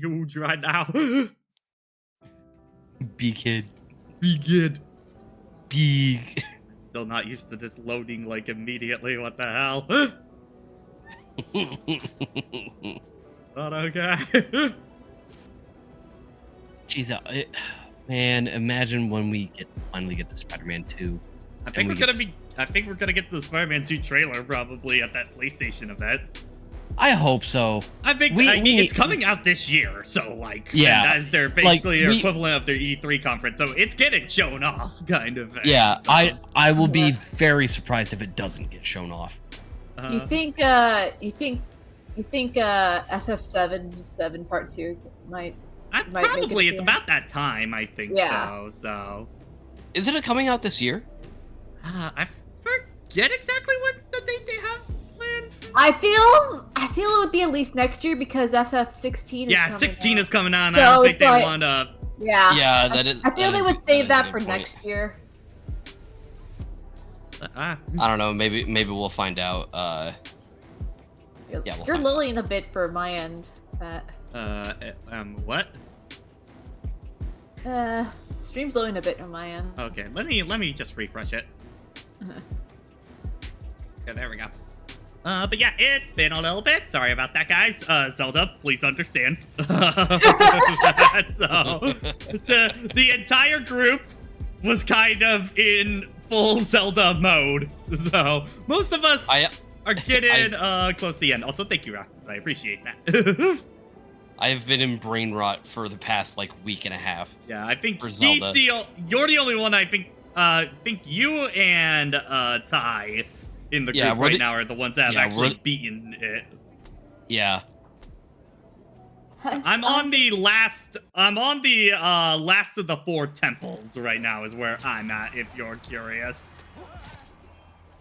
huge right now. Big kid. Begin. Big. Still not used to this loading like immediately. What the hell? Not okay. Jeez, man, imagine when we finally get to Spider-Man 2. I think we're gonna get the Spider-Man 2 trailer probably at that PlayStation event. I hope so. I mean, it's coming out this year, so like, yeah, that is their basically their equivalent of their E3 conference, so it's getting shown off, kind of. Yeah, so. I will be very surprised if it doesn't get shown off. You think FF7 Part 2 might probably it's about that time, I think. Yeah. So. Is it coming out this year? I forget exactly what's the date they have planned. I feel it would be at least next year because FF16 is coming 16 out. is coming on. So I don't think it's they like, want to. Yeah. Yeah, that is. I feel they would save that for next year. I don't know. Maybe we'll find out. Yeah, you're lulling a bit for my end. What? Stream's lulling a bit on my end. Okay, let me just refresh it. Okay, there we go. But yeah, it's been a little bit. Sorry about that, guys. Zelda, please understand. So, the entire group was kind of in full Zelda mode. So, most of us are getting close to the end. Also, thank you, Roxas. I appreciate that. I've been in brain rot for the past like week and a half. Yeah, I think Zelda. you're the only one. I think you and Ty in the group right now are the ones that have actually beaten it. Yeah. I'm on the last of the 4 temples right now is where I'm at, if you're curious.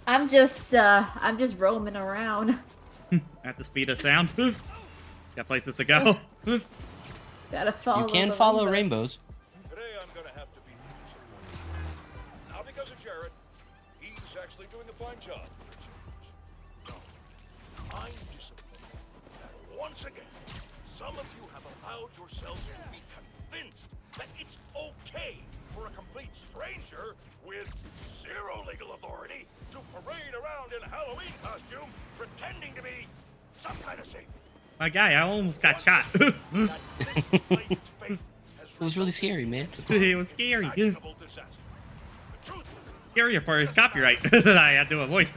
I'm just roaming around. At the speed of sound. Got places to go. Gotta follow. You can follow rainbows. Today I'm gonna have to be disappointed. Not because of Jared. He's actually doing a fine job. No. I'm disappointed that once again, some of you have allowed yourselves to be convinced that it's okay for a complete stranger with zero legal authority to parade around in a Halloween costume pretending to be some kind of saint. My guy, I almost got shot. It was really scary, man. It was scary. Scarier for his copyright that I had to avoid.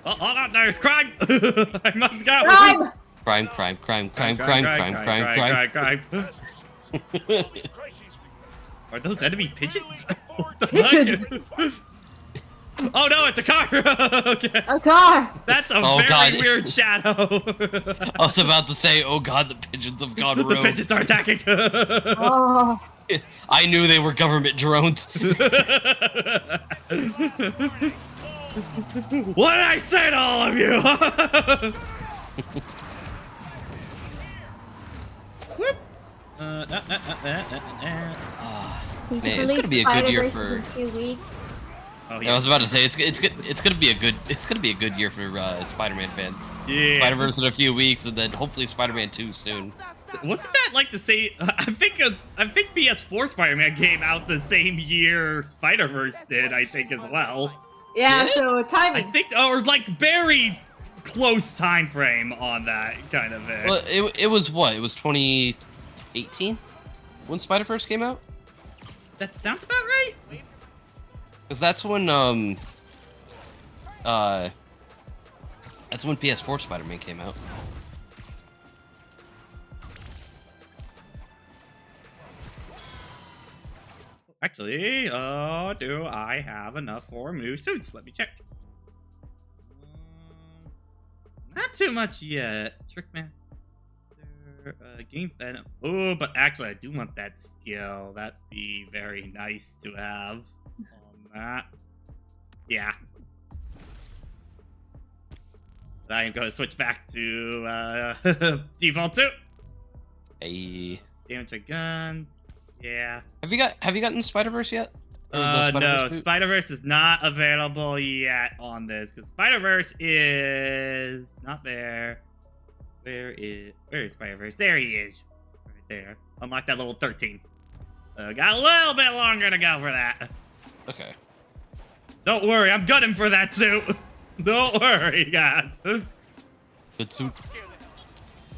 Oh, hold on, there's crime! I must go! Crime. Are those enemy pigeons? Pigeons! Oh no, it's a car! Okay. A car! That's a very weird shadow. I was about to say, oh god, the pigeons have gone rogue. The pigeons are attacking. Oh. I knew they were government drones. What did I say to all of you? Whoop. Man, it's gonna be a good year for. In 2 weeks. Oh, yeah. I was about to say it's gonna be a good year for Spider-Man fans. Yeah. Spider-Verse in a few weeks, and then hopefully Spider-Man 2 soon. Wasn't that like the same? I think PS4 Spider-Man came out the same year Spider-Verse did. I think as well. Yeah. So timing. I think, or like very close time frame on that kind of thing. Well, it was what? It was 2018 when Spider-Verse came out. That sounds about right. Because that's when PS4 Spider-Man came out. Actually, do I have enough for new suits? Let me check. Not too much yet. Trickmaster, game venom. Oh, but actually, I do want that skill. That'd be very nice to have. That. Yeah. I am going to switch back to default suit. Hey. Damage to guns. Yeah. Have you gotten Spider-Verse yet? No, suit? Spider-Verse is not available yet on this because Spider-Verse is not there. Where is Spider-Verse? There he is, right there. Unlock that level 13. Got a little bit longer to go for that. Okay. Don't worry, I'm gunning for that suit. Don't worry, guys. Good suit.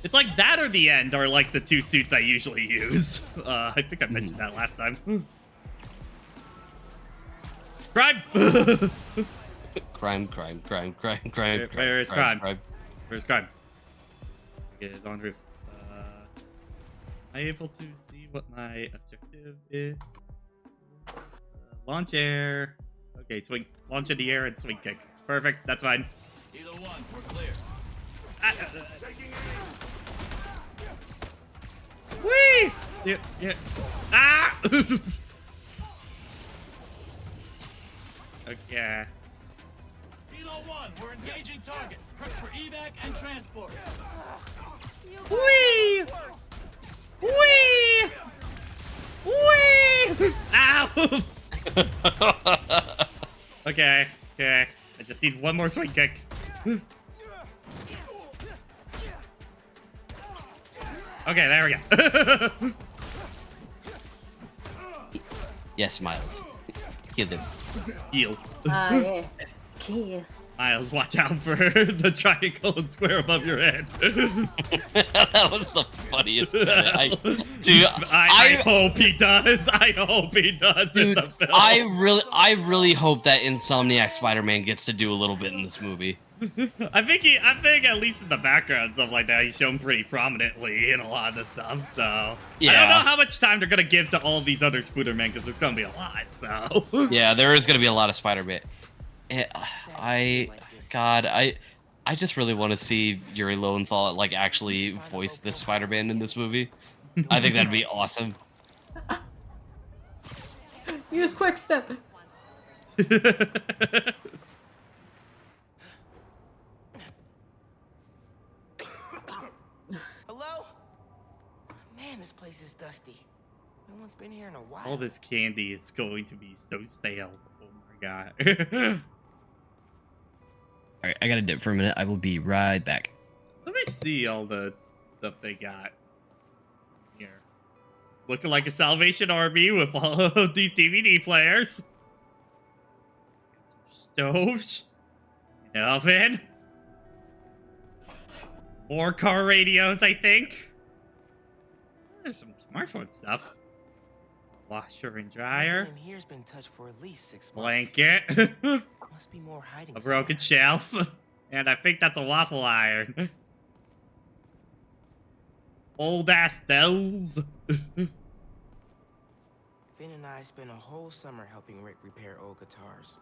It's like that or the end are like the two suits I usually use. I think I mentioned that last time. Crime! Crime. Where is crime? Where's crime? It is on roof. Am I able to see what my objective is? Launch air. Okay, swing. Launch in the air and swing kick. Perfect, that's fine. Either one, we're clear. Whee! Yeah. Ah! Okay. Kilo 1, we're engaging target. Prep for evac and transport. Whee! Whee! Whee! Ow! Okay. I just need one more swing kick. Okay, there we go. Yes, Miles. Kill them. Heal. Yeah. Key. Miles, watch out for the triangle and square above your head. That was the funniest thing. I hope he does. I hope he does in Dude, the film. I really hope that Insomniac Spider-Man gets to do a little bit in this movie. I think at least in the background and stuff like that, he's shown pretty prominently in a lot of the stuff. So Yeah. I don't know how much time they're gonna give to all these other Spider-Man because there's gonna be a lot. So Yeah, there is gonna be a lot of Spider-Man. I just really want to see Yuri Lowenthal like actually voice this Spider-Man in this movie. I think that'd be awesome. Use quick step. Hello? Man, this place is dusty. No one's been here in a while. all this candy is going to be so stale. Oh my god. All right, I gotta dip for a minute. I will be right back. Let me see all the stuff they got here. It's looking like a Salvation Army with all of these DVD players. Stoves. An oven. More car radios, I think. There's some smartphone stuff. Washer and dryer. In here's been touched for at least 6 months. Blanket. Must be more hiding. A broken shelf. And I think that's a waffle iron. Old ass Dells. Finn and I spent a whole summer helping Rick repair old guitars.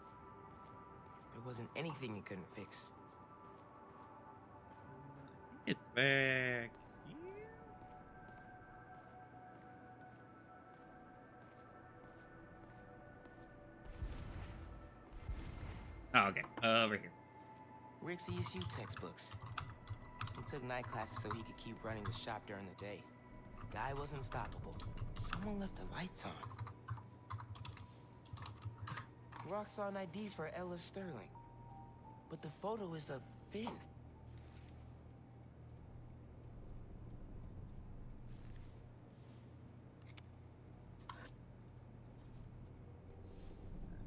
There wasn't anything he couldn't fix. It's back here. Oh, okay. Over here. Rick's ESU textbooks. He took night classes so he could keep running the shop during the day. Guy was unstoppable. Someone left the lights on. Rock saw an ID for Ella Sterling. But the photo is of Finn.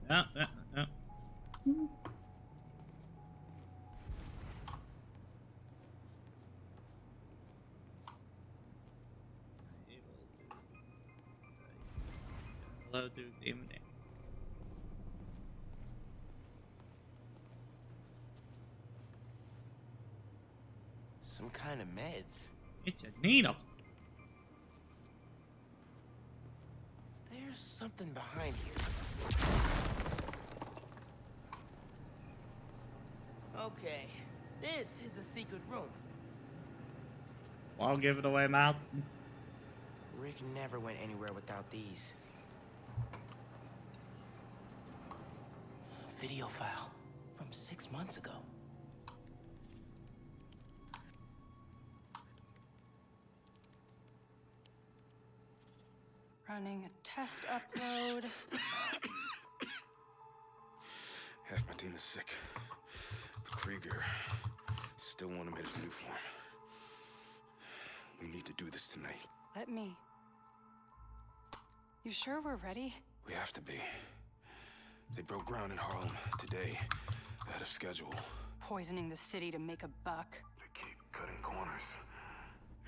No. Hello to examine it. Some kind of meds. It's a needle. There's something behind here. Okay, this is a secret room. Well, I'll give it away, Miles. Rick never went anywhere without these. Video file from 6 months ago. Running a test upload. Tina's sick, but Krieger still want him in his new form. We need to do this tonight. Let me. You sure we're ready? We have to be. They broke ground in Harlem today, ahead of schedule. Poisoning the city to make a buck. They keep cutting corners,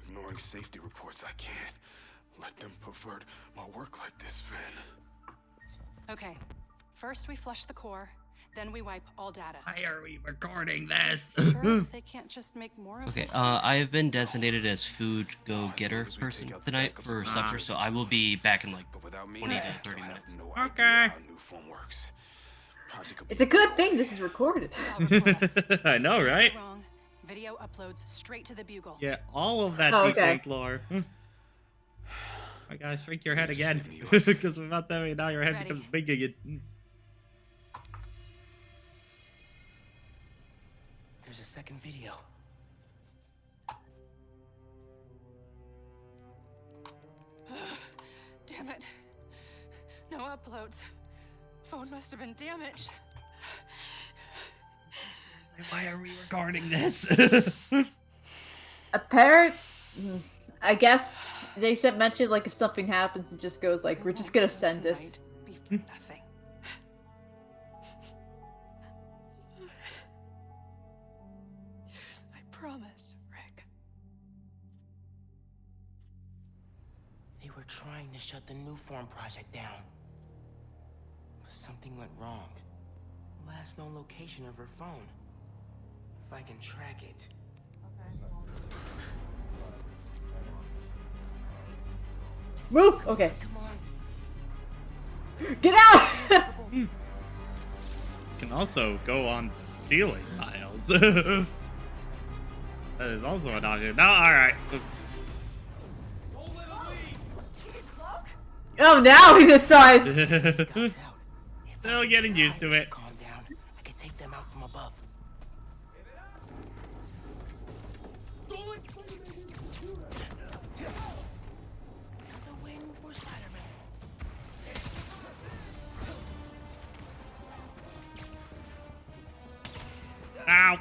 ignoring safety reports. I can't let them pervert my work like this, Finn. Okay, first we flush the core, then we wipe all data. Why are we recording this? Sure, they can't just make more of Okay, this. I have been designated as food go-getter person tonight for supper, so I will be back in like But without me, 20 to 30 they'll have minutes. no Okay. idea how new form works. Project will It's a be good thing this is recorded. I'll report us. I know, Things go right? wrong, video uploads straight to the Bugle. Yeah, all of that Oh, okay. defunct lore. I gotta shrink your head Just again, leave New York. because without that, now your head Ready. becomes big again. There's a second video. Damn it. No uploads. Phone must have been damaged. Why are we recording this? I guess they should mention like if something happens, it just goes like, we're just gonna send this. Tonight be for nothing. I promise, Rick. They were trying to shut the new form project down. But something went wrong. Last known location of her phone. If I can track it. Move! Okay. Come on. Get out! You can also go on ceiling tiles. That is also an option. No, alright. Oh, now he decides. These guys out. If Still I getting can used to try it. Calm down. I can take them out from above. Another win for Spider-Man. Ow.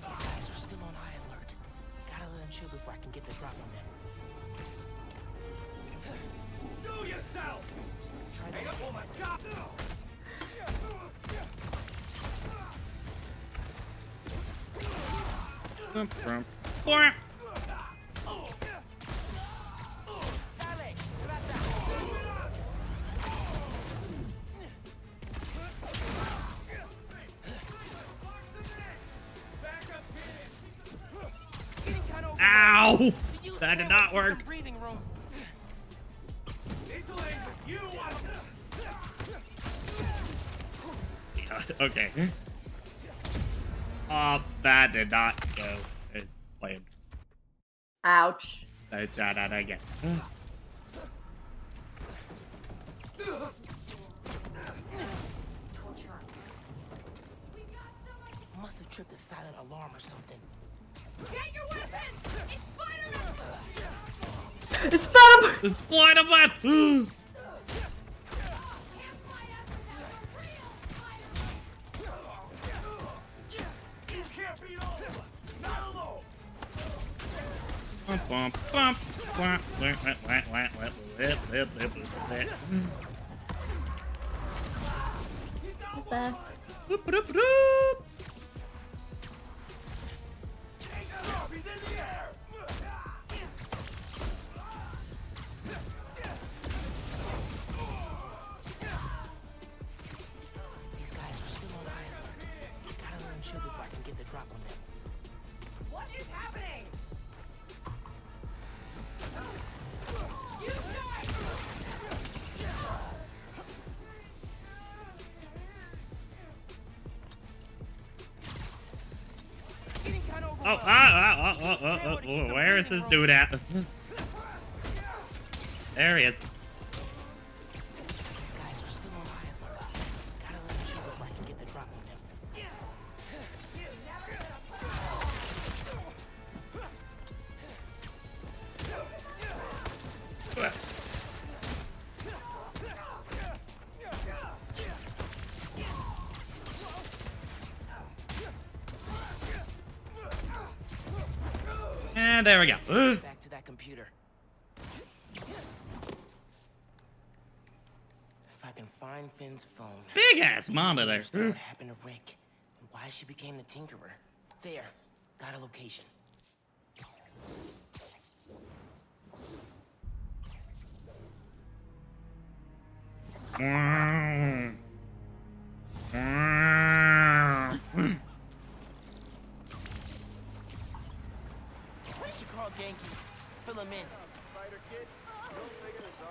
These guys are still on high alert. Gotta let them chill before I can get the drop on them. Do yourself! Try that. Oh my god! Ow! That did not work. Breathing room. Okay. Oh, that did not go as planned. Ouch. Let's try that again. Must have tripped a silent alarm or something. Get your weapons! It's Spider-Man! It's Spider-Man! It's Spider-Man! Bump, bump, bump. Wah, wah, wah, wah, wah, wah, lip, lip, lip, lip, lip. Boop, boop, boop. These guys are still on high alert. Gotta let them chill before I can get the drop on them. What is happening? Oh, where is this dude at? There he is. These guys are still on high alert. Gotta let them chill before I can get the drop on them. And there we go. Back to that computer. If I can find Finn's phone. Big ass monitor. Understand what happened to Rick and why she became the Tinkerer. There, got a location. We should call Genki. Fill him in.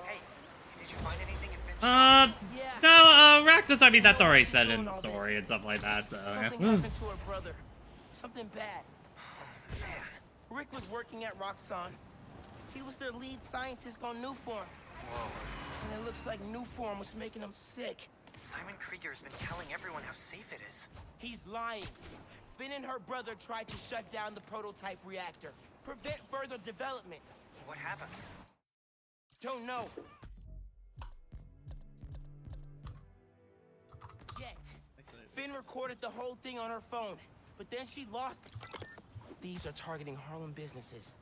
Hey, did you find anything in Finn's No, Raxus, I mean, that's already said in the story and stuff like that, so, Something yeah. happened to her brother. Something bad. Rick was working at Roxxon. He was their lead scientist on Newform. Whoa. And it looks like Newform was making him sick. Simon Krieger's been telling everyone how safe it is. He's lying. Finn and her brother tried to shut down the prototype reactor. Prevent further development. What happened? Don't know. Yet. Finn recorded the whole thing on her phone, but then she lost it. Thieves are targeting Harlem businesses.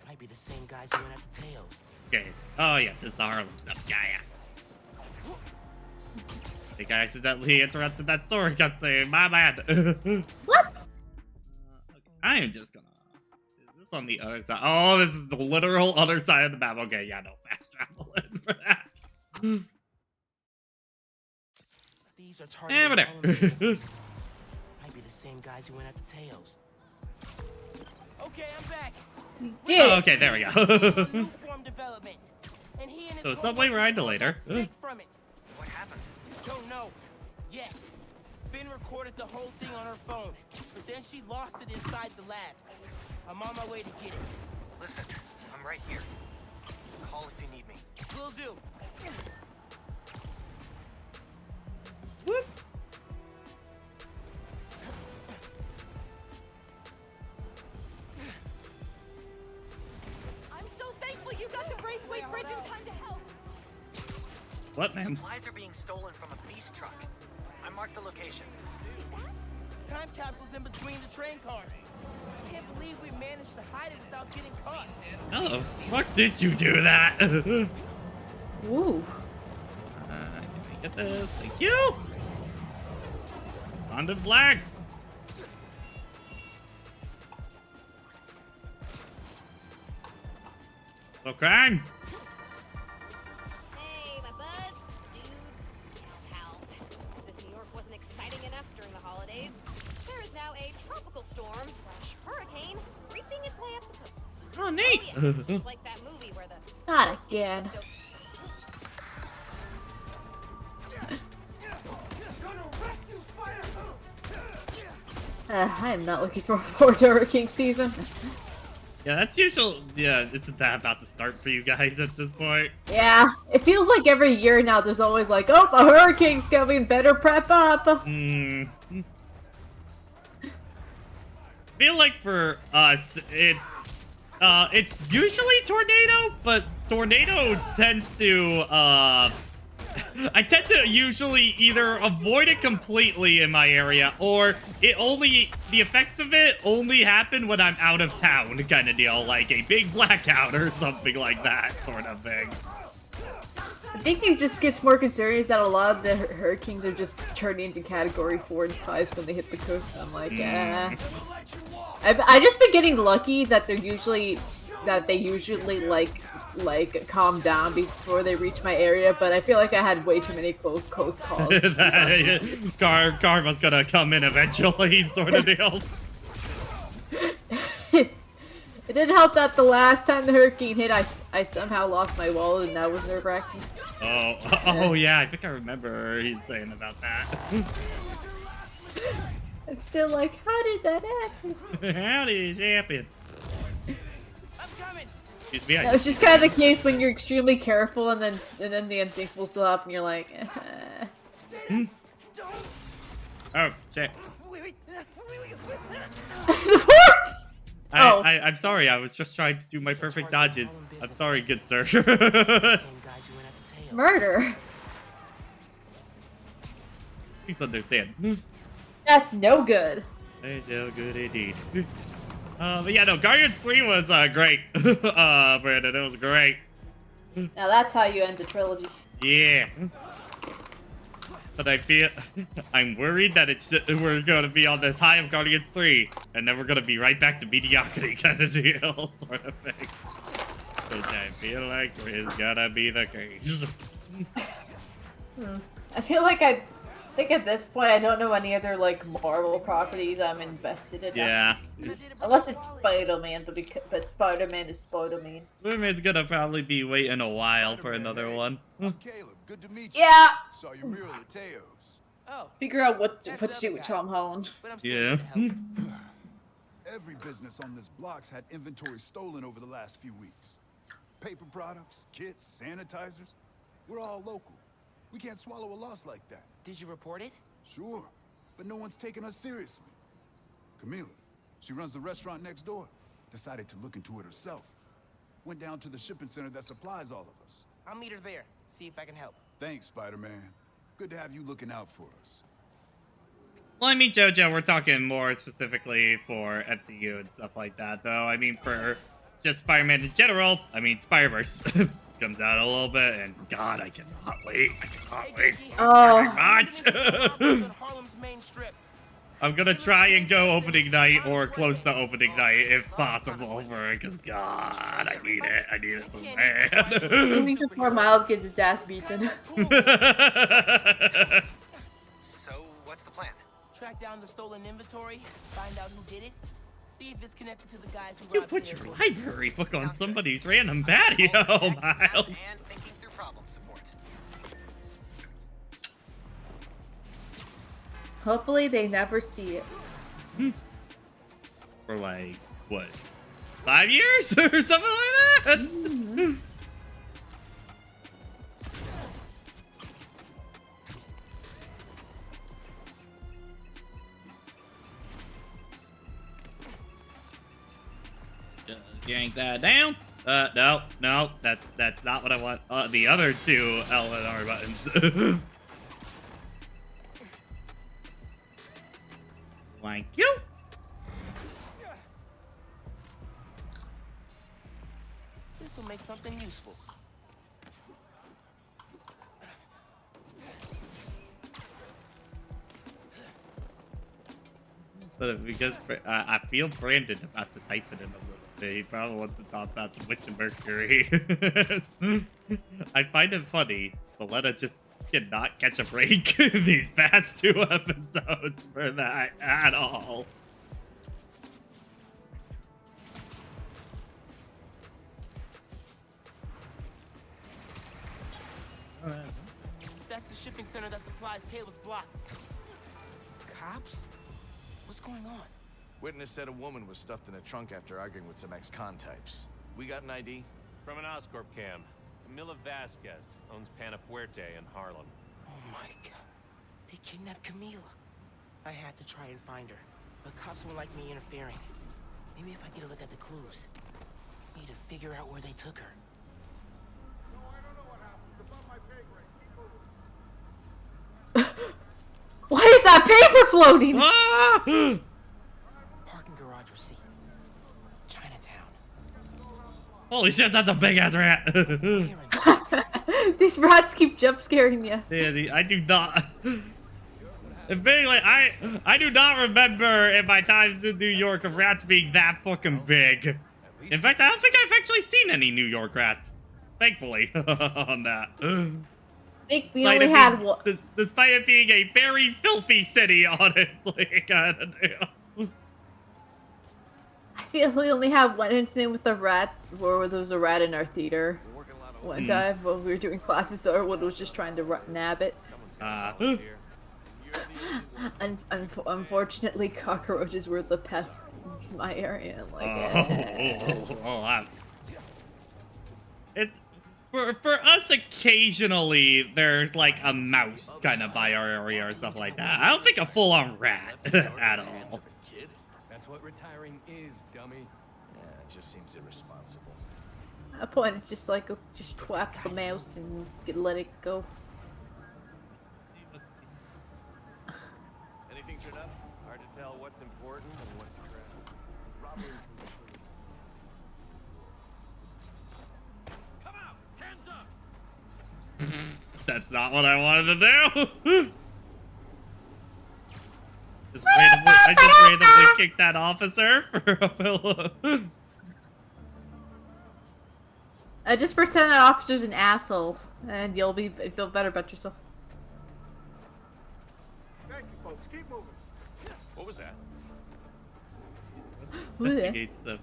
Might be the same guys who went after Teos. Okay. Oh, yeah, this is the Harlem stuff. Yeah, yeah. I think I accidentally interrupted that story cutscene. My bad. What? I am just gonna... Is this on the other side? Oh, this is the literal other side of the map. Okay, yeah, no fast travel in for that. Thieves are targeting Over there. Harlem businesses. Might be the same guys who went after Teos. Okay, I'm back. Dude. Oh, okay, there we go. New form development. And he and his So subway ride to later. got sick from it. What happened? Don't know. Yet. Finn recorded the whole thing on her phone, but then she lost it inside the lab. I'm on my way to get it. Listen, I'm right here. Call if you need me. Will do. Whoop. I'm so thankful you got to Braithwaite Bridge in time to help. What, man? Supplies are being stolen from a beast truck. I marked the location. Time capsule's in between the train cars. Can't believe we managed to hide it without getting caught. How the fuck did you do that? Ooh. Can we get this? Thank you. Bonded flag. No crime. Hey, my buds, dudes, pals. As if New York wasn't exciting enough during the holidays, there is now a tropical storm/hurricane creeping its way up the coast. Oh, neat. Oh, yeah, just like that movie where the Not again. I am not looking forward to Hurricane season. Yeah, that's usual. Yeah, isn't that about to start for you guys at this point? Yeah, it feels like every year now there's always like, oh, a hurricane's coming, better prep up. I feel like for us, it's usually tornado, but tornado tends to, I tend to usually either avoid it completely in my area, or the effects of it only happen when I'm out of town, kind of deal, like a big blackout or something like that sort of thing. I think it just gets more concerning that a lot of the hurricanes are just turning into category 4 and 5s when they hit the coast. I'm like, I've just been getting lucky that they usually like calm down before they reach my area, but I feel like I had way too many close coast calls. Karma's gonna come in eventually, sort of deal. It didn't help that the last time the hurricane hit, I somehow lost my wallet, and that was nerve-wracking. Oh yeah, I think I remember he's saying about that. I'm still like, how did that happen? How did it happen? I'm coming. Excuse me, It's just kind of the case when you're extremely careful, and then the unthinkable still happen. You're like, Oh shit. Oh. I'm sorry. I was just trying to do my perfect dodges. I'm sorry, good sir. Same guys who went after Teos. Murder. Please understand. That's no good. It's so good indeed. But yeah, no, Guardians 3 was great. Brandon, it was great. Now that's how you end the trilogy. Yeah. But I feel I'm worried that we're gonna be on this high of Guardians 3, and then we're gonna be right back to mediocrity kind of deal, sort of thing. Which I feel like is gonna be the case. I feel like I think at this point I don't know any other like Marvel properties I'm invested in. Yeah. Unless it's Spider-Man, but Spider-Man is Spider-Man. Spider-Man's gonna probably be waiting a while for another one. I'm Caleb. Good to meet you. Yeah. Saw your mural at Teo's. Oh, Figure out what to do with Tom Holland. but I'm still Yeah. here to help. Every business on this block's had inventory stolen over the last few weeks. Paper products, kits, sanitizers. We're all local. We can't swallow a loss like that. Did you report it? Sure, but no one's taking us seriously. Camila, she runs the restaurant next door. Decided to look into it herself. Went down to the shipping center that supplies all of us. I'll meet her there. See if I can help. Thanks, Spider-Man. Good to have you looking out for us. Well, I mean, JoJo, we're talking more specifically for MCU and stuff like that, though. I mean, for just Spider-Man in general, I mean, Spider-Verse comes out a little bit, and God, I cannot wait. I cannot wait so very much. Harlem's main strip. I'm gonna try and go opening night or close to opening night if possible for it, because God, I need it. I need it so bad. Weeks before Miles gets his ass beaten. So, what's the plan? Track down the stolen inventory, find out who did it, see if it's connected to the guys who You robbed put the your airport. library book on somebody's random patio, Miles. And thinking through problem support. Hopefully they never see it. For like, what, 5 years or something like that? Yank that down. No, that's not what I want. The other two L and R buttons. Thank you. This will make something useful. But because I feel Brandon about to type it in a little bit, he probably wants to talk about some Witch and Mercury. I find it funny, Soletta just cannot catch a break in these past 2 episodes for that at all. That's the shipping center that supplies Caleb's block. Cops? What's going on? Witness said a woman was stuffed in a trunk after arguing with some ex-con types. We got an ID? From an Oscorp cam. Camila Vasquez owns Panafuerte in Harlem. Oh my god. They kidnapped Camila. I had to try and find her, but cops won't like me interfering. Maybe if I get a look at the clues. Need to figure out where they took her. Why is that paper floating? Parking garage receipt. Chinatown. Holy shit, that's a big ass rat. These rats keep jump scaring you. Yeah, I do not. Admittedly, I do not remember in my times in New York of rats being that fucking big. In fact, I don't think I've actually seen any New York rats. Thankfully, on that. I think we only had one. Despite it being a very filthy city, honestly, kind of deal. I feel we only had one incident with a rat where there was a rat in our theater one time when we were doing classes, so everyone was just trying to nab it. Unfortunately, cockroaches were the pests in my area. It's for us. Occasionally, there's like a mouse kind of by our area or stuff like that. I don't think a full-on rat at all. That's what retiring is, dummy. Yeah, it just seems irresponsible. At that point, it's just like just trap the mouse and let it go. Anything turned up? Hard to tell what's important and what's trash. Come out! Hands up! That's not what I wanted to do. I just randomly kicked that officer for a pillow. I just pretend that officer's an asshole, and you'll feel better about yourself. Thank you, folks. Keep moving. What was that? Who is it? Investigates the-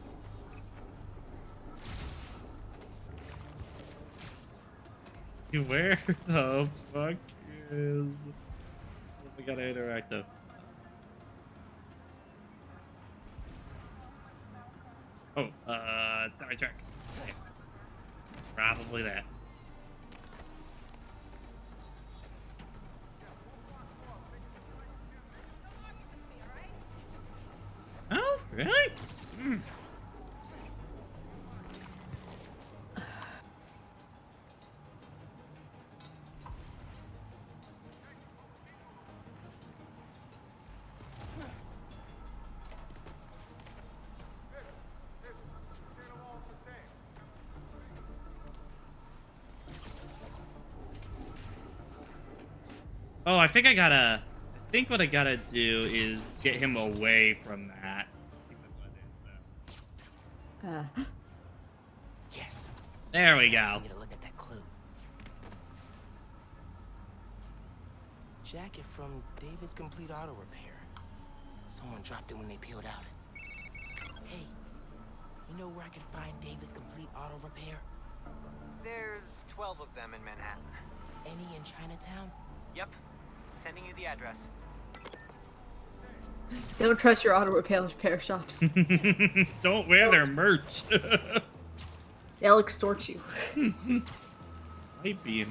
Where the fuck is? We gotta interact though. Oh, tire tracks. Yeah. Probably that. Oh, really? Mm. Oh, I think what I gotta do is get him away from that. Yes. There we go. Get a look at that clue. Jacket from David's Complete Auto Repair. Someone dropped it when they peeled out. Hey, you know where I can find David's Complete Auto Repair? There's 12 of them in Manhattan. Any in Chinatown? Yep. Sending you the address. They don't trust your auto repair shops. Don't wear their merch. They'll extort you. Might be you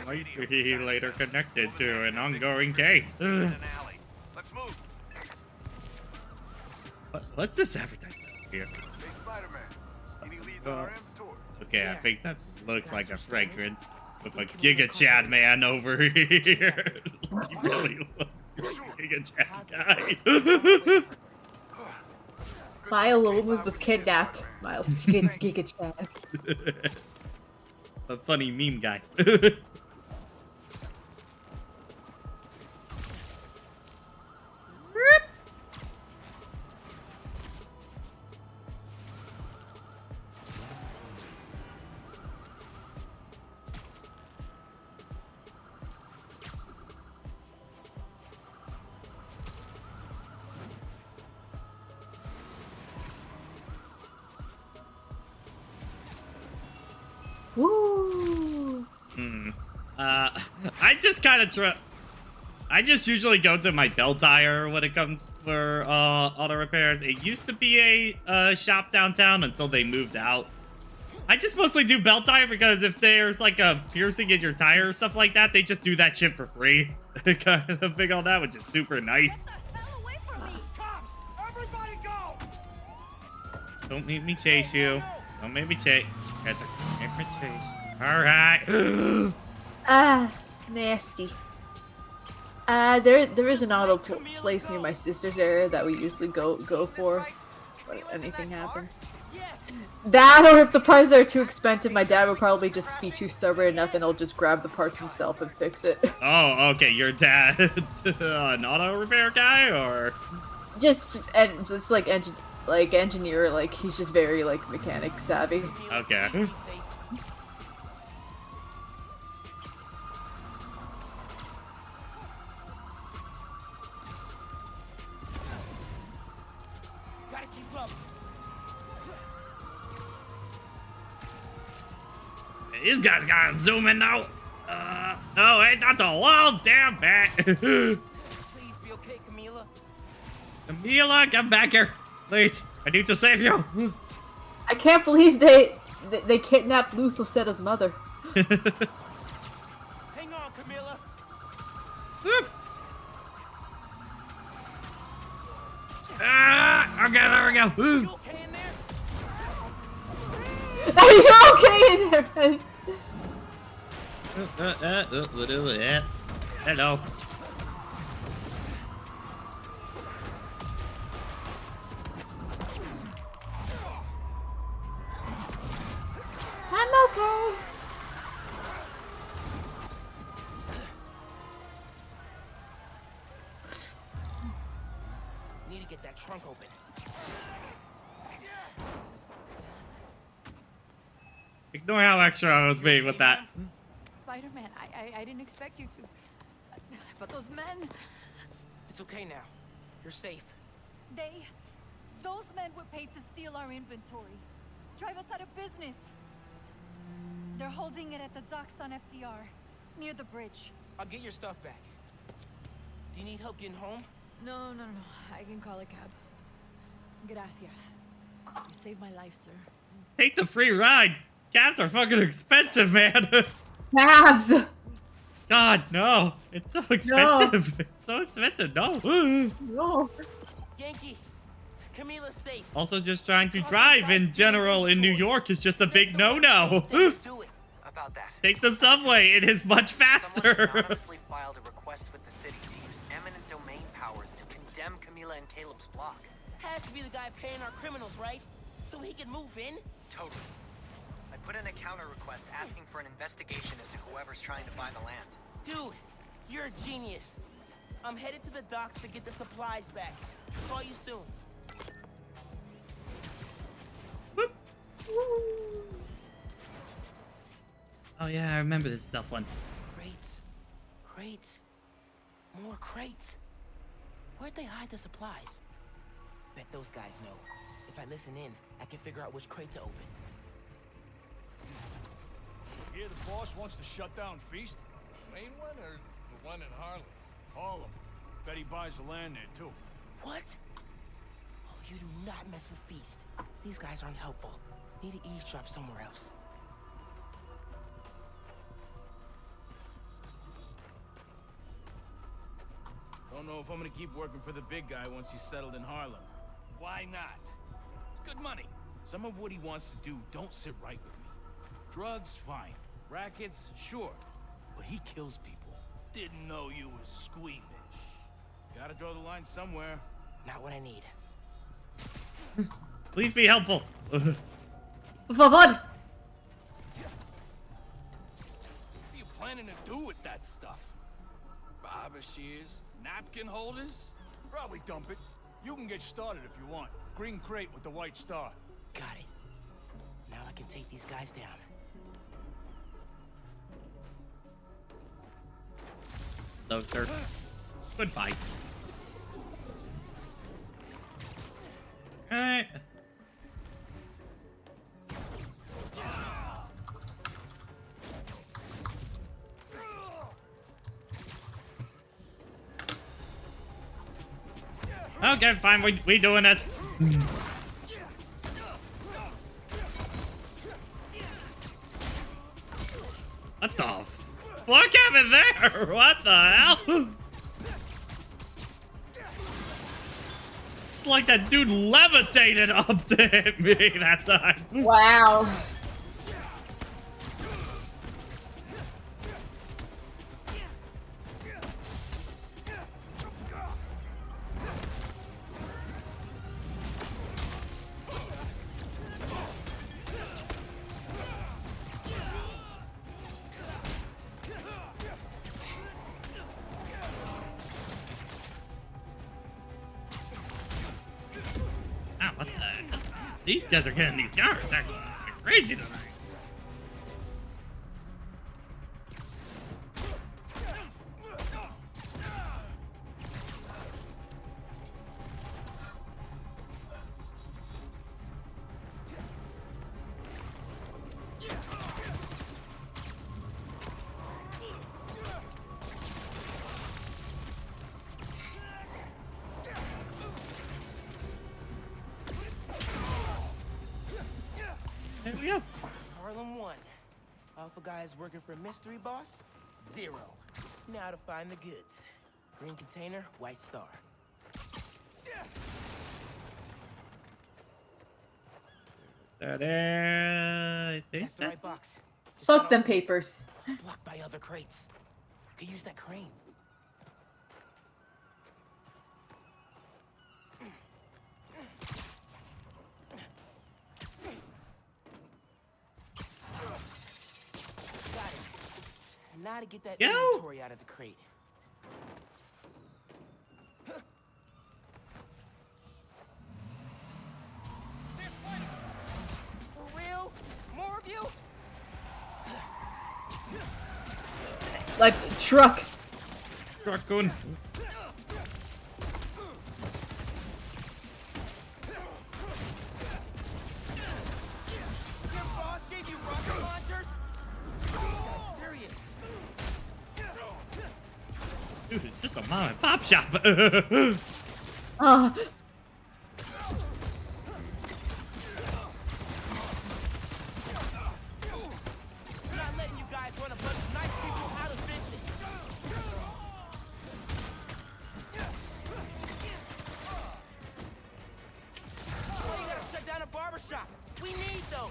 might be later connected to an ongoing case. Let's move. What's this advertisement here? Hey, Spider-Man. Any leads on our inventory? Okay, I think that looks like a fragrance with a Giga Chad man over here. He really looks like a Giga Chad guy. Miles was kidnapped. Miles Giga Chad. A funny meme guy. Woo! I just usually go to my belt tire when it comes for auto repairs. It used to be a shop downtown until they moved out. I just mostly do belt tire because if there's like a piercing in your tire or stuff like that, they just do that shit for free. Kind of big on that, which is super nice. Cops! Everybody go! Don't make me chase you. Don't make me chase. All right. Nasty. There is an auto place near my sister's area that we usually go for. But anything happens. That, or if the prices are too expensive, my dad would probably just be too stubborn enough and he'll just grab the parts himself and fix it. Oh, okay. Your dad, an auto repair guy, or just and it's like engineer, like he's just very like mechanic savvy. Okay. Gotta keep up. These guys gotta zoom in now. No, ain't that the wall? Damn it. Please be okay, Camila. Camila, come back here. Please, I need to save you. I can't believe they kidnapped Lou Sosetta's mother. Hang on, Camila. Okay, there we go. You okay in there? Are you okay in there? that trunk open. Ignore how extra I was being with that. Spider-Man, I didn't expect you to. But those men, It's okay now. You're safe. those men were paid to steal our inventory, drive us out of business. They're holding it at the docks on FDR, near the bridge. I'll get your stuff back. Do you need help getting home? No. I can call a cab. Gracias. You saved my life, sir. Take the free ride. Cabs are fucking expensive, man. Cabs! God, no. It's so expensive. It's so expensive. No. No. Yankee, Camila's safe. Also, just trying to drive in general in New York is just a big no-no. Do it. About that. Take the subway. It is much Someone faster. anonymously filed a request with the city to use eminent domain powers to condemn Camila and Caleb's block. Has to be the guy paying our criminals, right? So he can move in? Totally. I put in a counter request asking for an investigation into whoever's trying to buy the land. Dude, you're a genius. I'm headed to the docks to get the supplies back. Call you soon. Oh yeah, I remember this stuff one. Crates. More crates. Where'd they hide the supplies? Bet those guys know. If I listen in, I can figure out which crate to open. Here the boss wants to shut down Feast? Main one or the one in Harlem? Harlem. Bet he buys the land there, too. What? Oh, you do not mess with Feast. These guys aren't helpful. Need to eavesdrop somewhere else. Don't know if I'm gonna keep working for the big guy once he's settled in Harlem. Why not? It's good money. Some of what he wants to do don't sit right with me. Drugs, fine. Rackets, sure. But he kills people. Didn't know you was squeamish. Gotta draw the line somewhere. Not what I need. Please be helpful. Por favor. What are you planning to do with that stuff? Barber shears? Napkin holders? Probably dump it. You can get started if you want. Green crate with the white star. Got it. Now I can take these guys down. No, sir. Goodbye. Alright. Okay, fine. We doing this. What the fuck happened there? What the hell? Like that dude levitated up to hit me that time. Wow. Ah, what the heck? These guys are getting these guards. That's crazy tonight. There we go. Harlem 1. Alpha guys working for mystery boss? 0. Now to find the goods. Green container, white star. I think That's the right box. Just Fuck gotta them open it. papers. Blocked by other crates. Could use that crane. Got it. Now to get that Yo! inventory out of the crate. Like, truck. Truck going. Your boss gave you rocket launchers? That's serious. Dude, it's just a mom and pop shop. Oh. I'm not letting you guys run a bunch of nice people out of business. Oh, you gotta shut down a barbershop. We need those.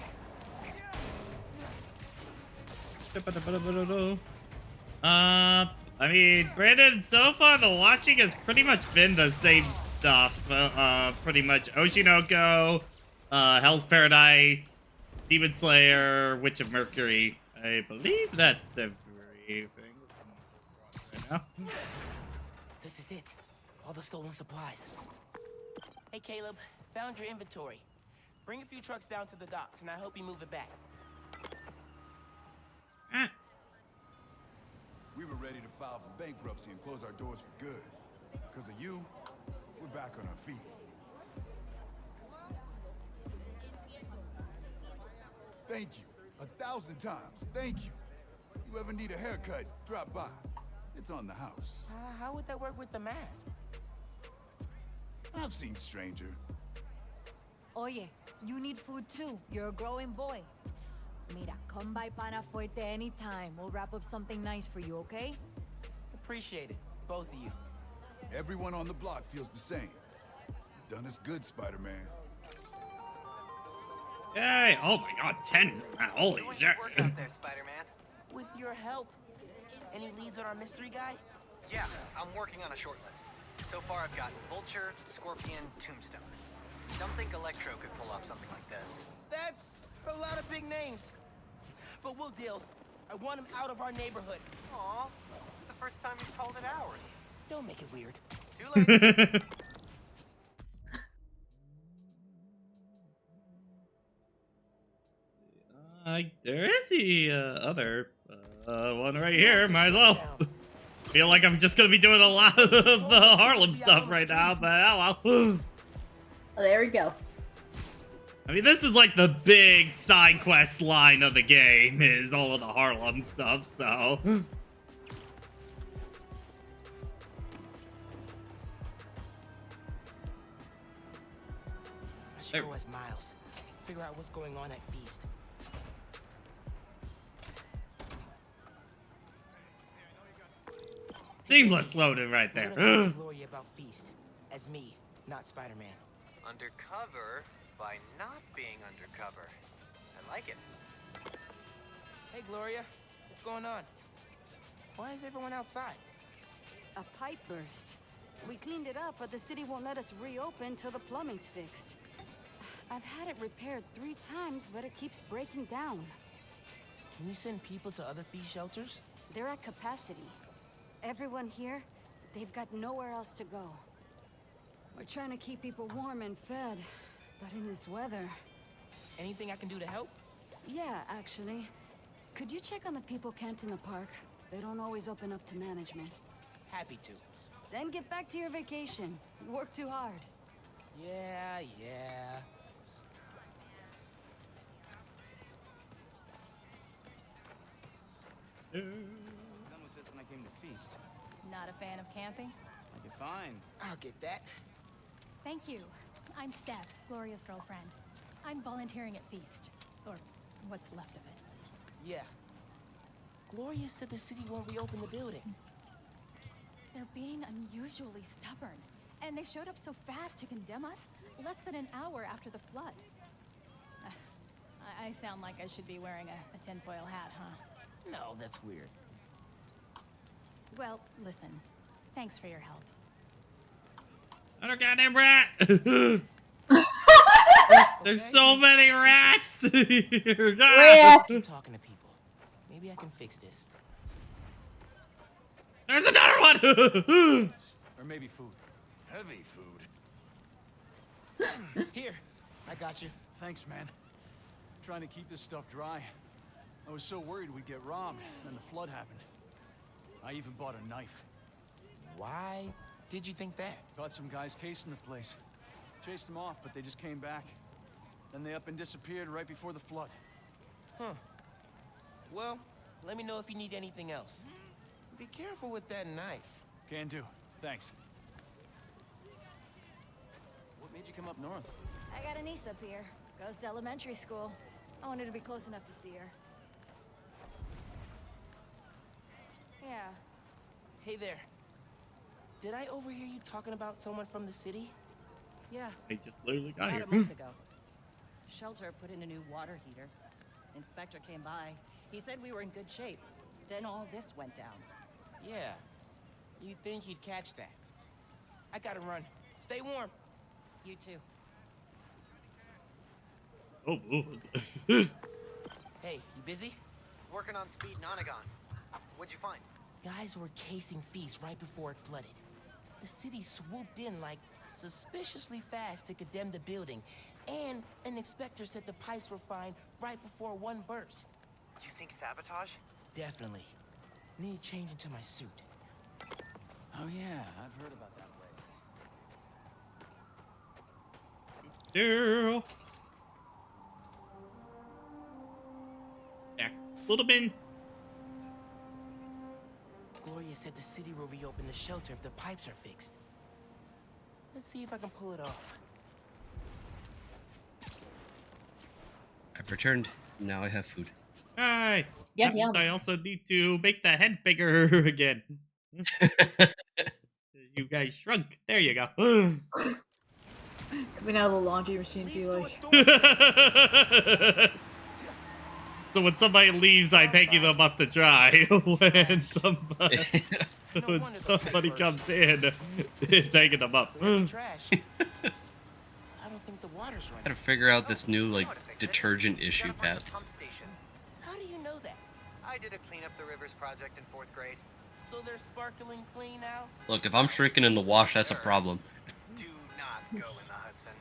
I mean, Brandon, so far the watching has pretty much been the same stuff. Pretty much Oshinoko, Hell's Paradise, Demon Slayer, Witch of Mercury. I believe that's everything. Right now. This is it. All the stolen supplies. Hey, Caleb. Found your inventory. Bring a few trucks down to the docks, and I hope you move it back. We were ready to file for bankruptcy and close our doors for good. Because of you, we're back on our feet. Thank you. 1,000 times. Thank you. You ever need a haircut, drop by. It's on the house. How would that work with the mask? I've seen stranger. Oye, you need food too. You're a growing boy. Mira, come by Pana Fuerte anytime. We'll wrap up something nice for you, okay? Appreciate it, both of you. Everyone on the block feels the same. You've done us good, Spider-Man. Yay! Oh my god, 10. Holy Doing shit. your work out there, Spider-Man. With your help. Any leads on our mystery guy? Yeah, I'm working on a short list. So far I've got Vulture, Scorpion, Tombstone. Don't think Electro could pull off something like this. That's a lot of big names. But we'll deal. I want him out of our neighborhood. Aw, it's the first time you've called it ours. Don't make it weird. Too late. There is the other one right here. Might as well. Feel like I'm just gonna be doing a lot of the Harlem stuff right now, but oh well. Oh, there we go. I mean, this is like the big side quest line of the game, is all of the Harlem stuff, so. I should go as Miles. Figure out what's going on at Feast. Seamless loading right there. Gloria about Feast. As me, not Spider-Man. Undercover by not being undercover. I like it. Hey, Gloria. What's going on? Why is everyone outside? A pipe burst. We cleaned it up, but the city won't let us reopen till the plumbing's fixed. I've had it repaired 3 times, but it keeps breaking down. Can you send people to other Feast shelters? They're at capacity. Everyone here, they've got nowhere else to go. We're trying to keep people warm and fed, but in this weather... Anything I can do to help? Yeah, actually. Could you check on the people camped in the park? They don't always open up to management. Happy to. Then get back to your vacation. You work too hard. Yeah. Done with this when I came to Feast. Not a fan of camping? Like it fine. I'll get that. Thank you. I'm Steph, Gloria's girlfriend. I'm volunteering at Feast. Or what's left of it. Yeah. Gloria said the city won't reopen the building. They're being unusually stubborn. And they showed up so fast to condemn us, less than an hour after the flood. I sound like I should be wearing a tinfoil hat, huh? No, that's weird. Well, listen. Thanks for your help. Another goddamn rat! There's so many rats! Keep talking to people. Maybe I can fix this. There's another one! Or maybe food. Heavy food. Here, I got you. Thanks, man. Trying to keep this stuff dry. I was so worried we'd get robbed, then the flood happened. I even bought a knife. Why did you think that? Caught some guys casing the place. Chased them off, but they just came back. Then they up and disappeared right before the flood. Huh. Well, let me know if you need anything else. Be careful with that knife. Can do. Thanks. What made you come up north? I got a niece up here. Goes to elementary school. I wanted to be close enough to see her. Yeah. Hey there. Did I overhear you talking about someone from the city? Yeah. I just literally got About here. a month ago. Shelter put in a new water heater. Inspector came by. He said we were in good shape. Then all this went down. Yeah. You'd think you'd catch that. I gotta run. Stay warm. You too. Oh. Hey, you busy? Working on speed Nonagon. What'd you find? Guys were casing feast right before it flooded. The city swooped in like suspiciously fast to condemn the building, and an inspector said the pipes were fine right before one burst. You think sabotage? Definitely. Need to change into my suit. Oh yeah, I've heard about that place. Girl. Little bin. Gloria said the city will reopen the shelter if the pipes are fixed. Let's see if I can pull it off. I've returned. Now I have food. Hi. Yeah, yeah. I also need to make the head bigger again. You guys shrunk. There you go. Coming out of the laundry machine, be like. So when somebody leaves, I'm hanging them up to dry. When somebody comes in, it's hanging them up. Trash. I don't think the water's running. Gotta figure out this new like detergent issue, Pat. How do you know that? I did a clean up the rivers project in 4th grade. So they're sparkling clean now? Look, if I'm shrinking in the wash, that's a problem. Do not go in the Hudson.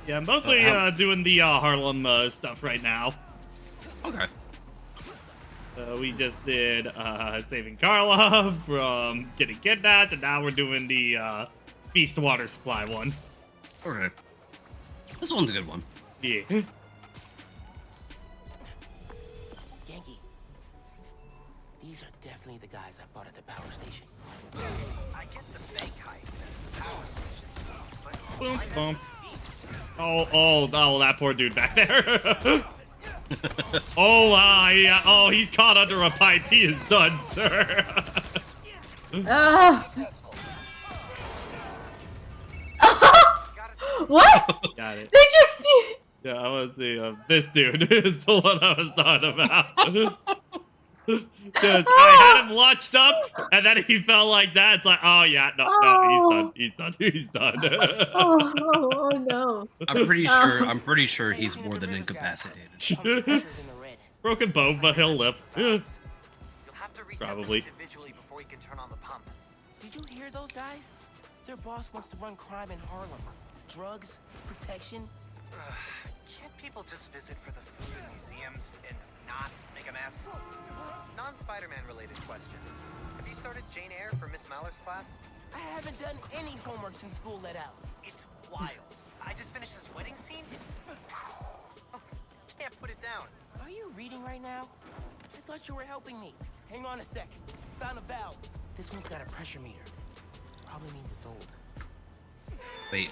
Yeah, I'm mostly doing the Harlem stuff right now. Okay. We just did saving Carla from getting kidnapped, and now we're doing the Feast water supply one. Okay. This one's a good one. Yeah. Yankee. These are definitely the guys I fought at the power station. I get the bank heist at the power station, but Boom, boom. Oh, that poor dude back there. Yeah. Oh, he's caught under a pipe. He is done, sir. What? Got it. They just. Yeah, I want to see. This dude is the one I was talking about. Because I had him launched up, and then he fell like that. It's like, oh yeah, no, he's done. Oh no. I'm pretty sure he's more than incapacitated. Broken bone, but he'll live. Probably. individually before he can turn on the pump. Did you hear those guys? Their boss wants to run crime in Harlem. Drugs, protection. Can't people just visit for the food and museums and not make a mess? Non-Spider-Man related question. Have you started Jane Eyre for Miss Maller's class? I haven't done any homework since school let out. It's wild. I just finished this wedding scene. Can't put it down. Are you reading right now? I thought you were helping me. Hang on a sec. Found a valve. This one's got a pressure meter. Probably means it's old. Wait,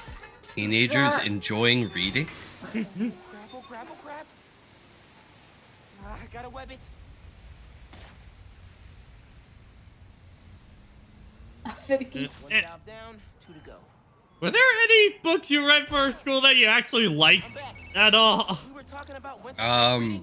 teenagers enjoying reading? Grapple. I gotta web it. Finicky. One valve down, 2 to go. Were there any books you read for school that you actually liked at all? We were talking about winter. I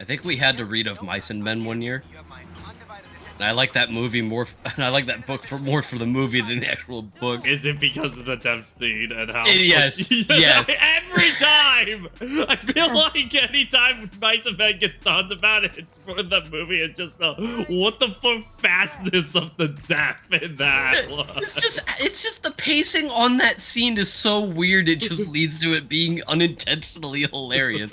think we had to read of Mice and Men one year. You have my undivided attention. And I like that movie more, and I like that book more for the movie than the actual book. Is it because of the death scene and how? Yes, yes. Every time, I feel like anytime Mice and Men gets talked about it, it's for the movie. It's just what the fuck fastness of the death in that. It's just the pacing on that scene is so weird. It just leads to it being unintentionally hilarious.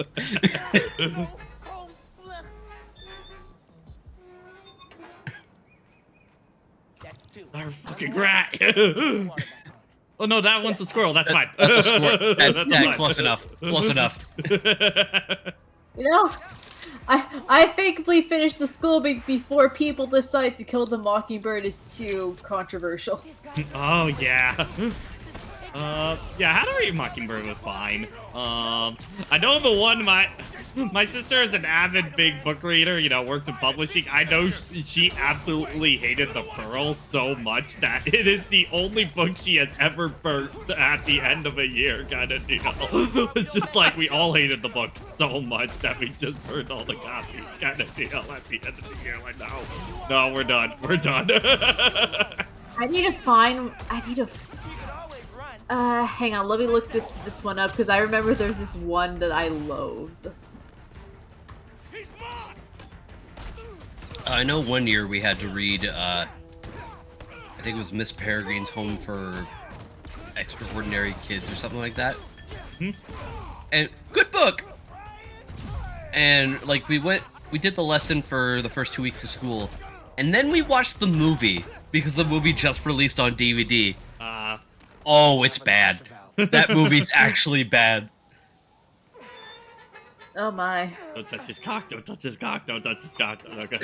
Our fucking rat. Oh no, that one's a squirrel. That's fine. That's a squirrel. That's fine. Close enough. Close enough. You know, I think we finish the school before people decide to kill the mockingbird is too controversial. Oh yeah. Yeah, How to Read Mockingbird was fine. I know the one my sister is an avid big book reader, you know, works in publishing. I know she absolutely hated The Pearl so much that it is the only book she has ever burnt at the end of a year, kind of deal. It's just like we all hated the book so much that we just burned all the copies, kind of deal, at the end of the year. Like, no, we're done. We're done. I need to hang on, let me look this one up, because I remember there's this one that I loathed. I know one year we had to read, I think it was Miss Peregrine's Home for Extraordinary Kids or something like that. And good book! And, like, we did the lesson for the first 2 weeks of school, and then we watched the movie, because the movie just released on DVD. Oh, it's bad. That movie's actually bad. Oh my. Don't touch his cock, don't touch his cock, don't touch his cock. Okay.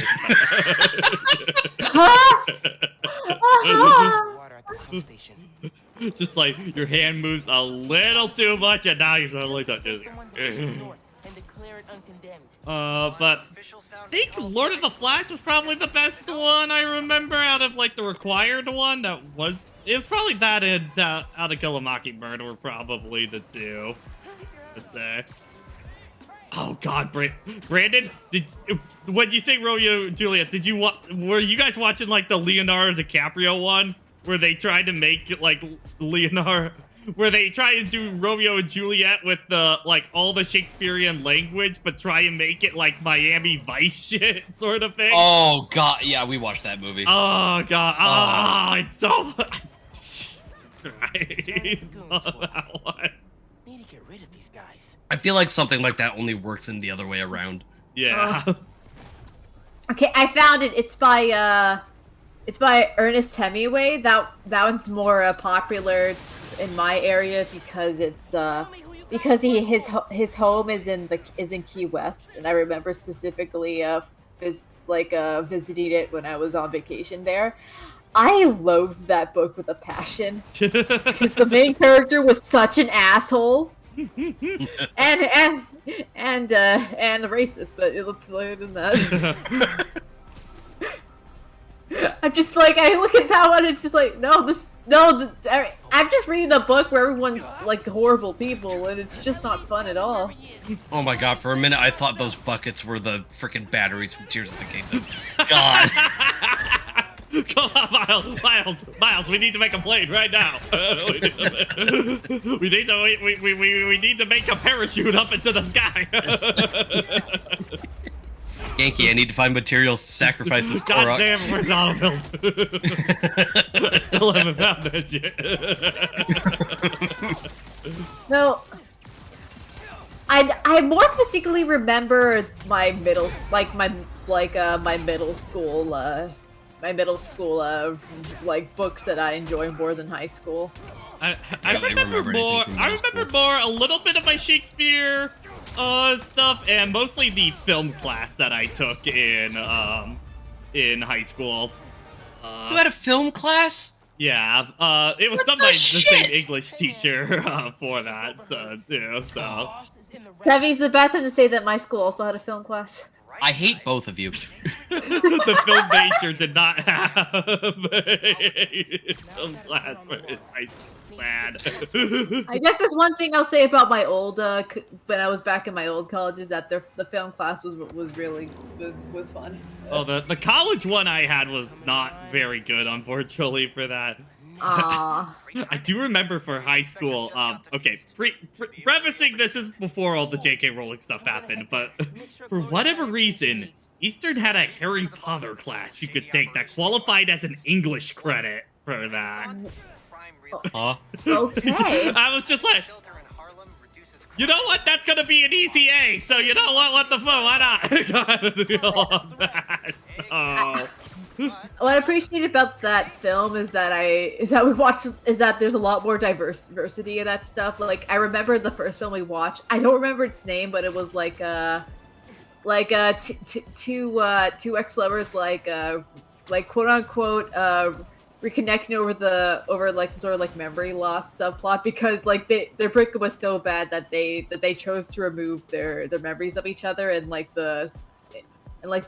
Just like your hand moves a little too much and now you're suddenly touching it. But I think Lord of the Flies was probably the best one I remember out of like the required one. It was probably that and How to Kill a Mockingbird were probably the two. Oh God, Brandon, when you say Romeo and Juliet, were you guys watching like the Leonardo DiCaprio one where they tried to make it like Leonardo? Where they try to do Romeo and Juliet with the, like, all the Shakespearean language, but try and make it, like, Miami Vice shit sort of thing? Oh, God. Yeah, we watched that movie. Oh, God. Oh, it's so... Jesus Christ. That one. Need to get rid of these guys. I feel like something like that only works in the other way around. Yeah. Okay, I found it. It's by Ernest Hemingway. That one's more popular in my area because it's because his home is in Key West, and I remember specifically visiting it when I was on vacation there. I loathed that book with a passion because the main character was such an asshole and racist, but it looks later than that. I'm just like, I look at that one, it's just like, I'm just reading a book where everyone's like horrible people, and it's just not fun at all. Oh my God, for a minute I thought those buckets were the freaking batteries from Tears of the Kingdom. God. Come on, Miles, we need to make a plane right now. we need to make a parachute up into the sky. Yankee, I need to find materials to sacrifice this Korok. God damn, where's Autobuild? I still haven't found that yet. No. I more specifically remember my middle school like books that I enjoy more than high school. I remember more a little bit of my Shakespeare stuff, and mostly the film class that I took in high school. You had a film class? Yeah, it was the same English teacher for that too. So Tevy's the bad time to say that my school also had a film class. I hate both of you. The film major did not have a film class for his high school lad. I guess there's one thing I'll say about my old when I was back in my old college is that the film class was really was fun. Oh, the college one I had was not very good, unfortunately, for that. I do remember for high school, okay, prefacing this is before all the J.K. Rowling stuff happened, but for whatever reason, Eastern had a Harry Potter class you could take that qualified as an English credit for that. Huh? Okay. I was just like, you know what? That's gonna be an easy A. So you know what the fuck? Why not? Gotta do all of that. So. What I appreciate about that film is that there's a lot more diversity in that stuff. Like I remember the first film we watched. I don't remember its name, but it was like two ex-lovers like quote unquote reconnecting over like some sort of like memory loss subplot because like their breakup was so bad that they chose to remove their memories of each other and like the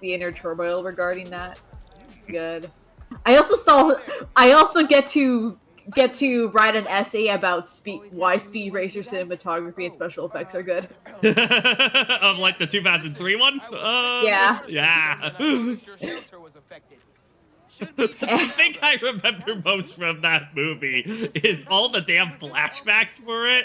inner turmoil regarding that. Good. I also get to write an essay about why Speed Racer cinematography and special effects are good. Of like the 2003 one? Yeah. Yeah. The thing I remember most from that movie is all the damn flashbacks for it.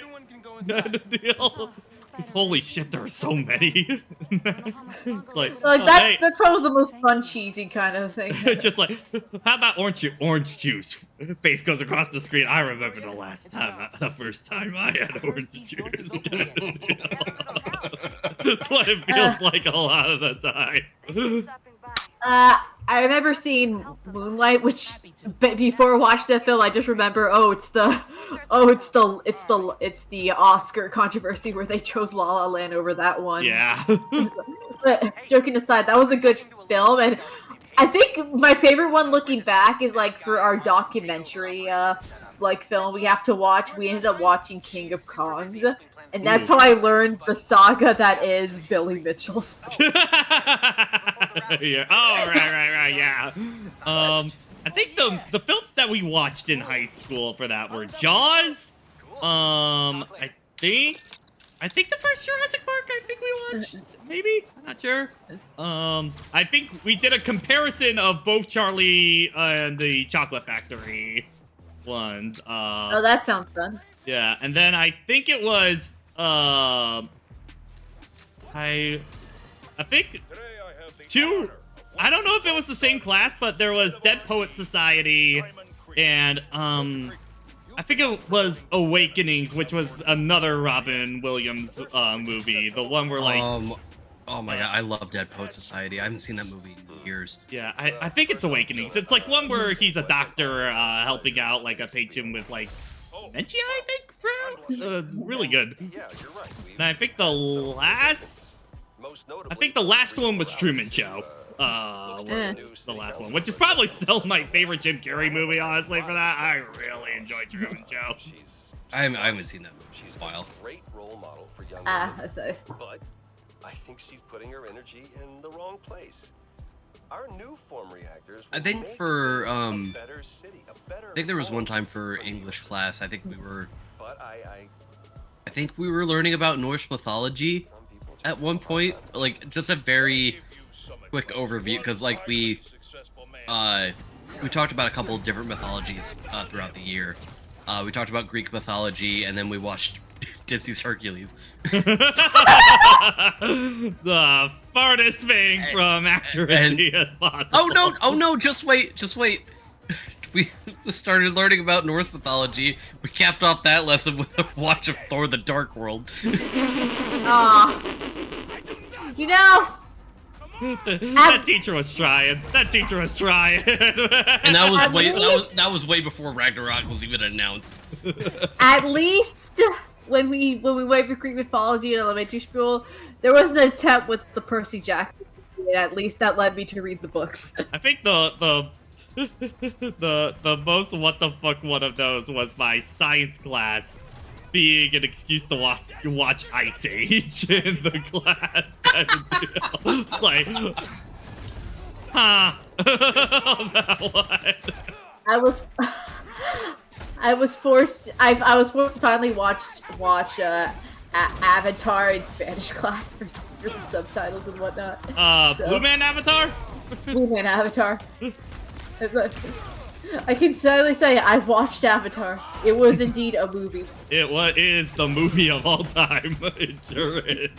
Holy shit, there are so many. It's like that's probably the most fun cheesy kind of thing. Just like, how about orange juice? Face goes across the screen. I remember the first time I had orange juice. That's what it feels like a lot of the time. I remember seeing Moonlight, which before I watched that film, I just remember, it's the Oscar controversy where they chose La La Land over that one. Yeah. But joking aside, that was a good film, and I think my favorite one looking back is like for our documentary film we have to watch. We ended up watching King of Kongs. And that's how I learned the saga that is Billy Mitchell's. Yeah. Oh, right, yeah. I think the films that we watched in high school for that were Jaws. I think the first Jurassic Park we watched, maybe? I'm not sure. I think we did a comparison of both Charlie and the Chocolate Factory ones. Oh, that sounds fun. Yeah, and then I think it was I think two. I don't know if it was the same class, but there was Dead Poet Society, and I think it was Awakenings, which was another Robin Williams movie. The one where like, oh my god, I love Dead Poet Society. I haven't seen that movie in years. Yeah, I think it's Awakenings. It's like one where he's a doctor helping out like a patient with like dementia, I think. Really good. Yeah, you're right. And I think the last one was Truman Show. Was the last one, which is probably still my favorite Jim Carrey movie, honestly. For that, I really enjoyed Truman Show. I haven't seen that movie in a while. She's a great role model for young I women, see. but I think she's putting her energy in the wrong place. Our new form reactors. I think for a better city, a better I think there was home one time for English class. I think we were. But I think we were learning about Norse mythology at one point, like just a very quick overview, because like we talked about a couple of different mythologies throughout the year. We talked about Greek mythology, and then we watched Disney's Hercules. The farthest thing from accuracy as possible. Oh no! Just wait. We started learning about Norse mythology. We capped off that lesson with a watch of Thor: The Dark World. You know, that teacher was trying. And that was way before Ragnarok was even announced. At least when we went for Greek mythology in elementary school, there was an attempt with the Percy Jackson. At least that led me to read the books. I think the most what the fuck one of those was my science class. being an excuse to watch Ice Age in the class kind of deal. It's like, huh? On that one. I was forced to finally watch Avatar in Spanish class for the subtitles and whatnot. Blue Man Avatar? Blue Man Avatar. I can totally say I watched Avatar. It was indeed a movie. It is the movie of all time. It sure is.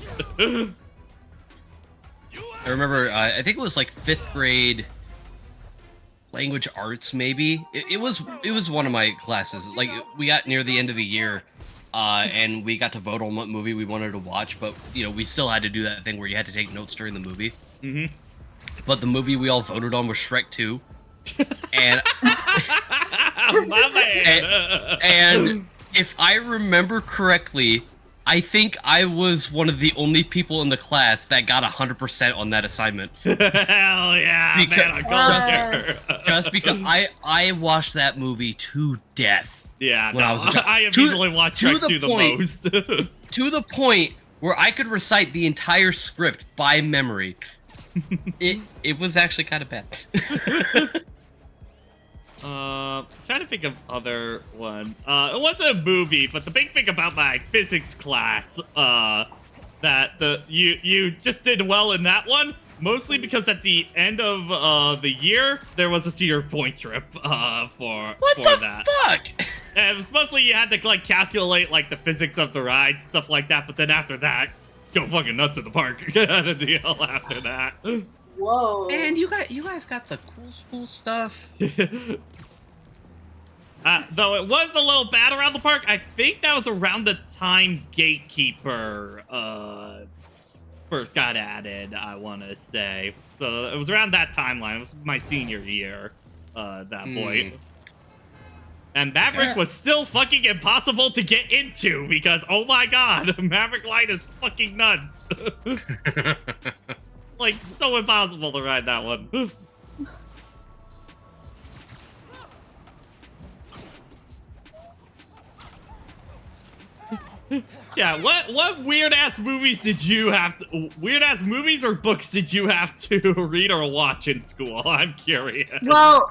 I remember, I think it was like 5th grade language arts, maybe. It was one of my classes. Like, we got near the end of the year, and we got to vote on what movie we wanted to watch, but, you know, we still had to do that thing where you had to take notes during the movie. Mm-hmm. But the movie we all voted on was Shrek 2. And, my man. and if I remember correctly, I think I was one of the only people in the class that got 100% on that assignment. Hell yeah, man! Just because I watched that movie to death. Yeah, when I was a child. I have usually watched Shrek 2 the most. To the point where I could recite the entire script by memory. It was actually kind of bad. Trying to think of other one. It wasn't a movie, but the big thing about my physics class, that you just did well in that one, mostly because at the end of the year there was a Cedar Point trip for that. Fuck? And it was mostly you had to like calculate like the physics of the ride, stuff like that. But then after that, go fucking nuts at the park. Kind of deal after that. Whoa. Man, you guys got the cool school stuff. Though it was a little bad around the park, I think that was around the time Gatekeeper first got added, I want to say. So it was around that timeline. It was my senior year, at that point. And Maverick was still fucking impossible to get into because, oh my god, Maverick Line is fucking nuts. Like, so impossible to ride that one. Yeah, what weird ass movies did you have to, weird ass movies or books did you have to read or watch in school? I'm curious. Well,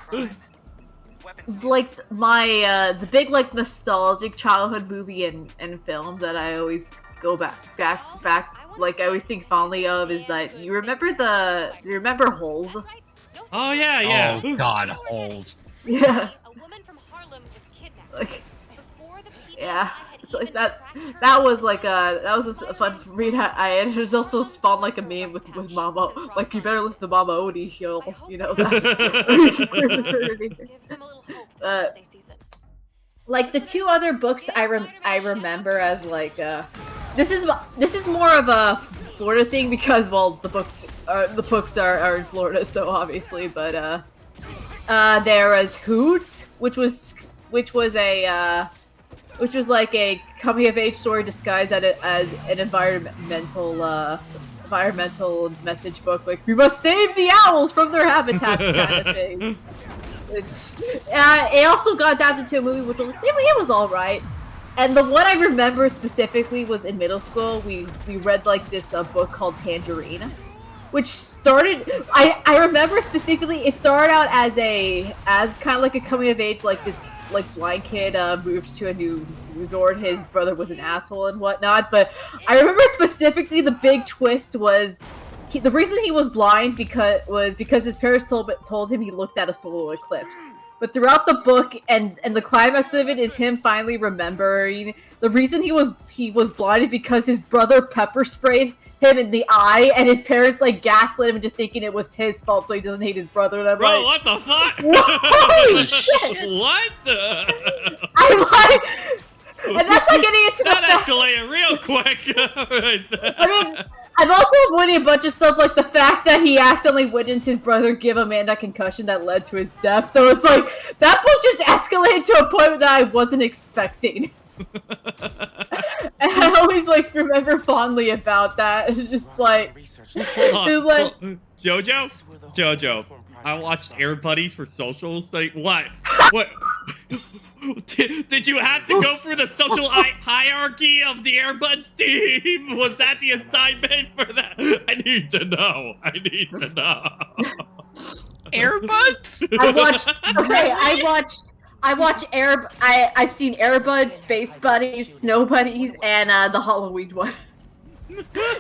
like my the big like nostalgic childhood movie and film that I always go back like I always think fondly of is that you remember Holes? Oh yeah. Oh god, Holes. Yeah. A woman from Harlem was kidnapped. Like, Before the people yeah. It's like that was like that was a fun read. And it was also spawned like a meme with Mama, like you better listen to Mama Odie, you know that. Like the two other books I remember as like this is more of a Florida thing because well the books are in Florida, so obviously, but there was Hoots, which was like a coming-of-age story disguised as an environmental message book. Like, we must save the owls from their habitats kind of thing. It also got adapted to a movie, which was, it was alright. And the one I remember specifically was in middle school. We read, like, this book called Tangerine, which started... I remember specifically, it started out as kind of like a coming-of-age, like, this blind kid moved to a new resort. His brother was an asshole and whatnot, but I remember specifically the big twist was the reason he was blind because his parents told him he looked at a solar eclipse. But throughout the book and the climax of it is him finally remembering the reason he was blind is because his brother pepper sprayed him in the eye, and his parents like gaslit him into thinking it was his fault, so he doesn't hate his brother. And I'm Bro, like, what the fuck? Holy shit! What? I'm like, and that's like getting into that escalated real quick. Right there. I mean, I'm also avoiding a bunch of stuff like the fact that he accidentally witnessed his brother give Amanda a concussion that led to his death. So it's like that book just escalated to a point that I wasn't expecting. And I always like remember fondly about that. It's just like, Jojo, I watched Air Buddies for socials. Like what? Did you have to go through the social hierarchy of the Airbuds team? Was that the assignment for that? I need to know. Airbuds? I've seen Airbuds, Space Buddies, Snow Bunnies, and the Halloween one.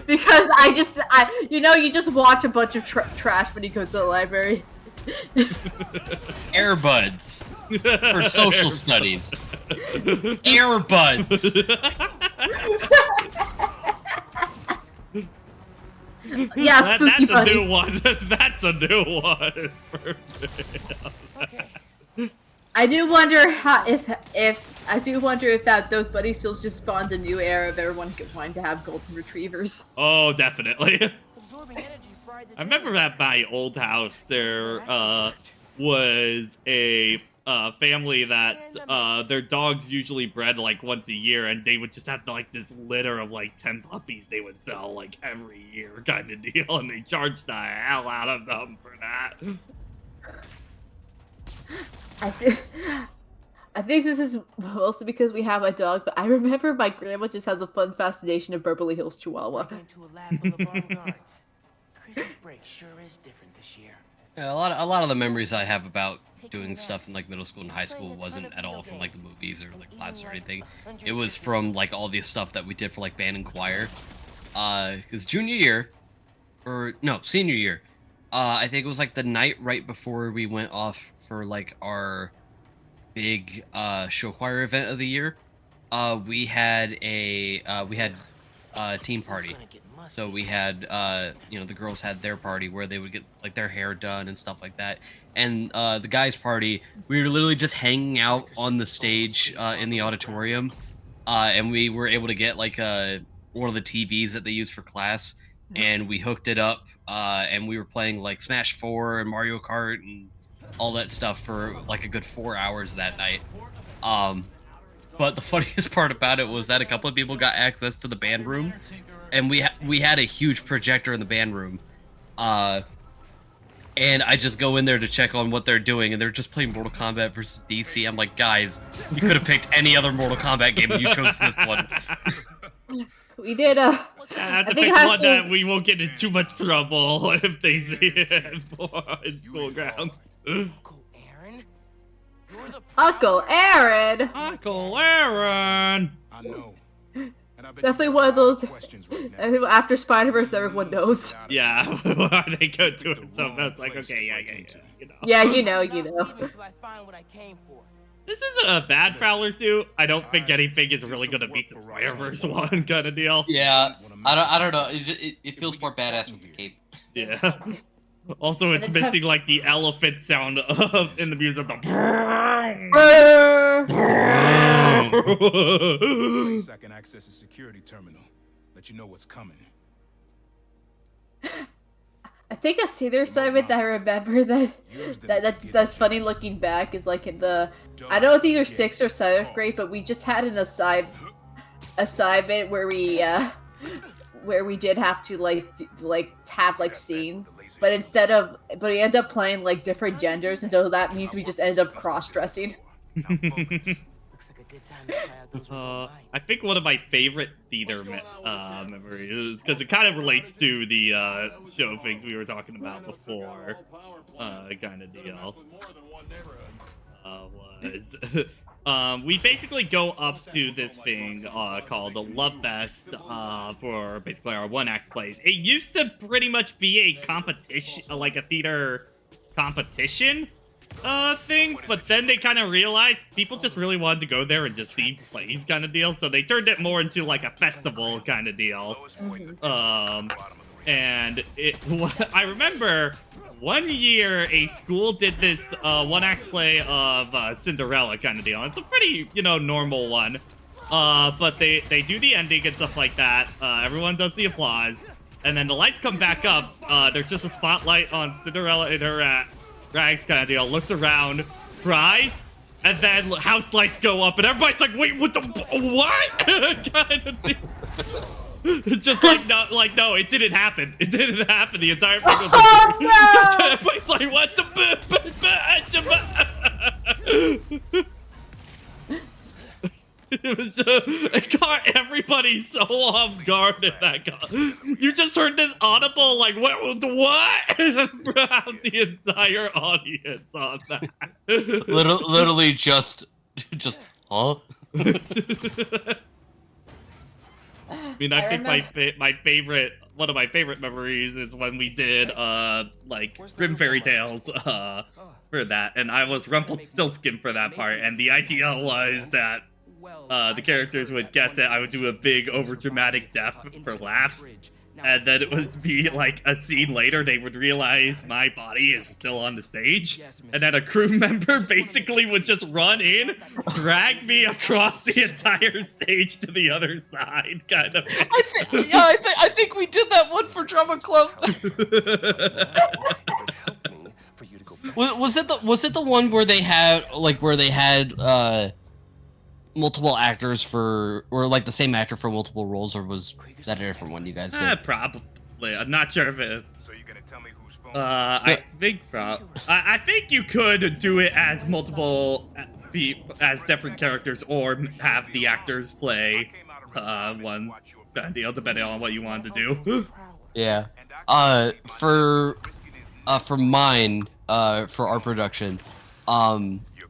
Because you just watch a bunch of trash when you go to the library. Airbuds for social studies. Airbuds. Yeah, spooky that's a buddies. new one. That's a new one. I do wonder if those buddies still just spawned a new era of everyone wanting to have golden retrievers. Oh, definitely. I remember at my old house there was a family that their dogs usually bred like once a year, and they would just have like this litter of like 10 puppies they would sell like every year kind of deal, and they charged the hell out of them for that. I think this is mostly because we have a dog, but I remember my grandma just has a fun fascination of Beverly Hills Chihuahua. Christmas break sure is different this year. Yeah, a lot of the memories I have about doing stuff in like middle school and high school wasn't at all from like the movies or like classes or anything. It was from like all the stuff that we did for like band and choir. Because senior year, I think it was like the night right before we went off for like our big show choir event of the year. We had a team party. So we had, the girls had their party where they would get like their hair done and stuff like that. And the guys' party, we were literally just hanging out on the stage in the auditorium. And we were able to get like one of the TVs that they use for class. And we hooked it up and we were playing like Smash 4 and Mario Kart and all that stuff for like a good 4 hours that night. But the funniest part about it was that a couple of people got access to the band room. And we had a huge projector in the band room, and I just go in there to check on what they're doing, and they're just playing Mortal Kombat versus DC. I'm like, guys, you could have picked any other Mortal Kombat game, and you chose this one. We did. I have to pick one that we won't get in too much trouble if they see it in school grounds. Uncle Aaron. Uncle Aaron. I know. Definitely one of those. I think after Spider-Verse, everyone knows. Yeah, they go to it so fast. Like, okay, yeah. You know. This isn't a bad Prowler suit. I don't think anything is really gonna beat the Spider-Verse one kind of deal. Yeah, I don't know. It feels more badass with the cape. Yeah. Also, it's missing like the elephant sound in the music. 2nd access a security terminal. Let you know what's coming. I think a theater assignment that I remember that's funny looking back is like in the, I don't know if either 6th or 7th grade, but we just had an assignment where we did have to have like scenes, but we end up playing like different genders, and so that means we just end up cross-dressing. I think one of my favorite theater memories is because it kind of relates to the show things we were talking about before, kind of deal. We basically go up to this thing called the Love Fest for basically our one-act plays. It used to pretty much be a competition, like a theater competition thing, but then they kind of realized people just really wanted to go there and just see plays kind of deal, so they turned it more into like a festival kind of deal. And I remember one year a school did this one-act play of Cinderella kind of deal. It's a pretty, normal one, but they do the ending and stuff like that. Everyone does the applause, and then the lights come back up. There's just a spotlight on Cinderella in her rags kind of deal, looks around, cries, and then house lights go up, and everybody's like, wait, what? Kind of deal. Just no, it didn't happen. It didn't happen. The entire thing was everybody's like, what the it caught everybody so off guard in that. You just heard this audible, like, what? From the entire audience on that. Literally just, huh? I mean, I think my favorite, one of my favorite memories is when we did, like, Grim Fairy Tales, for that, and I was Rumpelstiltskin for that part, and the idea was that, the characters would guess it, I would do a big, overdramatic death for laughs, and then it would be, like, a scene later, they would realize my body is still on the stage, and then a crew member basically would just run in, drag me across the entire stage to the other side, kind of. I think we did that one for Drama Club. Was it the one where they had multiple actors for, or like the same actor for multiple roles, or was that a different one you guys did? Probably. I'm not sure if it. So you're gonna tell me whose phone? I think you could do it as multiple, as different characters, or have the actors play one deal, depending on what you wanted to do. Yeah. For mine, for our production,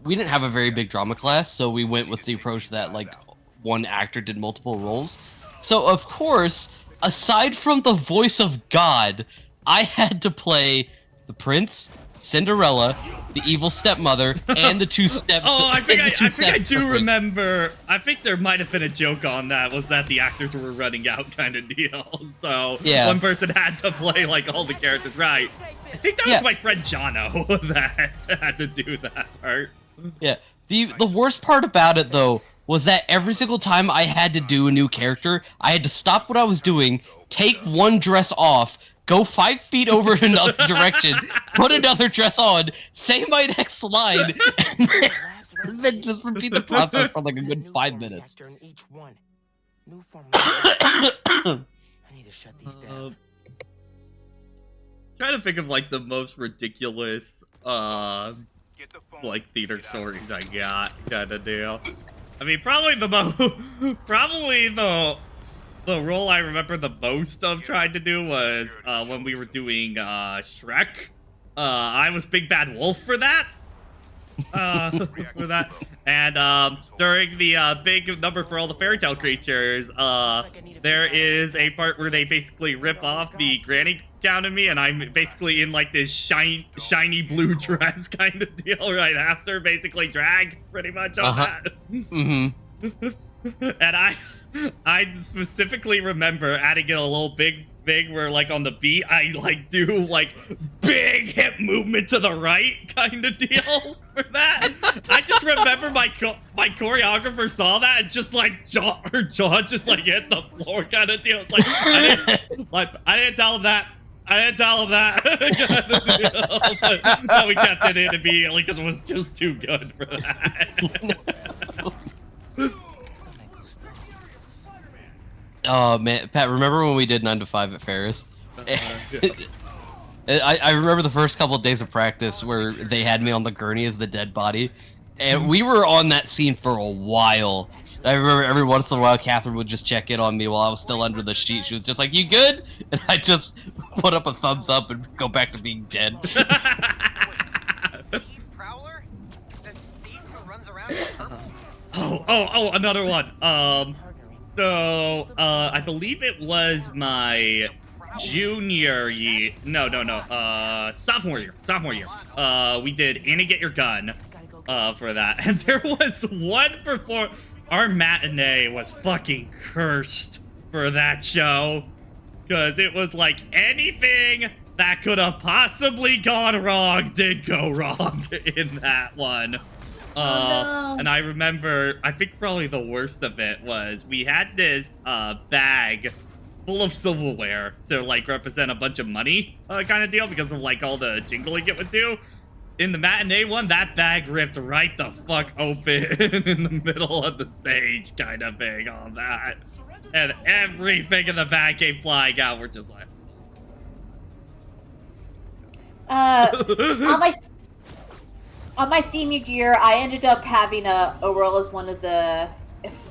we didn't have a very big drama class, so we went with the approach that, like, one actor did multiple roles. So, of course, aside from the voice of God, I had to play the prince, Cinderella, the evil stepmother, and the two steps. Oh, I think I do remember. I think there might have been a joke on that, was that the actors were running out kind of deal. So yeah, one person had to play, like, all the characters, right? I think that was my friend Jono that had to do that part. Yeah. The worst part about it, though, was that every single time I had to do a new character, I had to stop what I was doing, take one dress off, go 5 feet over in another direction, put another dress on, say my next line, and then just repeat the process for like a good 5 minutes. I need to shut these down. Trying to think of, like, the most ridiculous like, theater stories I got, kind of deal. I mean, probably the role I remember the most of trying to do was when we were doing Shrek. I was Big Bad Wolf for that. And during the big number for all the fairy tale creatures, there is a part where they basically rip off the granny gown of me, and I'm basically in, like, this shiny blue dress kind of deal right after, basically drag pretty much on that. Mm-hmm. And I specifically remember adding it a little big where, like, on the beat, I, like, do, like, big hip movement to the right kind of deal for that. I just remember my choreographer saw that and just, like, her jaw just, like, hit the floor kind of deal. Like, I didn't tell him that. I didn't tell him that. But we kept it in immediately because it was just too good for that. Oh man, Pat, remember when we did 9 to 5 at Ferris? I remember the first couple of days of practice where they had me on the gurney as the dead body, and we were on that scene for a while. I remember every once in a while Catherine would just check in on me while I was still under the sheet. She was just like, "You good?" And I just put up a thumbs up and go back to being dead. Oh, another one. So, I believe it was my junior year. No. Sophomore year. We did Annie Get Your Gun, for that. And there was one our matinee was fucking cursed for that show. Because it was like anything that could have possibly gone wrong did go wrong in that one. And I remember, I think probably the worst of it was we had this bag full of silverware to, like, represent a bunch of money kind of deal because of, like, all the jingling it would do. In the matinee one, that bag ripped right the fuck open in the middle of the stage kind of thing on that. And everything in the bag came flying out. We're just like... On my senior year, I ended up having a role as one of the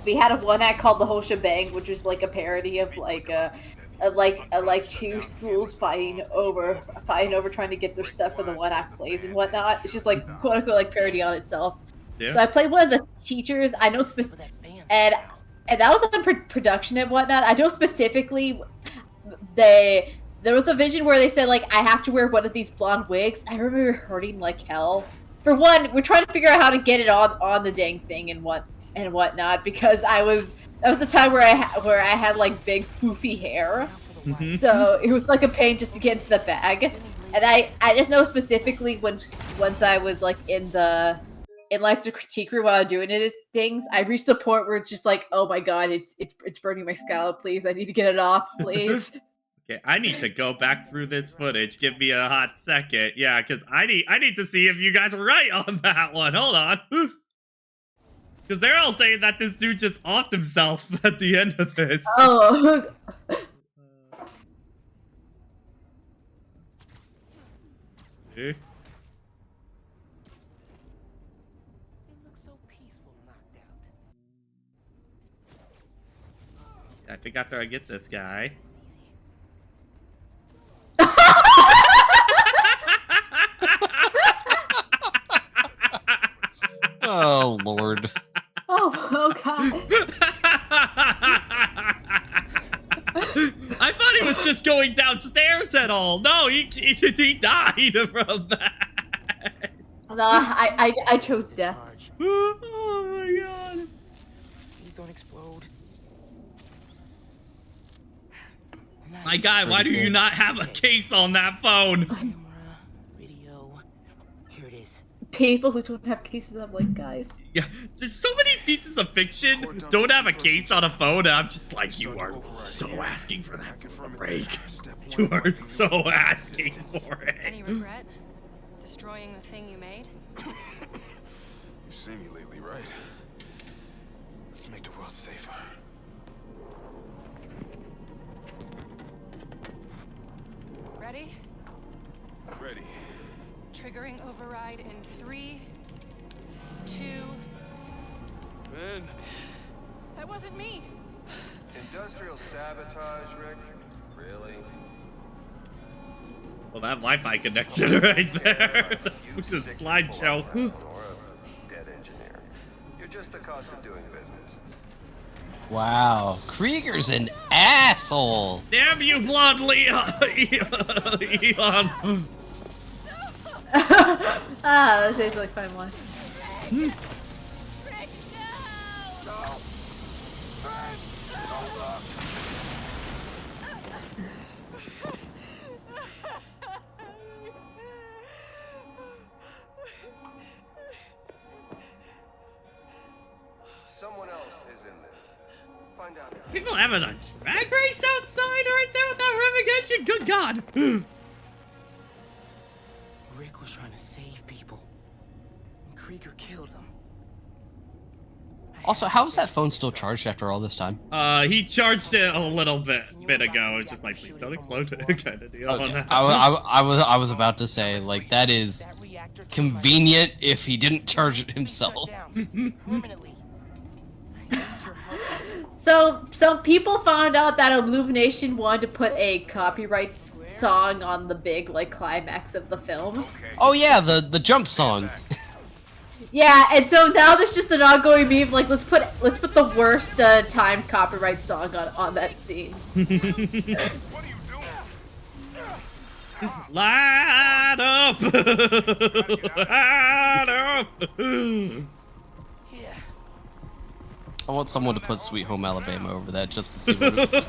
we had a one act called The Whole Shebang, which was like a parody of like two schools fighting over trying to get their stuff for the one act plays and whatnot. It's just like quote unquote like parody on itself. Yeah. So I played one of the teachers. I know and that was on production and whatnot. I know specifically there was a vision where they said like I have to wear one of these blonde wigs. I remember hurting like hell. For one, we're trying to figure out how to get it on the dang thing and whatnot because that was the time where I had like big poofy hair. Mm-hmm. So it was like a pain just to get into the bag. And I just know specifically once I was like in the critique room while I was doing things, I reached the point where it's just like, oh my god, it's burning my scalp. Please, I need to get it off, please. Okay, I need to go back through this footage. Give me a hot second. Yeah, because I need to see if you guys were right on that one. Hold on. Because they're all saying that this dude just offed himself at the end of this. Oh. Okay. I think after I get this guy. Oh, Lord. Oh god. I thought he was just going downstairs at all. No, he died from that. No, I chose death. Oh my god. Please don't explode. My guy, why do you not have a case on that phone? Video. Here it is. People who don't have cases, I'm like, guys. Yeah, there's so many pieces of fiction don't have a case on a phone, and I'm just like, you are so asking for that from a break. You are so asking for it. Any regret? Destroying the thing you made? You've seen me lately, right? Let's make the world safer. Ready? Ready. Triggering override in 3, 2. Man. That wasn't me. Industrial sabotage, Rick? Really? Well, that Wi-Fi connection right there. The slideshow. Or a dead engineer. You're just the cost of doing business. Wow, Krieger's an asshole. Damn you, blonde Leon. Elon. That's actually a fun one. Someone else is in there. Find out. People having a drag race outside right there with that ribbon engine? Good God. Rick was trying to save people. And Krieger killed him. Also, how is that phone still charged after all this time? He charged it a little bit ago. It's just like, please don't explode kind of deal. Okay. I was about to say, like, that is convenient if he didn't charge it himself. So some people found out that Illumination wanted to put a copyright song on the big like climax of the film. Oh yeah, the jump song. Yeah, and so now there's just an ongoing meme like let's put the worst timed copyright song on that scene. Light up! Light up! I want someone to put Sweet Home Alabama over that just to see what it... I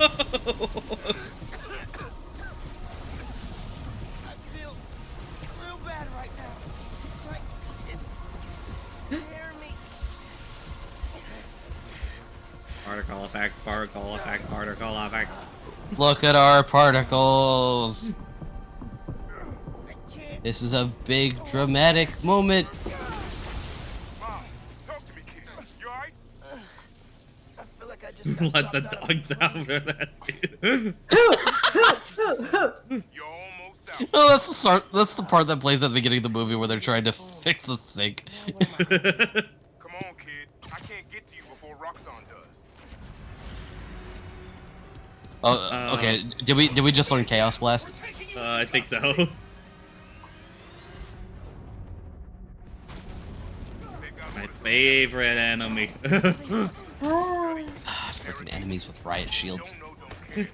feel real bad right now. Like it's scaring me. Particle effect, particle effect, particle effect. Look at our particles. This is a big dramatic moment. Let the dogs out for that scene. Oh, that's the part that plays at the beginning of the movie where they're trying to fix the sink. Come on, kid. I can't get to you before Roxxon Oh, okay. Did we just learn Chaos Blast? I think so. My favorite enemy. Freaking enemies with riot shields.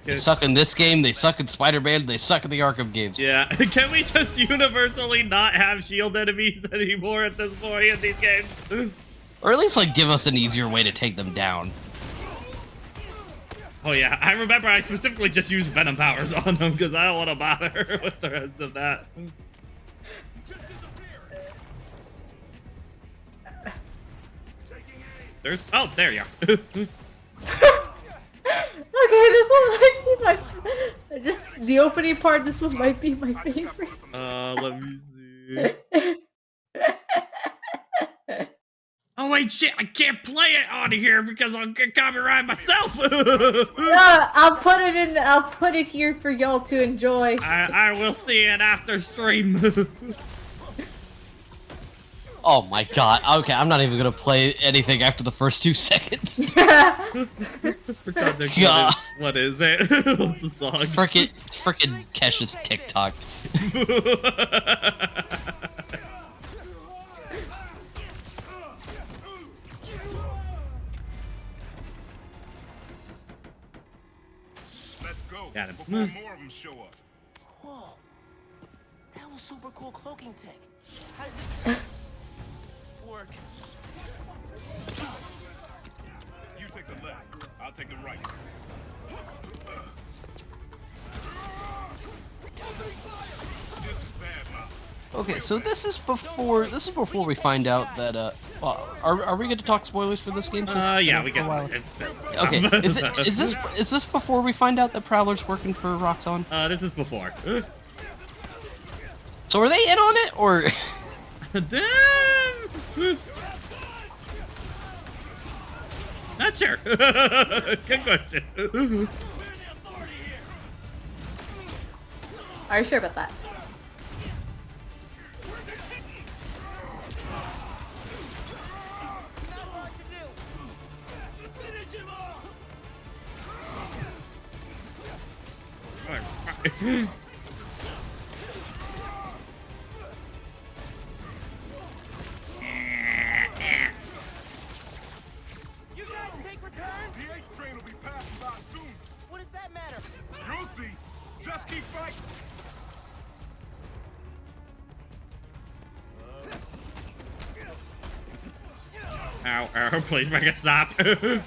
They suck in this game, they suck in Spider-Man, they suck in the Arkham games. Yeah, can we just universally not have shield enemies anymore at this point in these games? Or at least, like, give us an easier way to take them down. Oh yeah, I remember I specifically just used Venom powers on them because I don't want to bother with the rest of that. There's... Oh, there you are. Okay, this one might be my... Just the opening part, this one might be my favorite. Let me see. Oh wait, shit! I can't play it on here because I'll get copyright myself. I'll put it in. I'll put it here for y'all to enjoy. I will see it after stream. Oh my god. Okay, I'm not even gonna play anything after the first 2 seconds. God. What is it? What's the song? Frickin' Kesh's TikTok. Got him. Before more of them show up. Whoa. That was super cool cloaking tech. How does it work? You take the left. I'll take the right. This is bad, Mom. Okay, so this is before we find out that are we going to talk spoilers for this game? Yeah, we got it. Okay, is this before we find out that Prowler's working for Roxxon? This is before. So are they in on it, or? Damn! Not sure. Good question. Are you sure about that? You guys take return? The H train will be passing by soon. What does that matter? You'll see. Just keep fighting. Ow, ow, please make it stop. Okay,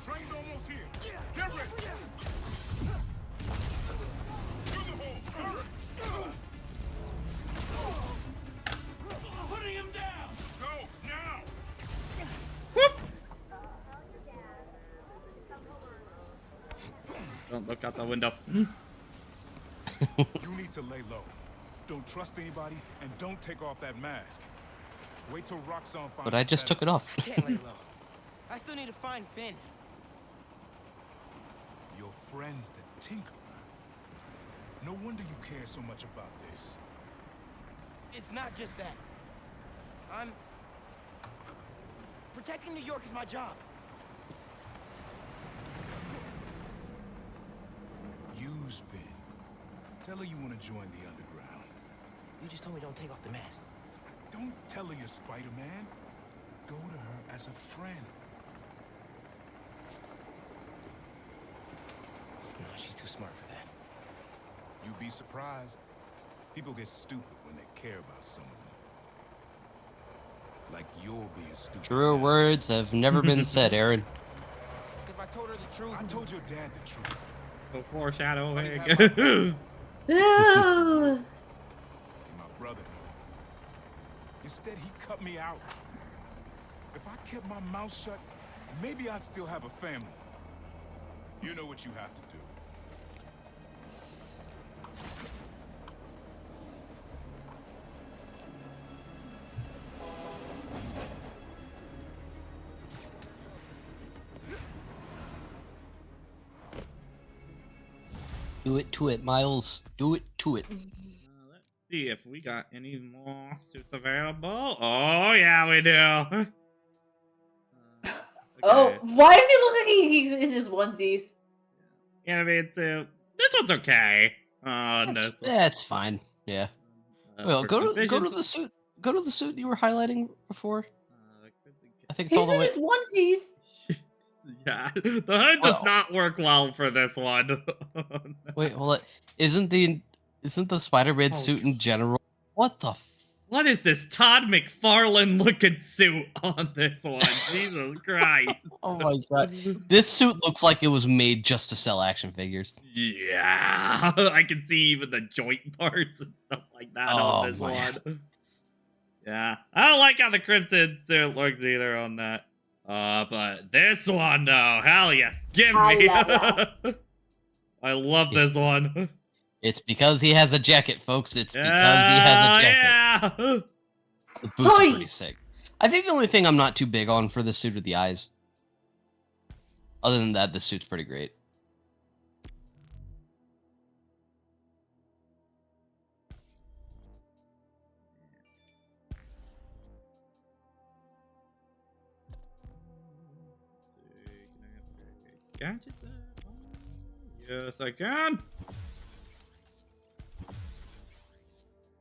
train's almost here. Get ready. To the hole. Putting him down! Go, now! Don't look out the window. You need to lay low. Don't trust anybody, and don't take off that mask. Wait till Roxxon finds But I just took it off. I can't lay low. I still need to find Finn. Your friend's the Tinkerer. No wonder you care so much about this. It's not just that. Protecting New York is my job. Use Finn. Tell her you want to join the underground. You just told me don't take off the mask. Don't tell her you're Spider-Man. Go to her as a friend. No, she's too smart for that. You'd be surprised. People get stupid when they care about someone. Like you're being stupid. Truer words have never been said, Aaron. If I told her the truth... I told your dad the truth. Foreshadowing. No. My brother. Instead, he cut me out. If I kept my mouth shut, maybe I'd still have a family. You know what you have to do. Do it to it, Miles. Do it to it. Let's see if we got any more suits available. Oh, yeah, we do. Oh, why does he look like he's in his onesies? Animated suit. This one's okay. That's fine. Yeah. Well, go to the suit. Go to the suit you were highlighting before. I think it's all the way. He's in his onesies. Yeah, the hood does not work well for this one. Wait, hold it. Isn't the Spider-Man suit in general? What the? What is this Todd McFarlane looking suit on this one? Jesus Christ! Oh my god, this suit looks like it was made just to sell action figures. Yeah, I can see even the joint parts and stuff like that on this one. Yeah, I don't like how the Crimson suit looks either on that. But this one, no, hell yes, give me. Yeah. I love this one. It's because he has a jacket, folks. It's because he has a jacket. Yeah. The boots are pretty sick. I think the only thing I'm not too big on for this suit are the eyes. Other than that, the suit's pretty great. Gadgets? Yes, I can.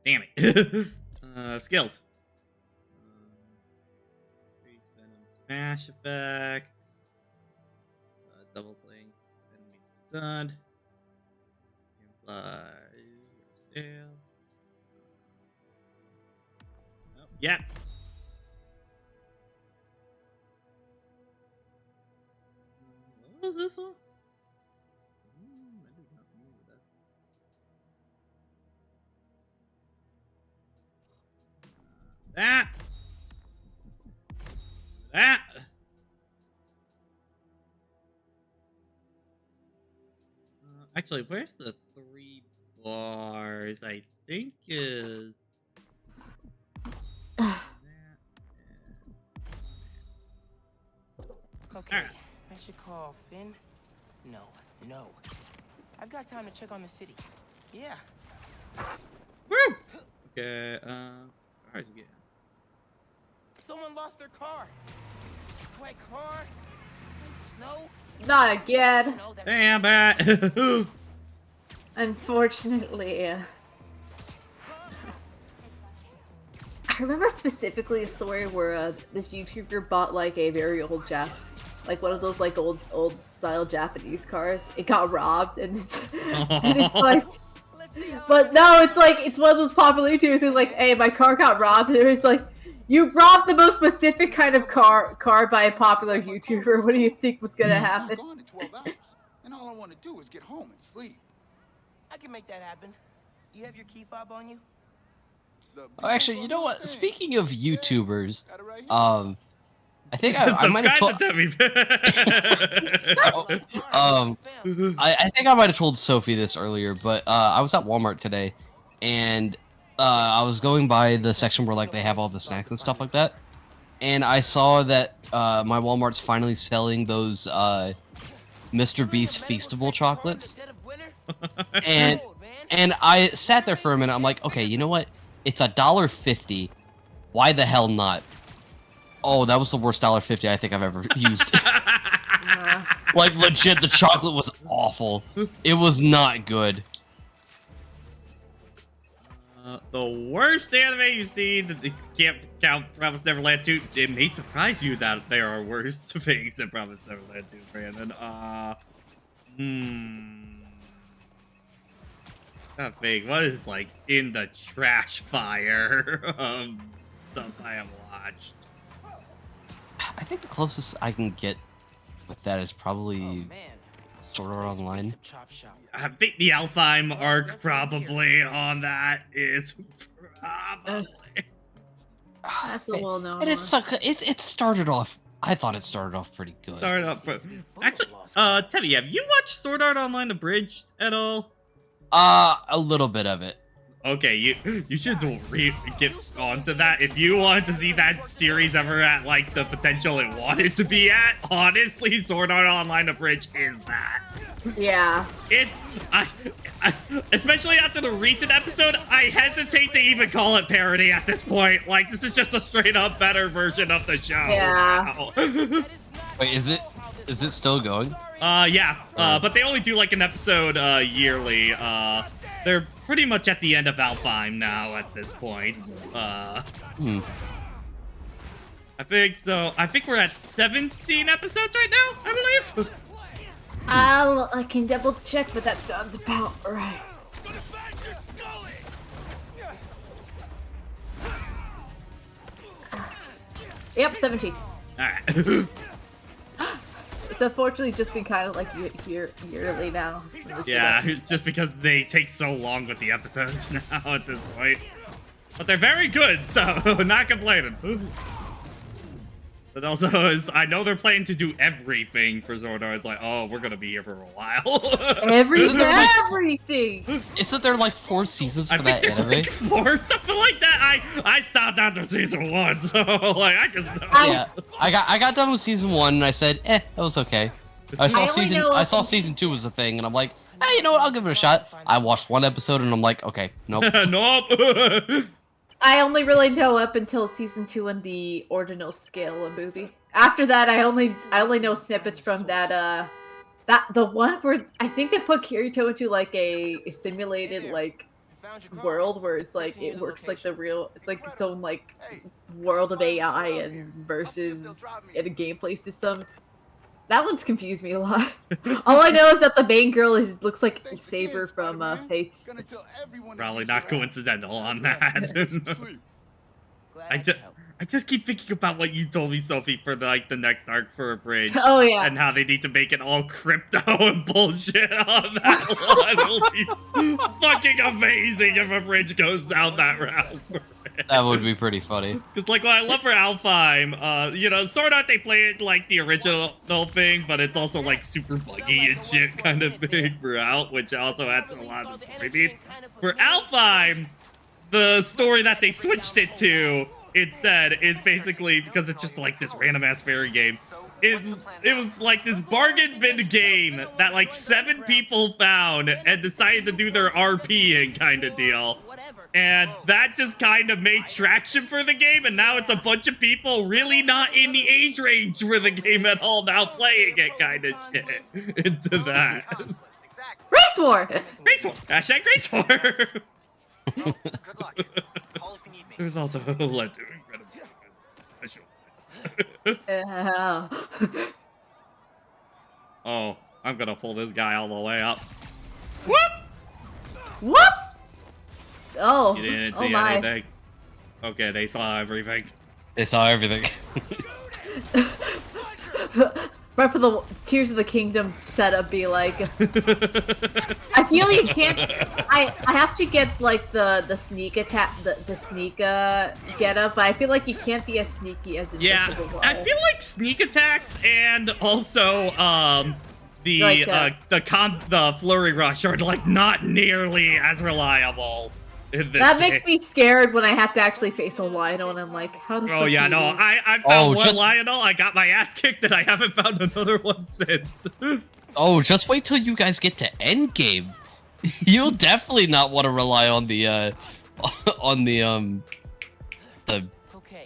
Damn it. Skills. Smash effect. Double sling. Enemy stunned. Yeah. What was this one? I do not remember that. That. Actually, where's the 3 bars? I think is. Okay, I should call Finn. No. I've got time to check on the city. Yeah. Woo! Okay, cars again. Someone lost their car. White car. White snow. Not again. Damn it. Unfortunately. I remember specifically a story where this YouTuber bought like a very old like one of those like old style Japanese cars. It got robbed and it's like, but no, it's like it's one of those popular YouTubers who's like, hey, my car got robbed. And it's like, you robbed the most specific kind of car by a popular YouTuber. What do you think was gonna happen? I'm gone in 12 hours, and all I want to do is get home and sleep. I can make that happen. You have your key fob on you? Oh, actually, you know what? Speaking of YouTubers, I think I might have told. I think I might have told Sophie this earlier, but I was at Walmart today, and I was going by the section where like they have all the snacks and stuff like that, and I saw that my Walmart's finally selling those Mr. Beast Feastable chocolates, and I sat there for a minute. I'm like, okay, you know what? It's $1.50. Why the hell not? Oh, that was the worst $1.50 I think I've ever used. Like, legit, the chocolate was awful. It was not good. The worst anime you've seen that you can't count Promised Neverland 2. It may surprise you that there are worse things than Promised Neverland 2, Brandon. That thing, what is like in the trash fire stuff I have watched? I think the closest I can get with that is probably Sword Art Online. I think the Alfheim arc probably on that is probably. That's a well-known And it started off. I thought it started off pretty good. Started off, actually, Tevy, have you watched Sword Art Online Abridged at all? A little bit of it. Okay, you should get onto that. If you wanted to see that series ever at like the potential it wanted to be at, honestly, Sword Art Online Abridged is that. Yeah. It's I especially after the recent episode, I hesitate to even call it parody at this point. Like, this is just a straight up better version of the show. Yeah. Wow. Wait, is it still going? Yeah. But they only do like an episode yearly. They're pretty much at the end of Alfheim now at this point. I think so. I think we're at 17 episodes right now, I believe. I can double check, but that sounds about right. Yep, 17. Alright. It's unfortunately just been kind of like yearly now. Yeah, it's just because they take so long with the episodes now at this point. But they're very good, so not complaining. But also, I know they're planning to do everything for Zordar. It's like, oh, we're gonna be here for a while. Everything. Isn't there like 4 seasons for I think there's like 4, something like that. I stopped after season 1, so like I just know. Yeah, I got done with season 1 and I said, that was okay. I saw season 2 was a thing, and I'm like, hey, you know what? I'll give it a shot. I watched 1 episode and I'm like, okay, nope. Nope. I only really know up until season 2 in the ordinal scale of movie. After that, I only know snippets from that the one where I think they put Kirito into like a simulated like world where it's like it works like it's like its own like world of AI and versus in a gameplay system. That one's confused me a lot. All I know is that the main girl looks like Saber from Fates. Probably not coincidental on that. I just keep thinking about what you told me, Sophie, for the next arc for a bridge. Oh yeah. And how they need to make it all crypto and bullshit on that one. It'll be fucking amazing if a bridge goes down that route. That would be pretty funny. Because, like, what I love for Alfheim, you know, sort of they play it like the original thing, but it's also, like, super buggy and shit kind of thing throughout, which also adds a lot of story beats. For Alfheim, the story that they switched it to instead is basically, because it's just, like, this random-ass fairy game, it was like this bargain bin game that, like, 7 people found and decided to do their RPing kind of deal. And that just kind of made traction for the game, and now it's a bunch of people really not in the age range for the game at all now playing it kind of shit into that. Race War! Race War! Hashtag Race War! There's also Let Do Incredible. Oh, I'm gonna pull this guy all the way up. Whoop! Whoop! Oh, you didn't see anything. Okay, they saw everything. They saw everything. Right for the Tears of the Kingdom setup, be like. I feel you can't. I have to get like the sneak attack, the sneak get up, but I feel like you can't be as sneaky as Invincible. Yeah, I feel like sneak attacks and also the flurry rush are like not nearly as reliable. That makes me scared when I have to actually face a Lionel, and I'm like, how the fuck Oh yeah, no, I found one Lionel, I got my ass kicked, and I haven't found another one since. Oh, just wait till you guys get to endgame. You'll definitely not want to rely on the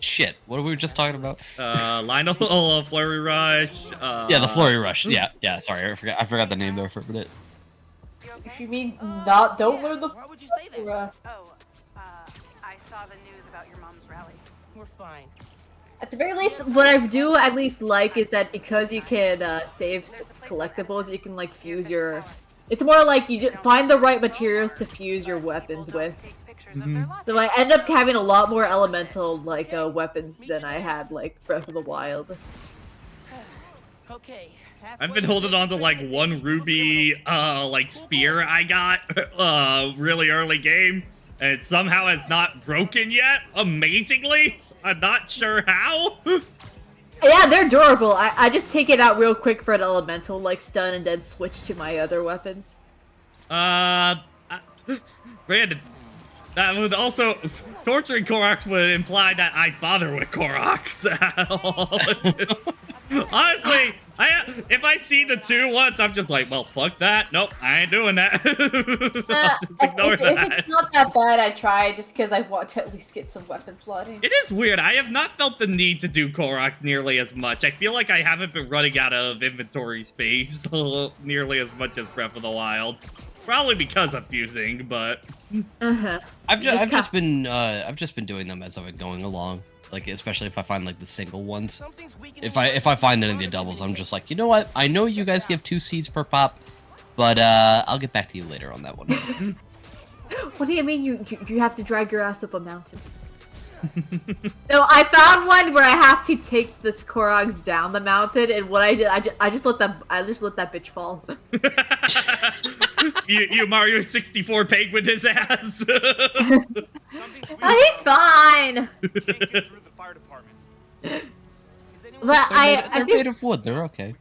shit. What were we just talking about? Lionel, flurry rush. Yeah, the flurry rush. Yeah. Sorry, I forgot the name there for a minute. If you mean don't learn the. Why would you say that? I saw the news about your mom's rally. We're fine. At the very least, what I do at least like is that because you can save collectibles, you can like fuse your. It's more like you just find the right materials to fuse your weapons with. So I end up having a lot more elemental like weapons than I had like Breath of the Wild. Okay. I've been holding on to like one ruby like spear I got really early game, and it somehow has not broken yet, amazingly. I'm not sure how. Yeah, they're durable. I just take it out real quick for an elemental like stun and then switch to my other weapons. Brandon, that would also torturing Koroks would imply that I bother with Koroks at all. Honestly, if I see the 2 once, I'm just like, well, fuck that. Nope, I ain't doing that. I'll just ignore that. If it's not that bad, I try just because I want to at least get some weapon slotting. It is weird. I have not felt the need to do Koroks nearly as much. I feel like I haven't been running out of inventory space nearly as much as Breath of the Wild. Probably because I'm fusing, but I've just been doing them as I've been going along. Like, especially if I find like the single ones. If I find any of the doubles, I'm just like, you know what? I know you guys give 2 seeds per pop, but I'll get back to you later on that one. What do you mean you have to drag your ass up a mountain? No, I found one where I have to take this Koroks down the mountain, and what I did, I just let that bitch fall. you Mario 64 penguin his ass. He's fine. But they're made of wood. They're okay.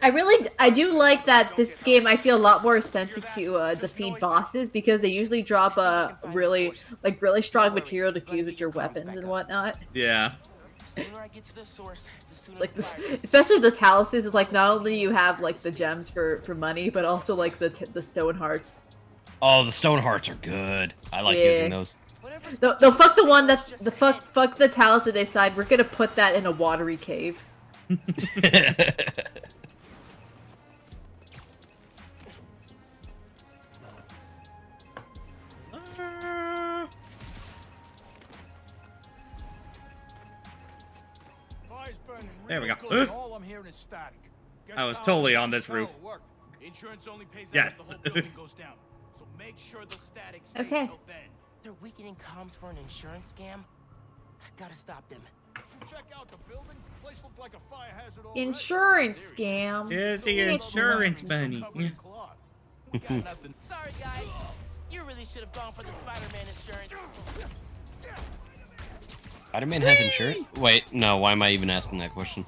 I do like that this game. I feel a lot more incentive to defeat bosses because they usually drop a really strong material to fuse with your weapons and whatnot. Yeah. Like especially the talismans is like not only you have like the gems for money, but also like the stone hearts. Oh, the stone hearts are good. I like using those. No, fuck the one that fuck the talisman. They decide we're gonna put that in a watery cave. There we go. All I'm hearing is static. I was totally on this roof. Insurance only pays out Yes. if the whole building goes down. So make sure the static stays Okay. till then. They're weakening comms for an insurance scam? Gotta stop them. Check out the building. Place looked like a fire hazard already. Insurance scam. Here's the insurance bunny. Sorry, guys. You really should have gone for the Spider-Man insurance. Spider-Man has insurance? Wait, no. Why am I even asking that question?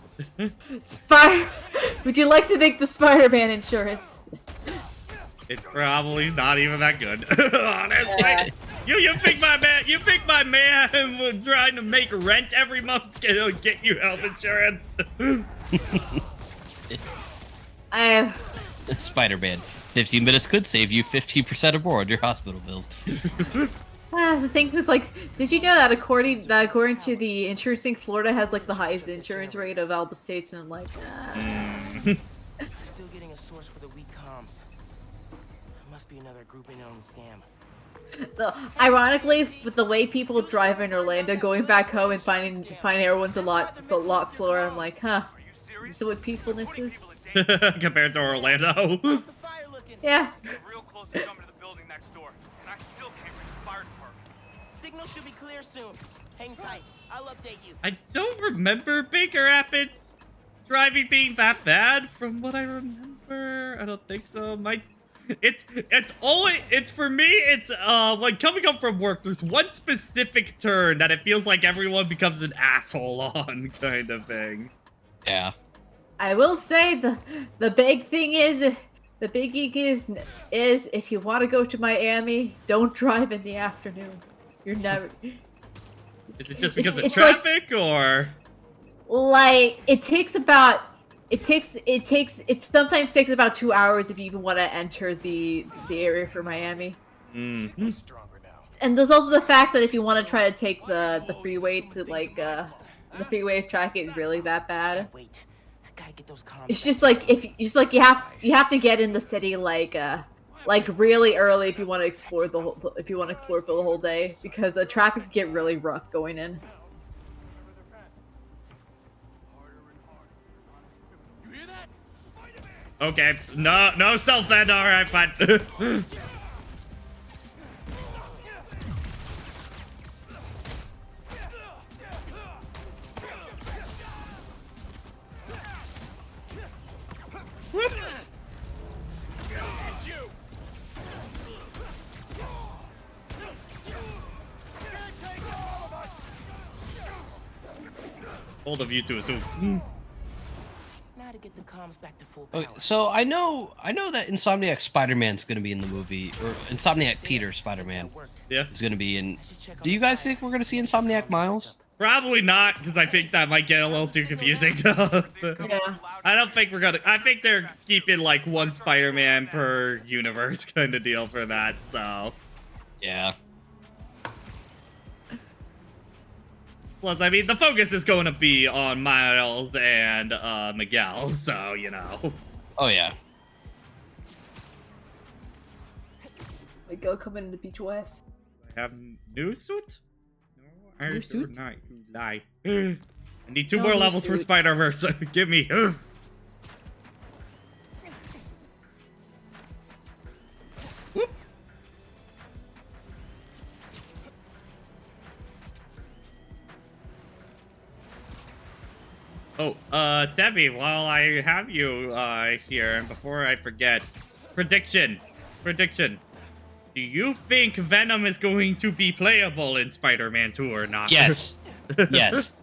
Would you like to take the Spider-Man insurance? It's probably not even that good. Honestly. You think my man was trying to make rent every month to get you health insurance? Spider-Man. 15 minutes could save you 15% or more on your hospital bills. The thing was like, did you know that according to the insurance thing, Florida has like the highest insurance rate of all the states, and I'm like, Still getting a source for the weak comms. Must be another group in on the scam. Ironically, with the way people drive in Orlando, going back home and finding everyone's a lot slower, I'm like, huh, this is what peacefulness is? Compared to Orlando. Yeah. Real close to coming to the building next door, and I still can't reach the fire department. Signal should be clear soon. Hang tight. I'll update you. I don't remember Baker Rapids driving being that bad from what I remember. I don't think so. It's for me, it's like coming up from work, there's one specific turn that it feels like everyone becomes an asshole on, kind of thing. Yeah. I will say the big thing is, the biggie is if you want to go to Miami, don't drive in the afternoon. You're never. Is it just because of it's traffic, or? Like it sometimes takes about 2 hours if you even want to enter the area for Miami. Mm-hmm. And there's also the fact that if you want to try to take the freeway to like the freeway traffic is really that bad. It's just like you have to get in the city like really early if you want to explore for the whole day, because the traffic can get really rough going in. Okay, no stealth then. All right, fine. Bold of you to assume. Now to get the comms back to full power. Okay, so I know that Insomniac Spider-Man's gonna be in the movie, or Insomniac Peter Spider-Man. Yeah. Is gonna be in. Do you guys think we're gonna see Insomniac Miles? Probably not, because I think that might get a little too confusing. Yeah. I don't think we're gonna. I think they're keeping like one Spider-Man per universe kind of deal for that. So Yeah. plus, I mean, the focus is going to be on Miles and Miguel. So you know. Oh yeah. Miguel coming into Beach West. I have new suit. No, New suit? Not. You lie. I need 2 No more new levels for suit. Spider-Verse. Give me. Whoop. Oh, Debbie, while I have you here, and before I forget, prediction. Do you think Venom is going to be playable in Spider-Man 2 or not? Yes. Yes.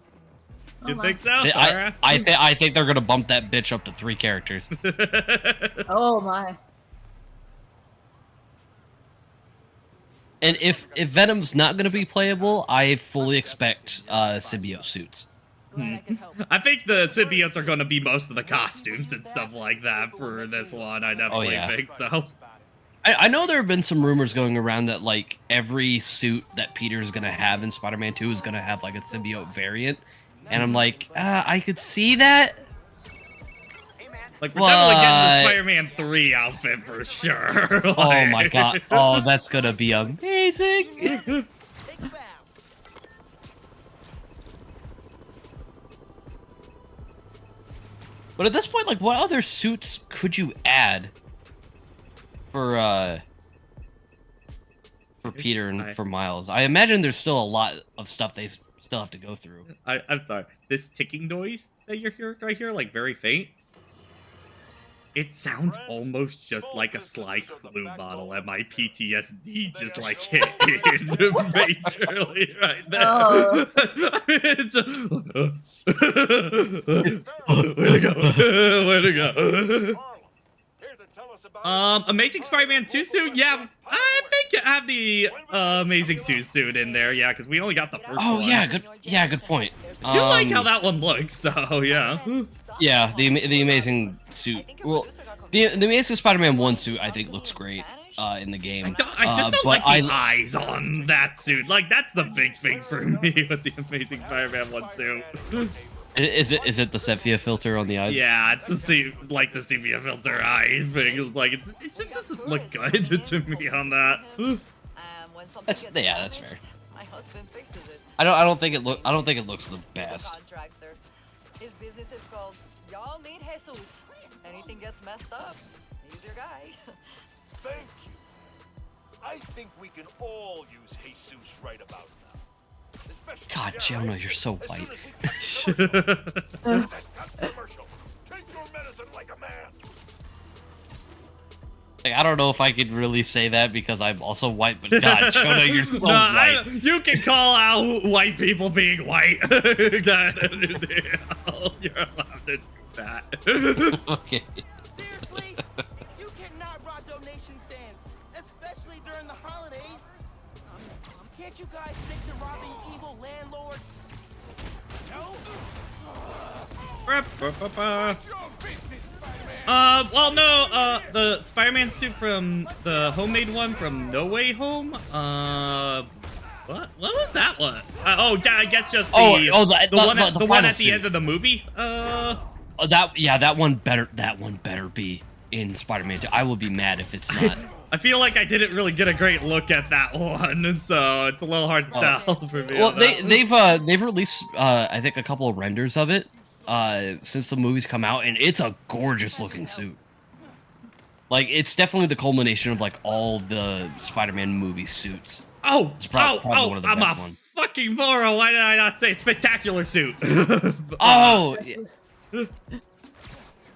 You think so? I think they're gonna bump that bitch up to 3 characters. Oh my. And if Venom's not gonna be playable, I fully expect symbiote suits. I think the symbiotes are going to be most of the costumes and stuff like that for this one. I definitely think so. I know there have been some rumors going around that like every suit that Peter's gonna have in Spider-Man 2 is gonna have like a symbiote variant, and I'm like, I could see that. Like, we're definitely getting the Spider-Man 3 outfit for sure. Oh my god. Oh, that's gonna be amazing. But at this point, like, what other suits could you add for Peter and for Miles? I imagine there's still a lot of stuff they still have to go through. I'm sorry. This ticking noise that you're hearing right here, like very faint, it sounds almost just like a Sly Glue bottle, and my PTSD just like hit in majorly right now. Oh. It's where'd it go? Amazing Spider-Man 2 suit? Yeah, I think I have the Amazing 2 suit in there, yeah, because we only got the first one. Oh yeah, good point. I do like how that one looks, so yeah. Yeah, the amazing suit. Well, the Amazing Spider-Man 1 suit I think looks great in the game. I just don't like the eyes on that suit. Like, that's the big thing for me with the Amazing Spider-Man 1 suit. Is it the sepia filter on the eyes? Yeah, it's like the sepia filter eye thing. It's like it just doesn't look good to me on that. That's fair. My husband fixes it. I don't think it looks the best. His business is called Y'all Meet Jesus. Anything gets messed up, he's your guy. Thank you. I think we can all use Jesus right about now. Especially God, Jonah, you're so white. Take your medicine like a man. Like, I don't know if I could really say that because I'm also white, but God, Jonah, you're so white. You can call out white people being white. God, you're allowed to do that. Okay. Seriously? You cannot rob donation stands, especially during the holidays. Can't you guys stick to robbing evil landlords? No? Well, no, the Spider-Man suit from the homemade one from No Way Home, what was that one? Oh, yeah, I guess just the one at the end of the movie, that one better be in Spider-Man 2. I will be mad if it's not. I feel like I didn't really get a great look at that one, so it's a little hard to tell for me. Well, they've released I think a couple of renders of it since the movie's come out, and it's a gorgeous looking suit. Like, it's definitely the culmination of like all the Spider-Man movie suits. Oh, it's probably one of the I'm best a ones. fucking moron. Why did I not say spectacular suit? Oh.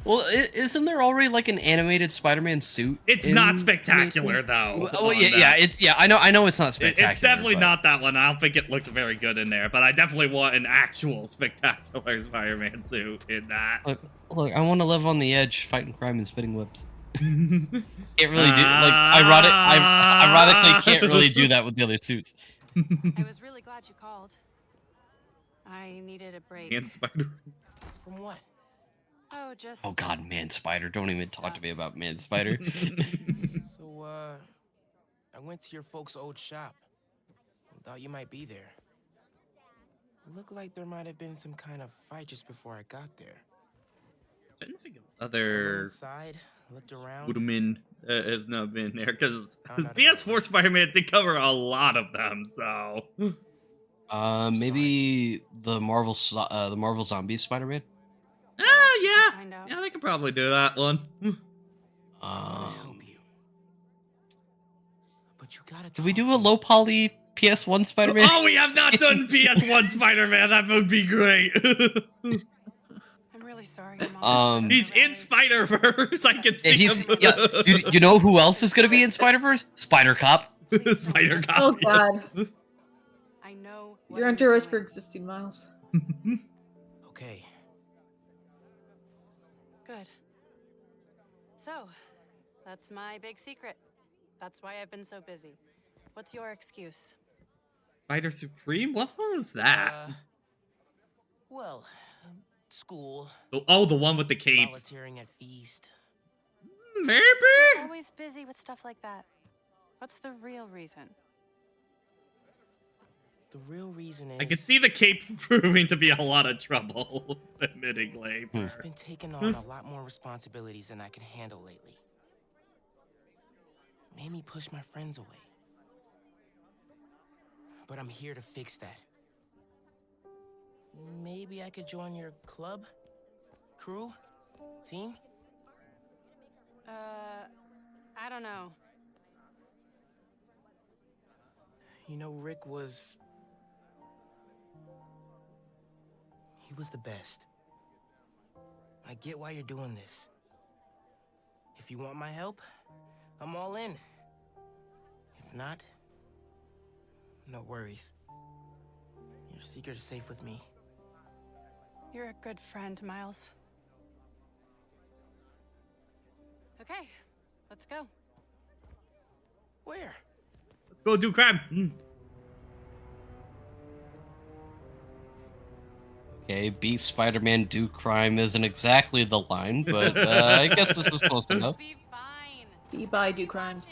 Well, isn't there already like an animated Spider-Man suit? It's not spectacular though. Oh yeah. I know it's not spectacular. It's definitely not that one. I don't think it looks very good in there, but I definitely want an actual spectacular Spider-Man suit in that. Look, I want to live on the edge, fighting crime and spitting webs. Can't really do ironically can't really do that with the other suits. I was really glad you called. I needed a break. Man Spider. From what? Oh, just... Oh god, Man Spider. Don't even talk to me about Man Spider. So, I went to your folks' old shop. Thought you might be there. Looked like there might have been some kind of fight just before I got there. Other inside, looked around. Woodman has not been there because PS4 Spider-Man did cover a lot of them. So Maybe the Marvel Zombie Spider-Man. Yeah, they could probably do that one. But you gotta. Did we do a low poly PS1 Spider-Man? Oh, we have not done PS1 Spider-Man. That would be great. I'm really sorry. Mom. He's in Spider-Verse. I can see him. Yeah, you know who else is gonna be in Spider-Verse? Spider Cop. Spider Cop. Oh god. I know. You're under arrest for existing, Miles. Okay. Good. So, that's my big secret. That's why I've been so busy. What's your excuse? Spider Supreme? What was that? Well, school. Oh, the one with the cape. Volunteering at Feast. Maybe. You're always busy with stuff like that. What's the real reason? The real reason is... I can see the cape proving to be a lot of trouble, admittingly. I've been taking on a lot more responsibilities than I can handle lately. Made me push my friends away. But I'm here to fix that. Maybe I could join your club? Crew? Team? I don't know. You know, Rick was... He was the best. I get why you're doing this. If you want my help, I'm all in. If not, no worries. Your secret is safe with me. You're a good friend, Miles. Okay, let's go. Where? Let's go do crime. Okay, beat Spider-Man, do crime isn't exactly the line, but I guess this is close enough. Be fine. Be by, do crimes.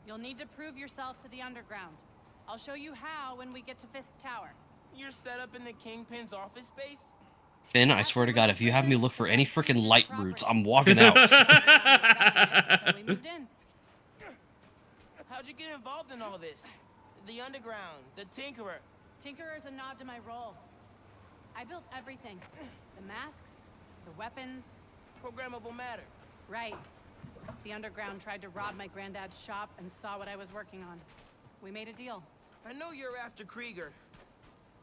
You'll need to prove yourself to the underground. I'll show you how when we get to Fisk Tower. You're set up in the Kingpin's office space? Finn, I swear to God, if you have me look for any freaking light routes, I'm walking out. So we moved in. How'd you get involved in all this? The underground, the Tinkerer. Tinkerer's a nod to my role. I built everything. The masks, the weapons. Programmable matter. Right. The underground tried to rob my granddad's shop and saw what I was working on. We made a deal. I know you're after Krieger,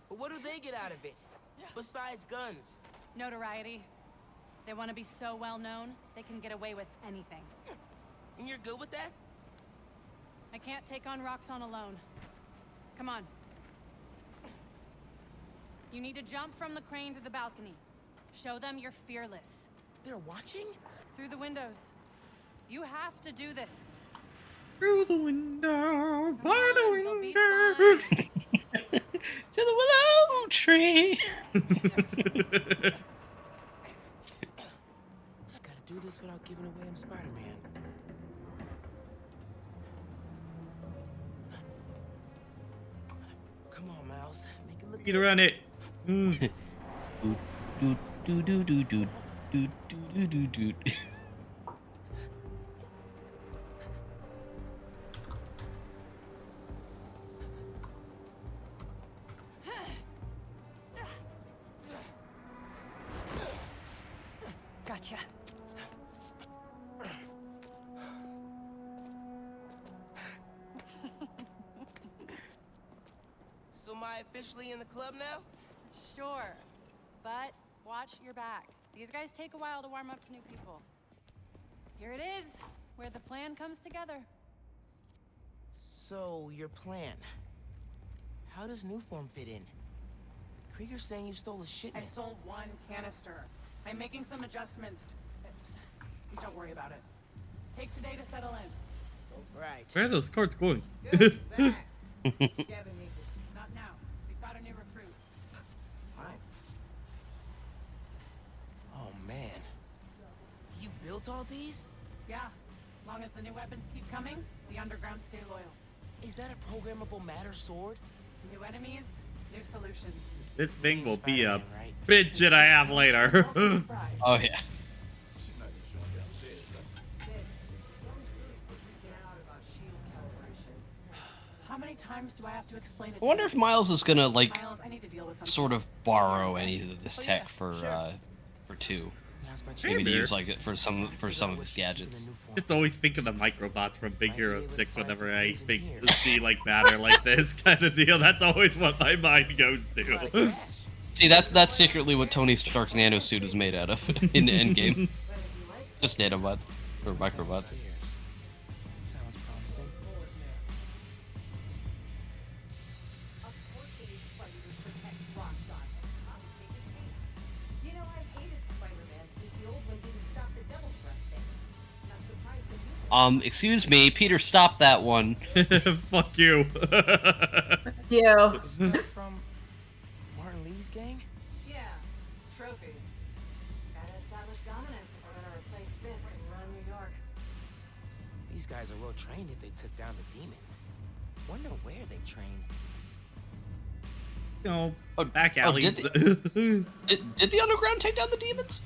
but what do they get out of it? Besides guns. Notoriety. They want to be so well known, they can get away with anything. And you're good with that? I can't take on Roxxon alone. Come on. You need to jump from the crane to the balcony. Show them you're fearless. They're watching? Through the windows. You have to do this. Through the window, by the window. To the willow tree. Gotta do this without giving away I'm Spider-Man. Come on, Miles. Make it look Get around it. Gotcha. So am I officially in the club now? Sure. But watch your back. These guys take a while to warm up to new people. Here it is, where the plan comes together. So, your plan. How does Newform fit in? Krieger's saying you stole a I shipment. stole one canister. I'm making some adjustments. Don't worry about it. Take today to settle in. Right. Where are those carts going? Not now. We've got a new recruit. What? Oh man. You built all these? Yeah. Long as the new weapons keep coming, the underground stay loyal. Is that a programmable matter sword? New enemies, new solutions. This thing will be a bitch I have later. Oh yeah. How many times do I have to explain it? I wonder if Miles is gonna like Miles, I need to deal with something. sort of borrow any of this tech for 2. Maybe to use like it for some of his gadgets. Just always think of the microbots from Big Hero 6 whenever I think see like matter like this kind of deal. That's always what my mind goes to. See, that's secretly what Tony Stark's nanosuit is made out of in Endgame. Just nanobots or microbots. Sounds promising. You know, I've hated Spider-Man since the old one didn't stop the Devil's Breath thing. Not surprised that you... Excuse me, Peter, stop that one. Fuck you. You. From Martin Lee's gang? Yeah, trophies. Gotta establish dominance if we're gonna replace Fisk and run New York. These guys are well trained if they took down the demons. Wonder where they train. You know, back alleys. Did the underground take down the demons?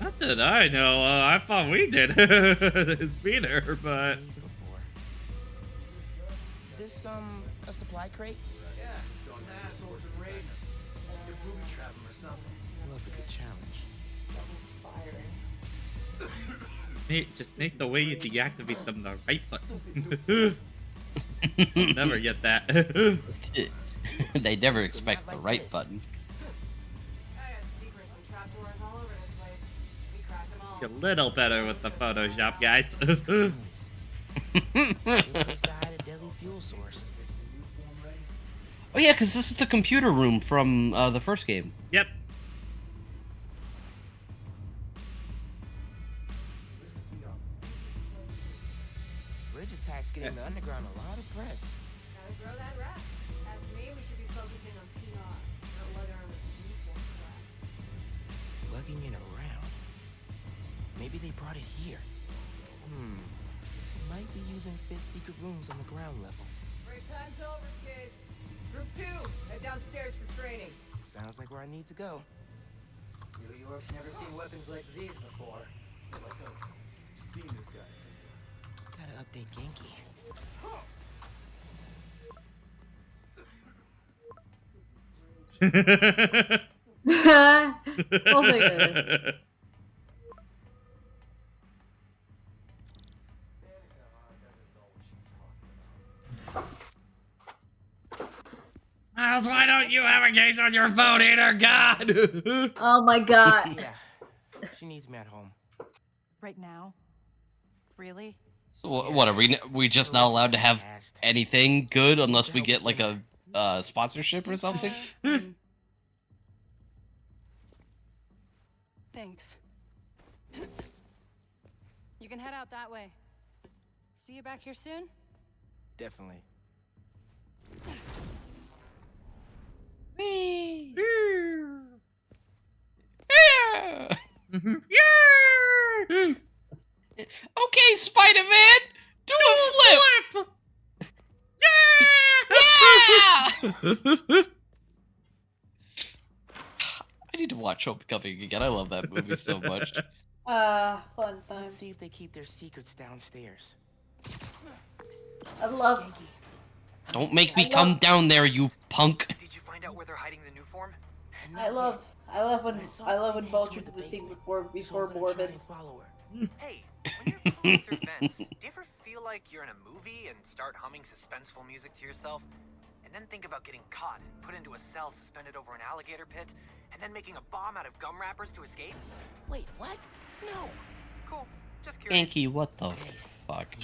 Not that I know. I thought we did. It's Peter, but. This, a supply crate? Yeah, don't assholes and raiding. You're booby trapping or something. Love a good challenge. Nate, just make the way you deactivate them the right button. I'll never get that. They never expect the right button. I got secrets and trapdoors all over this place. We cracked them all. A little better with the Photoshop, guys. Oh yeah, because this is the computer room from the first game. Yep. Bridge attack's getting the underground a lot of press. Gotta grow that rap. As for me, we should be focusing on PR, not lugging around this uniform crap. Lugging it around. Maybe they brought it here. Might be using Fisk's secret rooms on the ground level. Break time's over, kids. Group 2, head downstairs for training. Sounds like where I need to go. New York's never seen weapons like these before. Like I've seen this guy somewhere. Gotta update Genki. Oh my god. Miles, why don't you have a case on your phone either? God! Oh my god. Yeah, she needs me at home. Right now? Really? So what are we just not allowed to have anything good unless we get like a sponsorship or something? Thanks. You can head out that way. See you back here soon? Definitely. Okay, Spider-Man, do a flip. Yeah! I need to watch Homecoming again. I love that movie so much. Fun Let's times. see if they keep their secrets downstairs. I love. Don't make me come down there, you punk. Did you find out where they're hiding the new form? I love when Vulture did the thing before Morbid. Hey, when you're crawling through vents, do you ever feel like you're in a movie and start humming suspenseful music to yourself? And then think about getting caught and put into a cell suspended over an alligator pit, and then making a bomb out of gum wrappers to escape? Wait, what? No. Cool. Just curious. Yankee, what the fuck?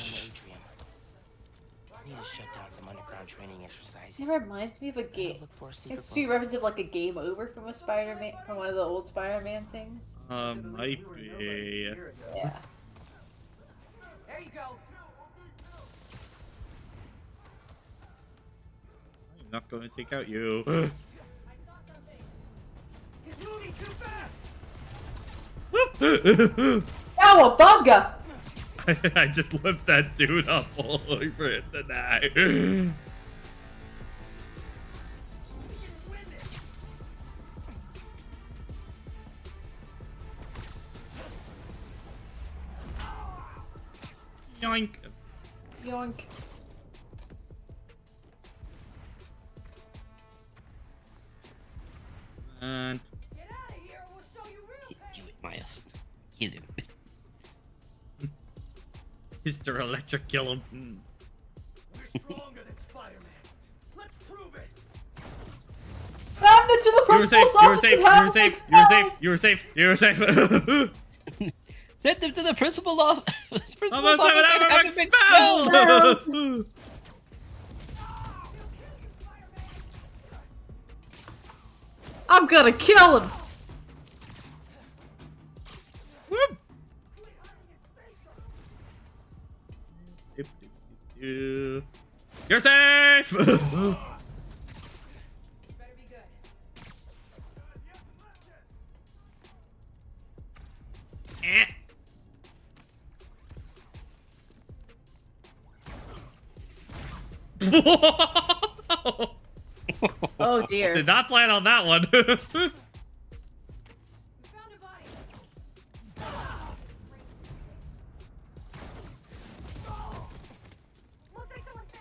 I need to shut down some underground training exercises. It reminds me of a game. It's the reference of like a game over from a Spider-Man, from one of the old Spider-Man things. Might be. Yeah. There you go. not going to take out you. He's moving too fast! Cowabunga! I just lift that dude up holy for it tonight. Yoink. Yoink. And Get out of here, we'll show you real Do it, Miles. Kill him. Mr. Electric, kill him. We're stronger than Spider-Man. Let's prove it. Send it to the You were safe, principal's you were office safe, and you have were him safe, you were safe, expelled. you were safe, you were safe. Send him to the principal office. Almost have him expelled. I'm gonna kill him. You're safe. Oh dear. Did not plan on that one.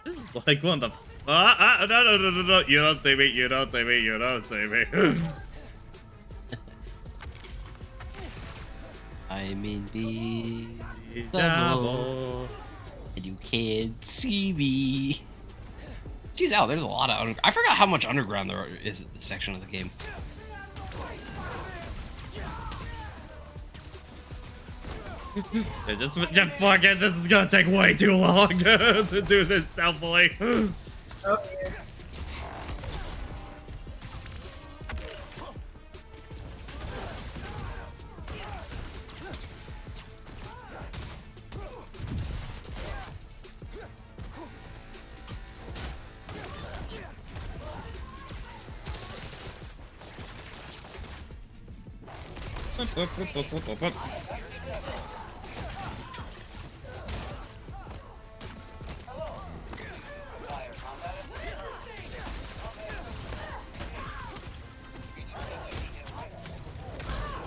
This is like one of the. No. You don't see me. You don't see me. You don't see me. I'm invisible. And you can't see me. Jeez, Al, there's a lot of I forgot how much underground there is at this section of the game. Just fuck it. This is gonna take way too long to do this stealthily. Oh dear.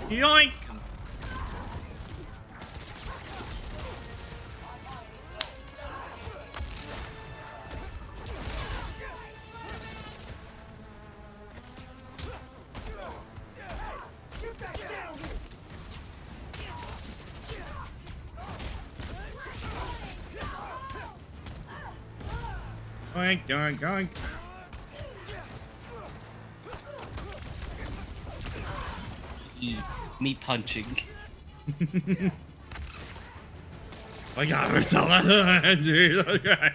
Yoink! Yoink, yoink, yoink. Me punching. I got myself out of hand, jeez, okay.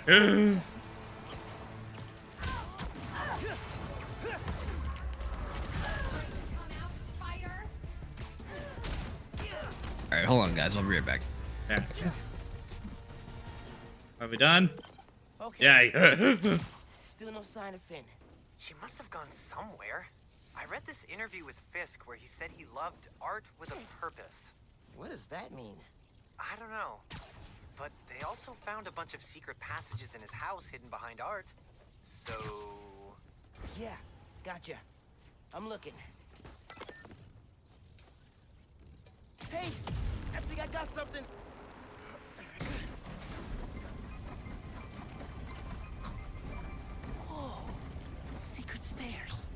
Alright, hold on, guys. I'll be right back. Yeah. Are we done? Okay. Yay. Still no sign of Finn. She must have gone somewhere. I read this interview with Fisk where he said he loved art with a purpose. What does that mean? I don't know. But they also found a bunch of secret passages in his house hidden behind art. So... Yeah, gotcha. I'm looking. Hey, I think I got something. Whoa, secret stairs.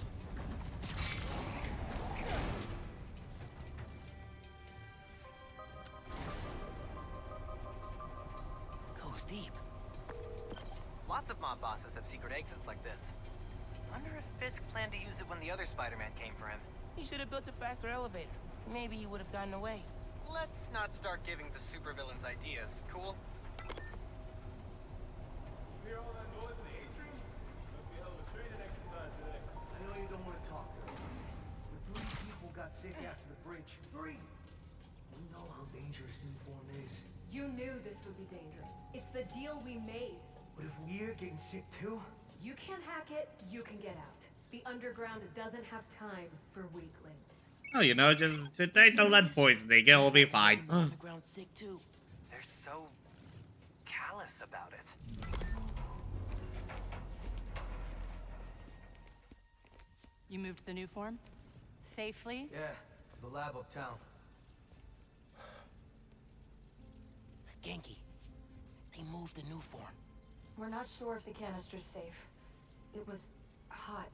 Goes deep. Lots of mob bosses have secret exits like this. Wonder if Fisk planned to use it when the other Spider-Man came for him. He should have built a faster elevator. Maybe he would have gotten away. Let's not start giving the supervillains ideas, cool? Hear all that noise in the atrium? Must be a hell of a training exercise today. I know you don't want to talk, but 3 people got sick after the bridge. 3! We know how dangerous new form is. You knew this would be dangerous. It's the deal we made. But if we're getting sick too, You can't hack it, you can get out. The underground doesn't have time for weaklings. Oh, you know, just take the lead poisoning. It'll be fine. Underground's sick too. They're so callous about it. You moved the new form? Safely? Yeah, to the lab uptown. Genki, they moved the new form. We're not sure if the canister's safe. It was hot.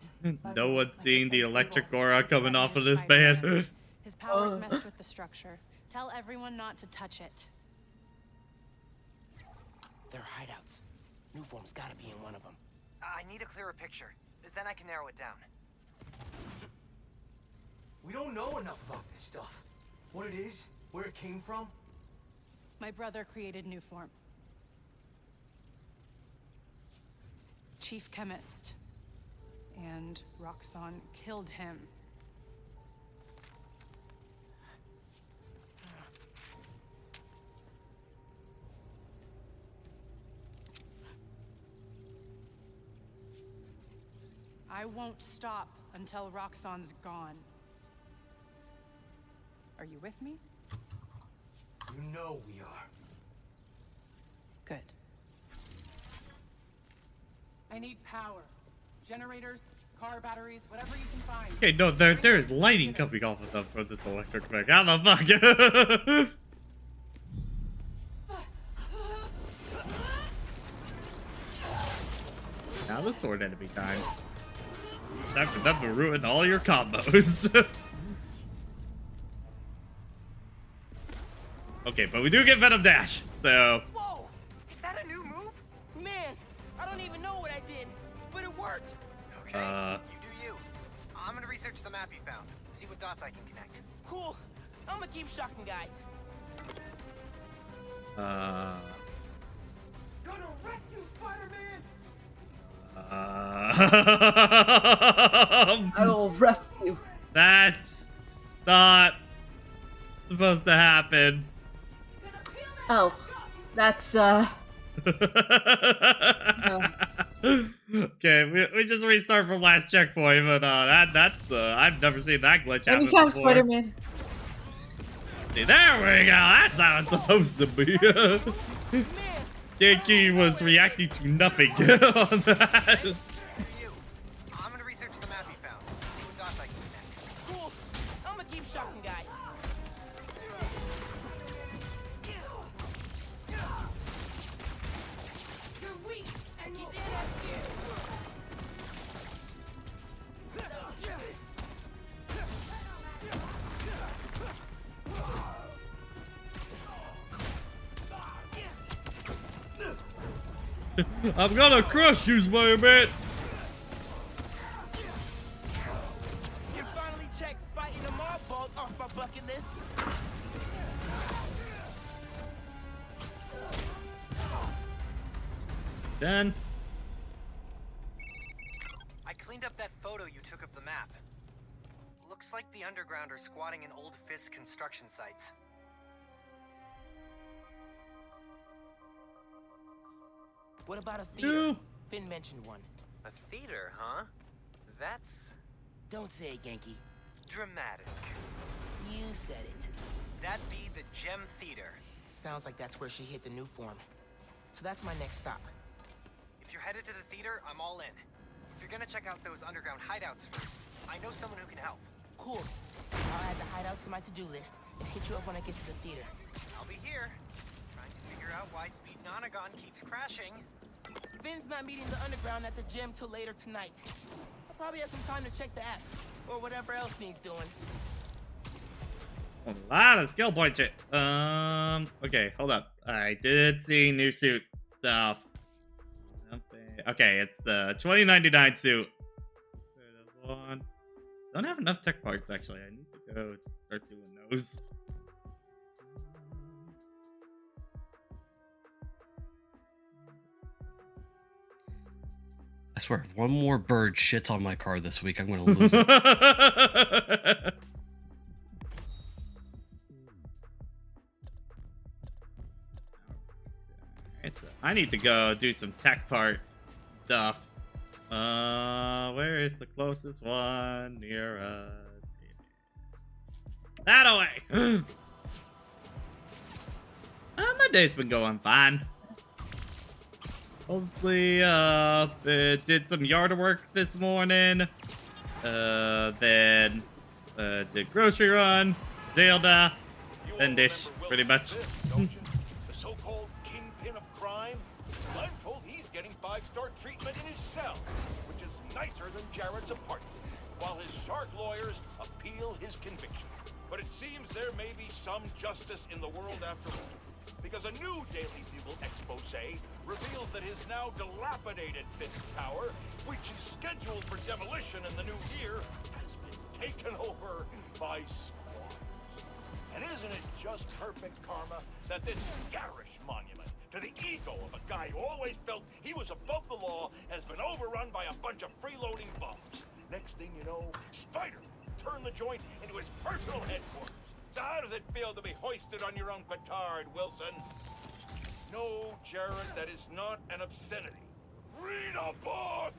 No one's seeing the electric aura coming off of this man. His powers messed with the structure. Tell everyone not to touch it. They're hideouts. New form's gotta be in one of them. I need a clearer picture. Then I can narrow it down. We don't know enough about this stuff. What it is, where it came from. My brother created new form. Chief chemist. And Roxxon killed him. I won't stop until Roxxon's gone. Are you with me? You know we are. Good. I need power. Generators, car batteries, whatever you can find. Okay, no, there is lighting coming off of them from this electric thing. How the fuck? Now the sword enemy time. Time for them to ruin all your combos. Okay, but we do get Venom Dash, so... Whoa! Is that a new move? Man, I don't even know what I did, but it worked. Okay, you do you. I'm gonna research the map you found. See what dots I can connect. Cool. I'm gonna keep shocking guys. Gonna wreck you, Spider-Man! I will rescue. That's not supposed to happen. Oh, that's Okay, we just restart from last checkpoint, but that's I've never seen that glitch happen anytime, before. Spider-Man. See, there we go. That's how it's supposed to be. Genki was reacting to nothing on that. I'm gonna research the map you found. See what dots I can connect. Cool. I'm gonna keep shocking guys. You're weak, and you did that shit! I'm gonna crush you, Spider-Man. You finally checked fighting a mob vault off my bucket list. Done. I cleaned up that photo you took of the map. Looks like the underground are squatting in old Fisk construction sites. What about a theater? Finn mentioned one. A theater, huh? That's... Don't say it, Genki. dramatic. You said it. That'd be the Gem Theater. Sounds like that's where she hit the new form. So that's my next stop. If you're headed to the theater, I'm all in. If you're gonna check out those underground hideouts first, I know someone who can help. Cool. I'll add the hideouts to my to-do list and hit you up when I get to the theater. I'll be here, trying to figure out why Speed Nonagon keeps crashing. Finn's not meeting the underground at the gym till later tonight. I'll probably have some time to check the app, or whatever else needs doing. A lot of skill point shit. Okay, hold up. I did see new suit stuff. Okay, it's the 2099 suit. There's one. Don't have enough tech parts, actually. I need to go start doing those. I swear, if one more bird shits on my car this week, I'm gonna lose it. I need to go do some tech part stuff. Where is the closest one near us? That away. My day's been going fine. Mostly, did some yard work this morning. Then, did grocery run, Zelda, and dish, pretty much. Don't you? The so-called kingpin of crime? I'm told he's getting 5-star treatment in his cell, which is nicer than Jared's apartment, while his shark lawyers appeal his conviction. But it seems there may be some justice in the world after all, because a new Daily Bugle expose reveals that his now dilapidated Fisk Tower, which is scheduled for demolition in the new year, has been taken over by squatters. And isn't it just perfect karma that this garish monument to the ego of a guy who always felt he was above the law has been overrun by a bunch of freeloading bums? Next thing you know, Spider turned the joint into his personal headquarters. So how does it feel to be hoisted on your own petard, Wilson? No, Jared, that is not an obscenity. Read a book!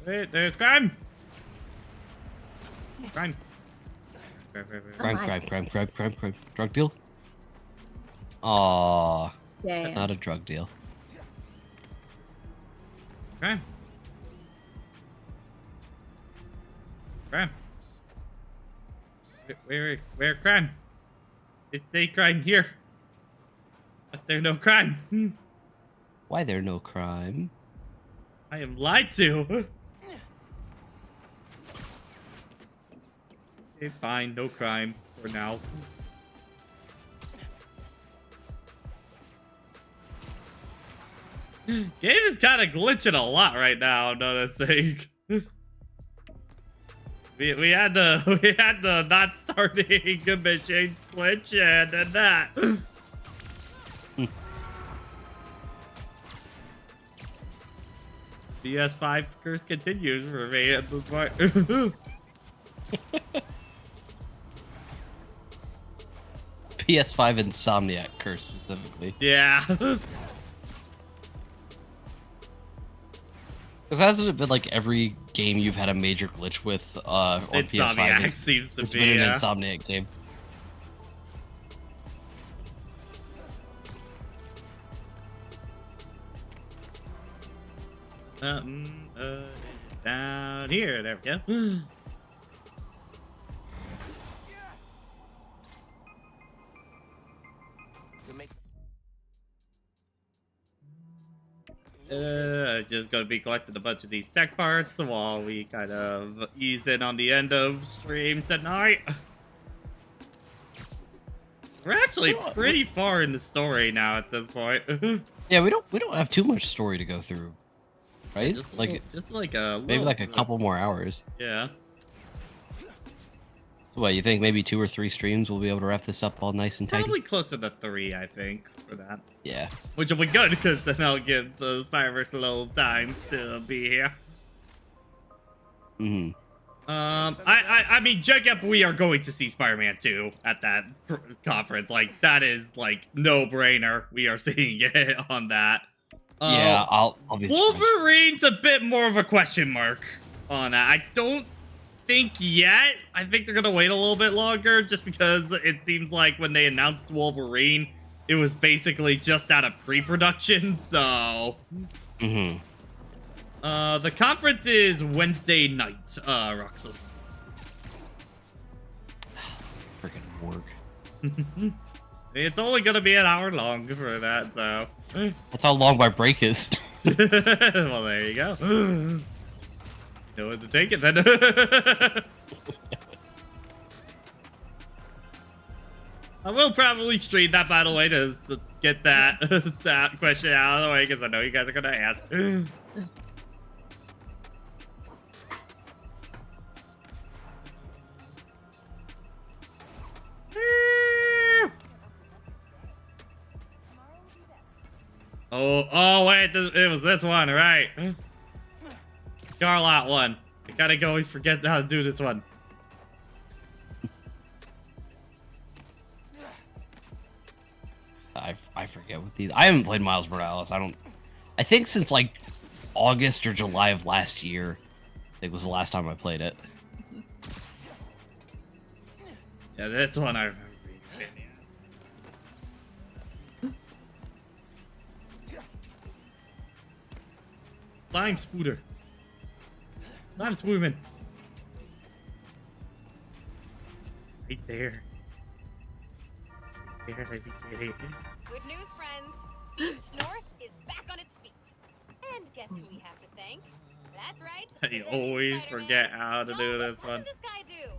Wait, there's crime! Crime. Crime. Drug deal? Aww. Damn. Not a drug deal. Crime. Crime. Where crime? It's a crime here. But there's no crime. Why there no crime? I am lied to. Okay, fine, no crime for now. Game is kind of glitching a lot right now, I'm noticing. We had the not starting a mission glitch and then that. PS5 curse continues for me at this point. PS5 Insomniac curse specifically. Yeah. Because hasn't it been like every game you've had a major glitch with on PS5? Insomniac seems to it's be been an yeah. Insomniac game. Down here. There we go. Just gonna be collecting a bunch of these tech parts while we kind of ease in on the end of stream tonight. We're actually pretty far in the story now at this point. Yeah, we don't have too much story to go through, right? Just like a maybe like a couple more hours. Yeah. So what, you think maybe 2 or 3 streams we'll be able to wrap this up all nice and tidy? Probably closer to 3, I think, for that. Yeah. Which will be good, because then I'll give the Spider-Verse a little time to be here. Mm-hmm. I mean, Jacob, we are going to see Spider-Man 2 at that conference. Like, that is, like, no-brainer. We are seeing it on that. Yeah, I'll be surprised. Wolverine's a bit more of a question mark on that. I don't think yet. I think they're gonna wait a little bit longer, just because it seems like when they announced Wolverine, it was basically just out of pre-production, so... Mm-hmm. The conference is Wednesday night, Roxas. Freaking work. It's only gonna be an hour long for that, so... That's how long my break is. Well, there you go. You know when to take it, then. I will probably stream that, by the way, to get that that question out of the way, because I know you guys are gonna ask. Oh, wait, it was this one, right? Scarlet one. I gotta always forget how to do this one. I forget what these. I haven't played Miles Morales. I don't I think since like August or July of last year. I think was the last time I played it. Yeah, this one I remember being Lime Spooter. Lime Spoonman. Right there. There, that'd be great. Good news, friends. East North is back on its feet. And guess who we have to thank? That's right. I always forget how to do this one. What does this guy do?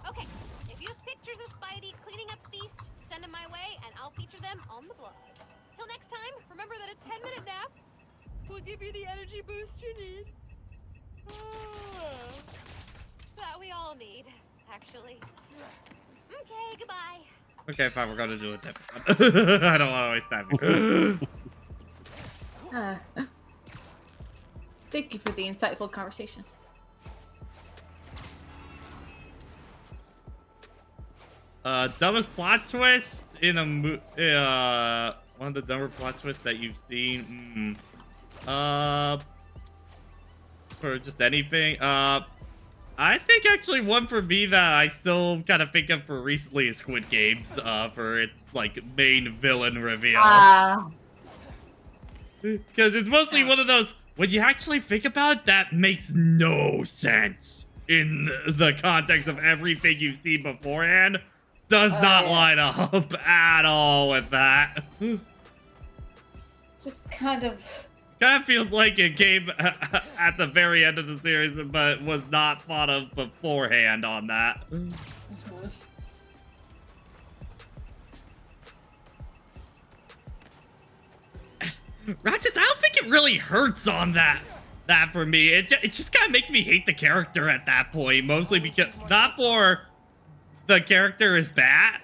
Okay, if you have pictures of Spidey cleaning up Beast, send them my way, and I'll feature them on the blog. Till next time, remember that a 10-minute nap will give you the energy boost you need. That we all need, actually. Okay, goodbye. Okay, fine, we're gonna do a different one. I don't want to waste time. Thank you for the insightful conversation. Dumbest plot twist in a one of the dumber plot twists that you've seen. Or just anything. I think actually one for me that I still kind of think of for recently is Squid Games, for its like main villain reveal. Because it's mostly one of those, when you actually think about it, that makes no sense in the context of everything you've seen beforehand. Does not line up at all with that. Just kind of feels like it came at the very end of the series, but was not thought of beforehand on that. Roxas, I don't think it really hurts on that for me. It just kind of makes me hate the character at that point, mostly because not for the character is bad,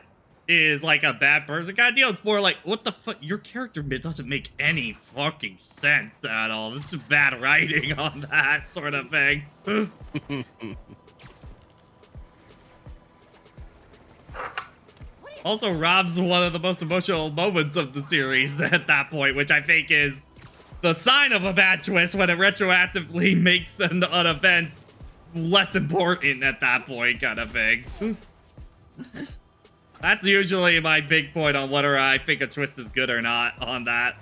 is like a bad person kind of deal. It's more like, what the fuck? Your character doesn't make any fucking sense at all. This is bad writing on that sort of thing. Also, Rob's one of the most emotional moments of the series at that point, which I think is the sign of a bad twist when it retroactively makes an event less important at that point, kind of thing. That's usually my big point on whether I think a twist is good or not on that.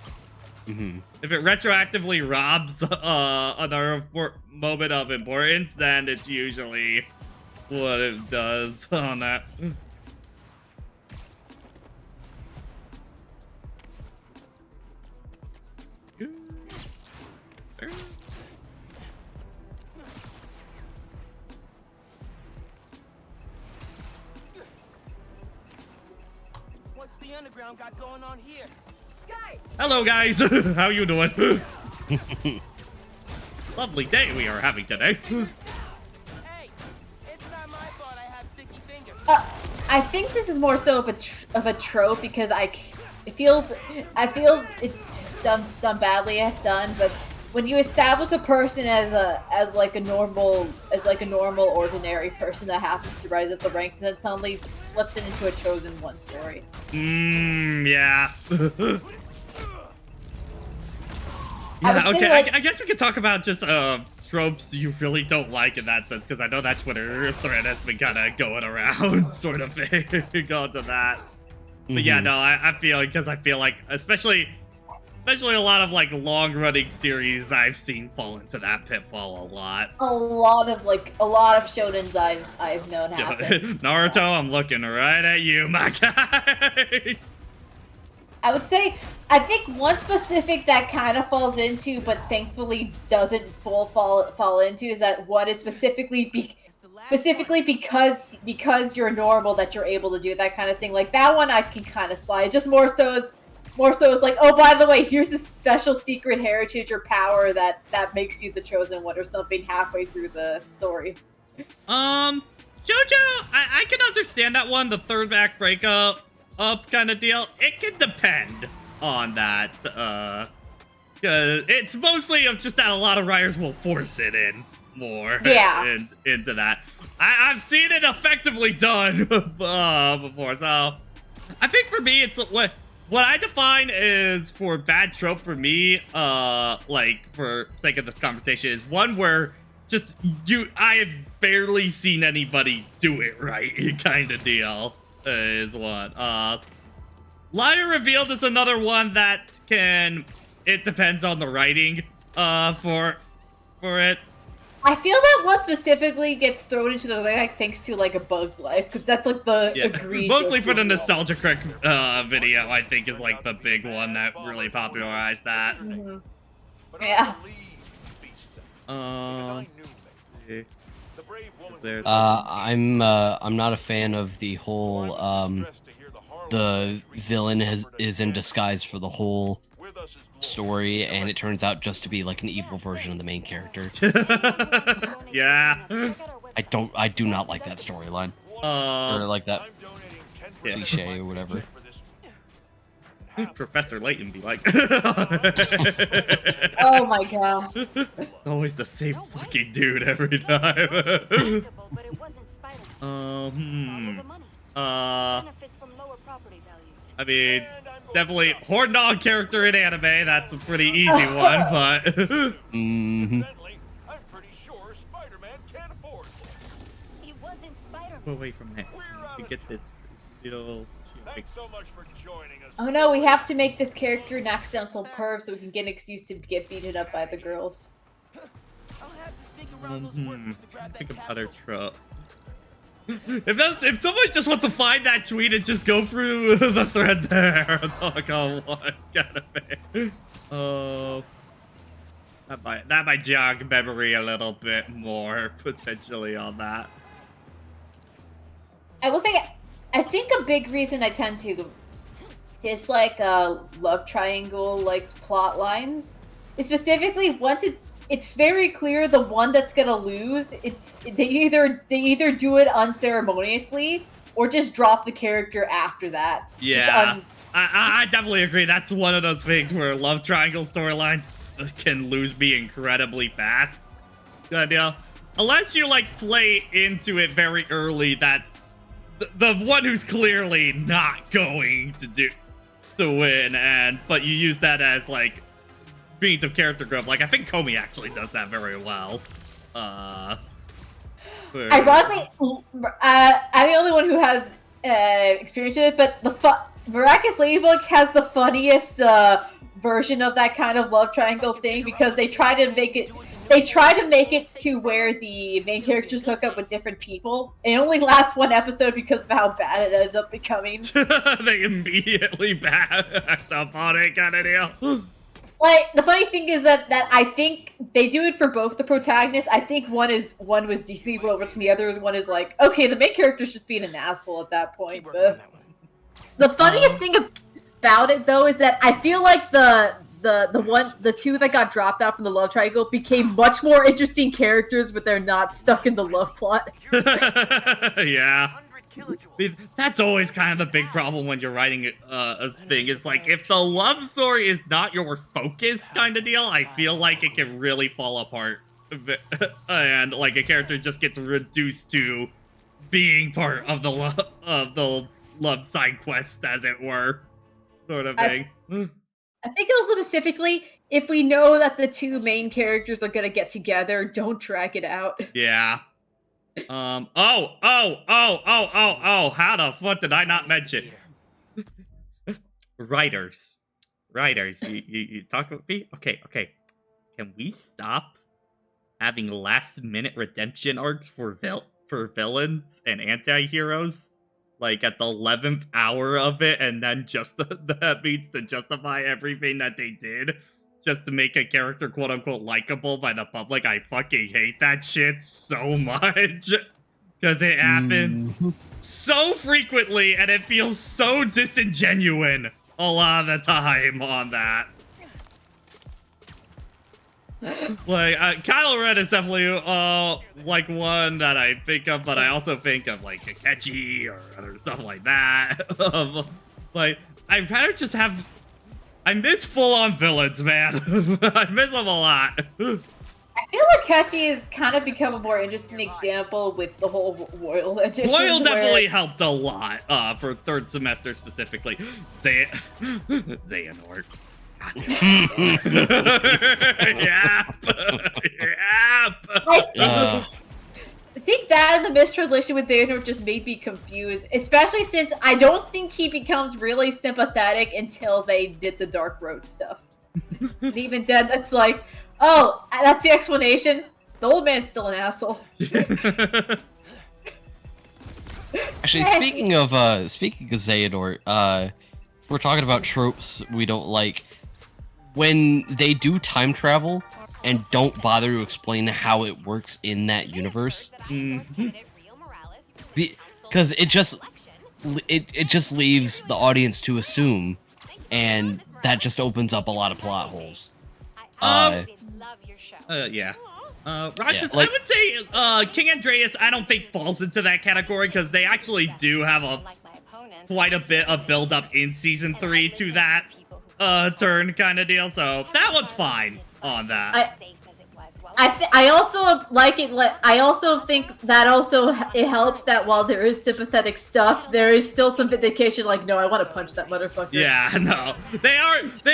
If it retroactively robs another moment of importance, then it's usually what it does on that. What's the underground got going on here? Guys! Hello, guys. How you doing? Lovely day we are having today. Hey, it's not my fault I have sticky fingers. I think this is more so of a trope because I feel it's done badly. It's done, but when you establish a person as like a normal ordinary person that happens to rise up the ranks and then suddenly flips it into a chosen one story. Yeah. Yeah, okay, like, I guess we could talk about just tropes you really don't like in that sense, because I know that Twitter thread has been kind of going around, sort of thing, onto that. But yeah, no, I feel like, especially a lot of like long-running series I've seen fall into that pitfall a lot. A lot of shonens I've known happen. Naruto, I'm looking right at you, my guy. I would say, I think one specific that kind of falls into, but thankfully doesn't fall into, is that one is specifically because you're normal that you're able to do that kind of thing. Like that one I can kind of slide. Just more so is like, oh, by the way, here's a special secret heritage or power that makes you the chosen one or something halfway through the story. JoJo, I can understand that one, the third act breakup kind of deal. It can depend on that, cause it's mostly of just that a lot of writers will force it in more into that. I've seen it effectively done before, so I think for me it's what I define is for bad trope for me, like for sake of this conversation, is one where just I have barely seen anybody do it right, kind of deal is one. Liar Revealed is another one that it depends on the writing, for it. I feel that one specifically gets thrown into the like thanks to like A Bug's Life, because that's like the egregious mostly for the one. Nostalgia Crick video, I think is like the big one that really popularized that. Mm-hmm. Yeah. I'm not a fan of the whole the villain is in disguise for the whole story, and it turns out just to be like an evil version of the main character. Yeah. I do not like that storyline. Or like that cliche or whatever. Professor Layton be like. Oh my god. It's always the same fucking dude every time. I mean, definitely Horn Dog character in anime. That's a pretty easy one, but. I'm pretty sure Spider-Man can't afford He wasn't Spider-Man. Go away from that. We get this little. Thanks so much for joining us. Oh no, we have to make this character an accidental perv so we can get an excuse to get beaten up by the girls. Think of other trope. If somebody just wants to find that tweet and just go through the thread there and talk on what's gotta be. That might jog memory a little bit more potentially on that. I will say, I think a big reason I tend to dislike love triangle like plot lines is specifically once it's very clear the one that's gonna lose. They either do it unceremoniously or just drop the character after that. Yeah, I definitely agree. That's one of those things where love triangle storylines can lose me incredibly fast. Good idea. Unless you like play into it very early that the one who's clearly not going to win, but you use that as like means of character growth. Like I think Comey actually does that very well. Ironically, I'm the only one who has experience with it, but Miraculous Ladybug has the funniest version of that kind of love triangle thing because they try to make it to where the main characters hook up with different people. It only lasts one episode because of how bad it ends up becoming. They immediately back up on it, kind of deal. Like, the funny thing is that I think they do it for both the protagonists. I think one was decently well written, the other one is like, okay, the main character's just being an asshole at that point. But the funniest thing about it, though, is that I feel like the two that got dropped out from the love triangle became much more interesting characters, but they're not stuck in the love plot. Yeah. That's always kind of the big problem when you're writing a thing. It's like, if the love story is not your focus kind of deal, I feel like it can really fall apart. And like a character just gets reduced to being part of the love side quest, as it were, sort of thing. I think also specifically, if we know that the two main characters are gonna get together, don't drag it out. Yeah. How the fuck did I not mention? Writers, you talk with me? Okay. Can we stop having last-minute redemption arcs for villains and anti-heroes? Like at the 11th hour of it, and then just that means to justify everything that they did just to make a character quote-unquote likable by the public. I fucking hate that shit so much because it happens so frequently and it feels so disingenuous a lot of the time on that. Like Kylo Ren is definitely like one that I think of, but I also think of like Akechi or other stuff like that. Like I'd rather just have. I miss full-on villains, man. I miss them a lot. I feel like Catchy has kind of become a more interesting example with the whole Royal edition. Royal definitely helped a lot for third semester specifically. Xehanort. I think that and the mistranslation with Xehanort just made me confused, especially since I don't think he becomes really sympathetic until they did the Dark Road stuff. And even then, that's like, oh, that's the explanation. The old man's still an asshole. Actually, speaking of Xehanort, we're talking about tropes we don't like. When they do time travel and don't bother to explain how it works in that universe, because it just leaves the audience to assume, and that just opens up a lot of plot holes. Yeah. Roxas, I would say King Andreas I don't think falls into that category because they actually do have quite a bit of build up in season 3 to that turn kind of deal, so that one's fine on that. I also like it. I also think that it helps that while there is sympathetic stuff, there is still some vindication. Like, no, I want to punch that motherfucker. Yeah, no, they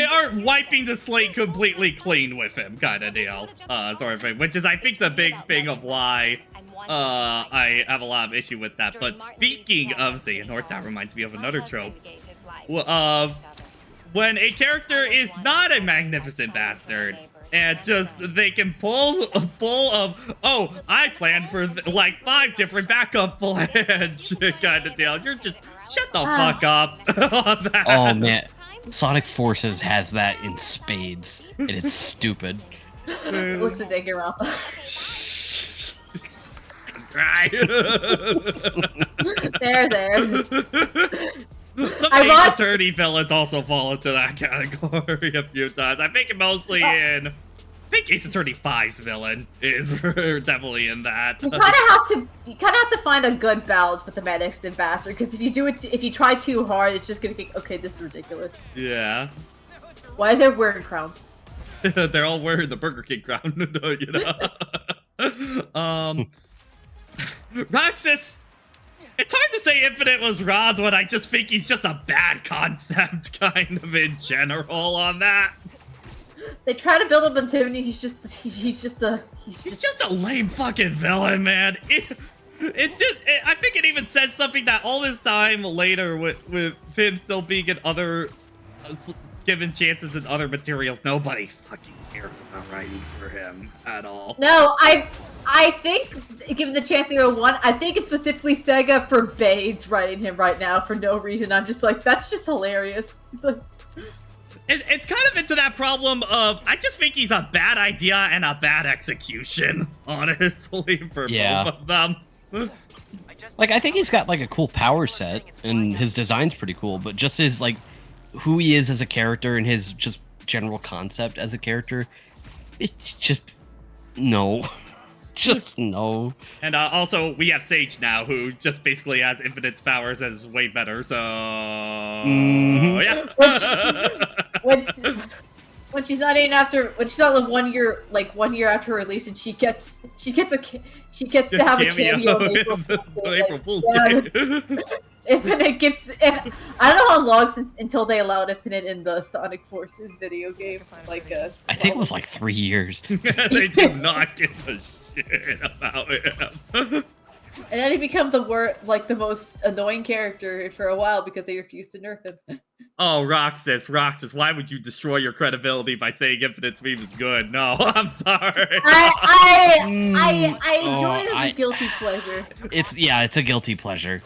are wiping the slate completely clean with him, kind of deal, sort of thing. Which is, I think, the big thing of why I have a lot of issue with that. But speaking of Xehanort, that reminds me of another trope of when a character is not a magnificent bastard. And just, they can pull of, oh, I planned for like 5 different backup plans kind of deal. You're just, shut the fuck up on that. Oh man, Sonic Forces has that in spades, and it's stupid. Looks a dig around. Right. There. Some Ace Attorney villains also fall into that category a few times. I think mostly I think Ace Attorney 5's villain is definitely in that. You kind of have to find a good balance with the magnificent bastard, because if you try too hard, it's just gonna think, okay, this is ridiculous. Yeah. Why are they wearing crowns? They're all wearing the Burger King crown, you know. Roxas. It's hard to say Infinite was Rod when I just think he's just a bad concept, kind of in general on that. They try to build up antimony. He's just a lame fucking villain, man. I think it even says something that all this time later with him still being in other given chances in other materials, nobody fucking cares about writing for him at all. No, I think, given the chance to go one, I think it's specifically Sega forbids writing him right now for no reason. I'm just like, that's just hilarious. It's like, it's kind of into that problem of, I just think he's a bad idea and a bad execution, honestly, for both of them. Like, I think he's got, like, a cool power set, and his design's pretty cool, but just his, like, who he is as a character and his just general concept as a character, it's just, no. Just no. And also, we have Sage now, who just basically has infinite powers as way better, so... Yeah. When she's not in after, when she's not 1 year, like 1 year after her release, and she gets to have a cameo in April Fool's Day. Infinite gets, I don't know how long until they allowed Infinite in the Sonic Forces video game. Like, I think it was like 3 years. They do not give a shit about him. And then he became the most annoying character for a while because they refused to nerf him. Oh, Roxas, why would you destroy your credibility by saying Infinite's meme is good? No, I'm sorry. I enjoy it as a guilty pleasure. It's a guilty pleasure.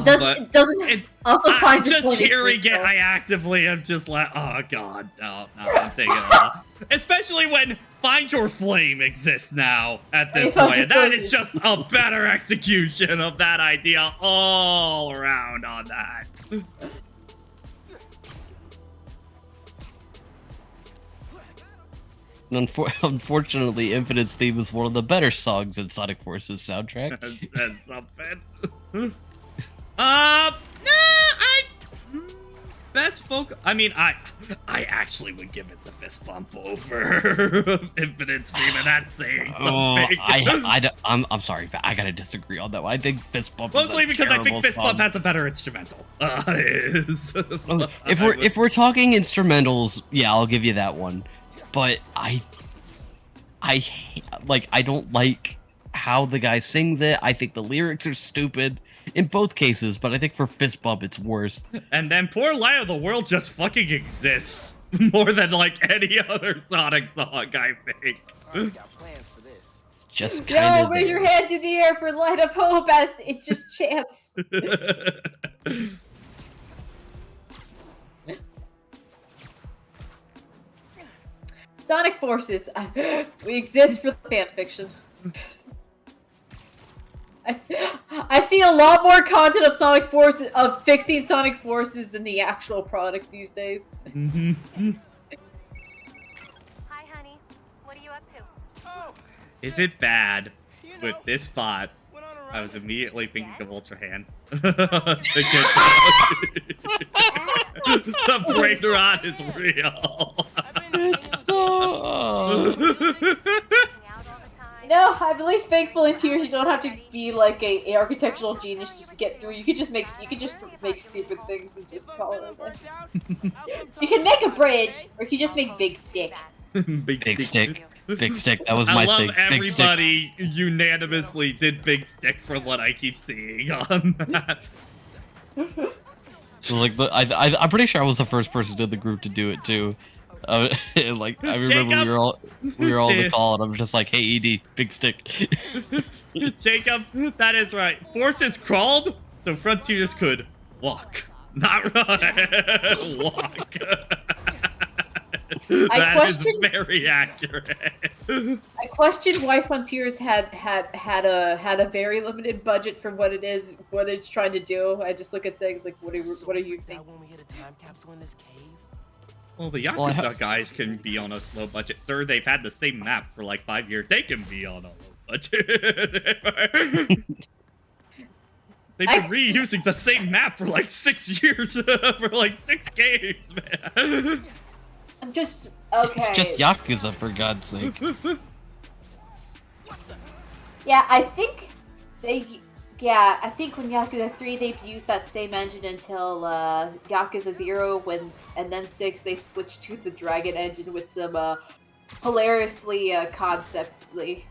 I'm just hearing it. I actively am just like, oh god, no, I'm thinking of that. Especially when Find Your Flame exists now at this point. And that is just a better execution of that idea all around on that. Unfortunately, Infinite's theme is one of the better songs in Sonic Forces soundtrack. That's something. best folk. I mean, I actually would give it the fist bump over Infinite Stream, and that's saying something. I'm sorry, but I gotta disagree on that one. I think fist bump. Mostly is a because I think terrible fist bump song. has a better instrumental. If we're talking instrumentals, yeah, I'll give you that one. But I don't like how the guy sings it. I think the lyrics are stupid in both cases, but I think for fist bump it's worse. And then poor Light of the World just fucking exists more than like any other Sonic song, I think. Just Yo, raise your hands in the air for Light of Hope as it just chants. Sonic Forces. We exist for the fanfiction. I've seen a lot more content of Sonic Forces, of fixing Sonic Forces than the actual product these days. Hi, honey. What are you up to? Is it bad with this spot? I was immediately thinking of Ultra Hand. The brain rot is real. No, I'm at least thankful in Tears you don't have to be like a architectural genius just to get through. You could just make stupid things and just call it a day. You can make a bridge, or you can just make Big Stick. Big stick. Big stick. That was my thing. I love everybody unanimously did Big Stick from what I keep seeing on that. So, like, I'm pretty sure I was the first person in the group to do it too. Like, I remember we were all in the call, and I'm just like, "Hey, ED, Big Stick." Jacob, that is right. Forces crawled, so Frontiers could walk, not run. Walk. That is very accurate. I question why Frontiers had a very limited budget for what it's trying to do. I just look at things like, what are you thinking? Well, the Yakuza guys can be on a slow budget, sir. They've had the same map for like 5 years. They can be on a low budget. They've been reusing the same map for like 6 years, for like 6 games, man. I'm just okay. It's just Yakuza, for God's sake. Yeah, I think when Yakuza 3 they've used that same engine until Yakuza 0, and then 6 they switched to the Dragon engine with some hilariously conceptly.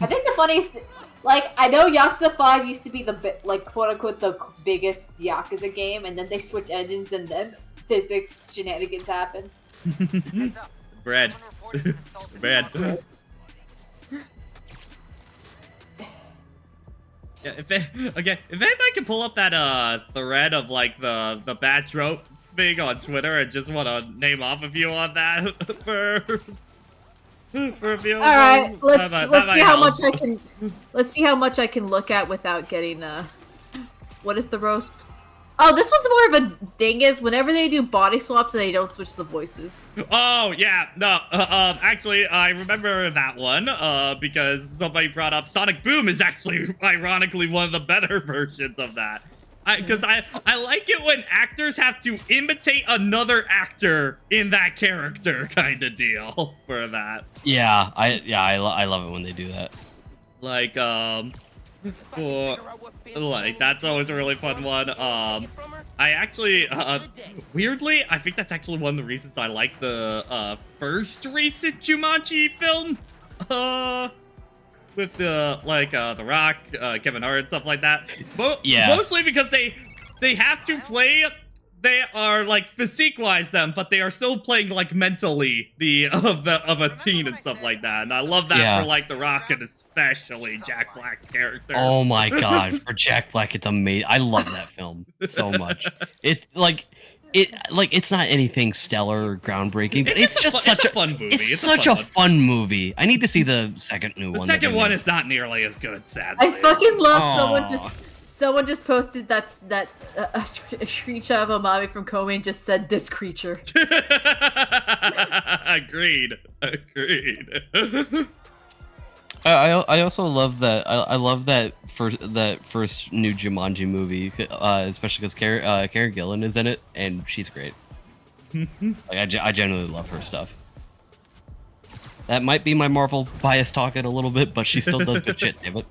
I think the funniest, like, I know Yakuza 5 used to be the quote unquote the biggest Yakuza game, and then they switched engines, and then physics shenanigans happened. Bread. Bread. Yeah, if anybody can pull up that thread of like the bad trope thing on Twitter and just want to name off a few on that for a few. All right, let's see how much I can. Let's see how much I can look at without getting what is the roast? Oh, this one's more of a thing is whenever they do body swaps and they don't switch the voices. Oh yeah, no. Actually, I remember that one. Because somebody brought up Sonic Boom is actually ironically one of the better versions of that. Because I like it when actors have to imitate another actor in that character kind of deal for that. Yeah, I love it when they do that. Like for, like that's always a really fun one. I actually weirdly I think that's actually one of the reasons I like the first recent Jumanji film with the the Rock, Kevin Hart and stuff like that. Yeah, mostly because they have to play. They are like physique-wise them, but they are still playing like mentally of a teen and stuff like that. And I love that for like The Rock and especially Jack Black's character. Oh my God, for Jack Black, it's amazing. I love that film so much. It's not anything stellar or groundbreaking, but it's just such a fun movie. It's such a fun movie. I need to see the second new one. The second one is not nearly as good, sadly. I fucking love someone just posted a screenshot of Amami from Komi and just said this creature. Agreed. I also love that. I love that first new Jumanji movie, especially because Karen Gillan is in it, and she's great. Like I genuinely love her stuff. That might be my Marvel bias talking a little bit, but she still does good shit. Damn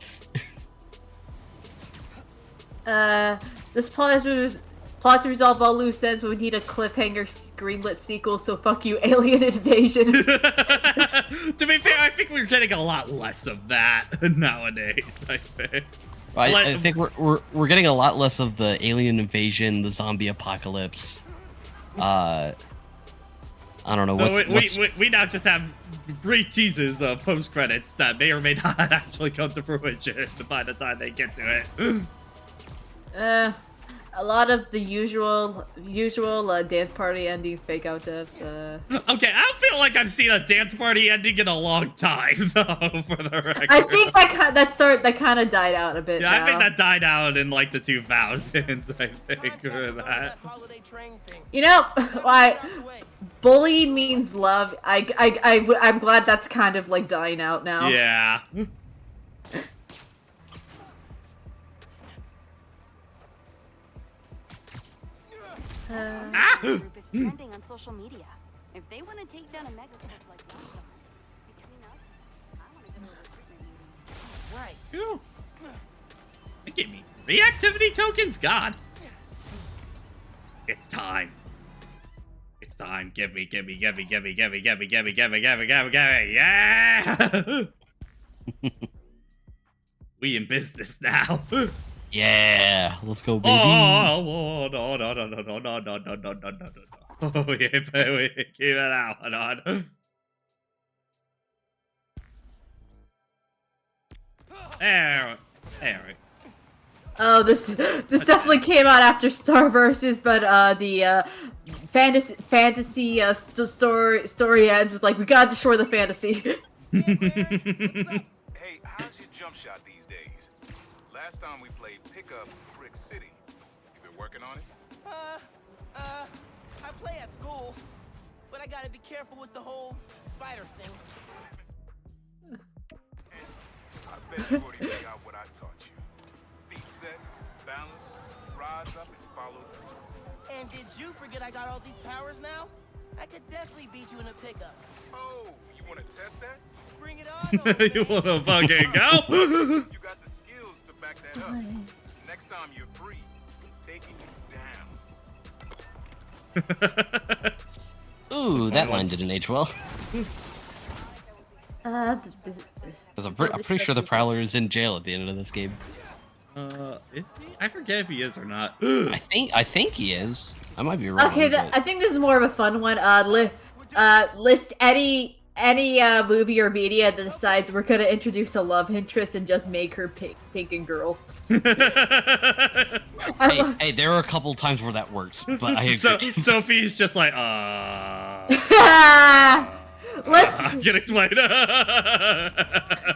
it. This plot to resolve all loose ends, but we need a cliffhanger greenlit sequel, so fuck you, Alien Invasion. To be fair, I think we're getting a lot less of that nowadays, I think. I think we're getting a lot less of the alien invasion, the zombie apocalypse. I don't know. We now just have brief teases of post-credits that may or may not actually come to fruition by the time they get to it. A lot of the usual dance party endings, fake out devs. Okay, I don't feel like I've seen a dance party ending in a long time, though. For the record, I think that kind of died out a bit. Yeah, now. I think that died out in like the 2000s. I think for that. You know, why bullying means love. I'm glad that's kind of like dying out now. Yeah. Group is trending on social media. If they want to take down a megaclub like last summer, between us, I want to go to a Right. Phew. They gave me reactivity tokens? God. It's time. It's time. Give me. Yeah! We in business now. Yeah, let's go, baby. Oh, no. We keep it out. Hold on. There. Oh, this definitely came out after Star Versus, but the fantasy story ends was like, we gotta destroy the fantasy. Hey, how's your jump shot these days? Last time we played Pickup Brick City. You been working on it? I play at school, but I gotta be careful with the whole spider thing. I bet you already figured out what I taught you. Feet set, balance, rise up, and follow through. And did you forget I got all these powers now? I could definitely beat you in a pickup. Oh, you want to test that? Bring it on. You wanna fucking go? You got the skills to back that up. Next time you're free, taking you down. Ooh, that line didn't age well. Because I'm pretty sure the Prowler is in jail at the end of this game. Is he? I forget if he is or not. I think he is. I might be wrong. Okay, I think this is more of a fun one. List any movie or media that decides we're gonna introduce a love interest and just make her pink and girl. hey, there are a couple times where that works, but I agree. Sophie's just like, Let's. I can explain.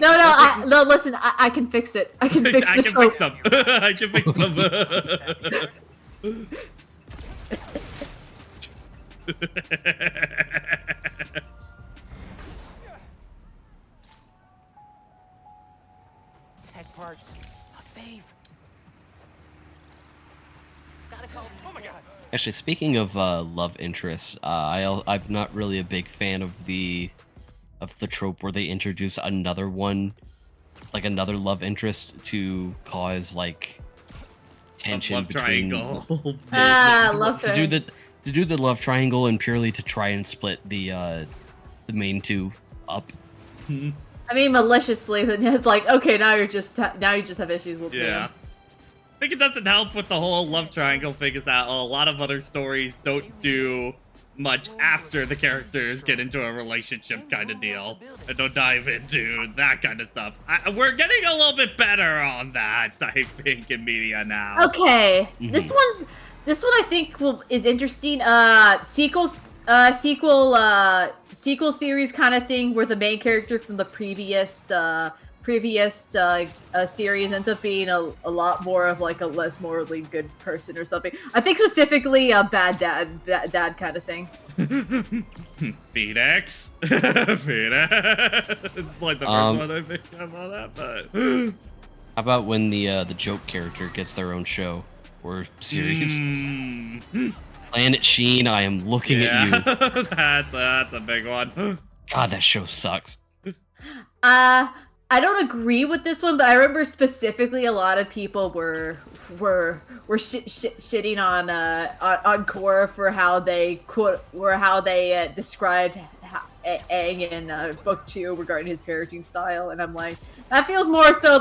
No, listen, I can fix it. I can fix the trope. Fix them. I can fix them. Tech parts. A fave. Oh my god. Actually, speaking of love interests, I'm not really a big fan of the trope where they introduce another one, like another love interest to cause like tension love between triangle. Love to do the love triangle and purely to try and split the main two up. I mean, maliciously, then it's like, okay, now you just have issues with me. I think it doesn't help with the whole love triangle thing is that a lot of other stories don't do much after the characters get into a relationship kind of deal and don't dive into that kind of stuff. We're getting a little bit better on that, I think, in media now. Okay, this one I think is interesting. Sequel series kind of thing where the main character from the previous series ends up being a lot more of like a less morally good person or something. I think specifically a bad dad kind of thing. Phoenix. Phoenix. It's like the first one I picked up on that, but how about when the joke character gets their own show or series? Planet Sheen, I am looking at you. That's a big one. God, that show sucks. I don't agree with this one, but I remember specifically a lot of people were shitting on Korra for how they described Aang in book 2 regarding his parenting style, and I'm like, that feels more so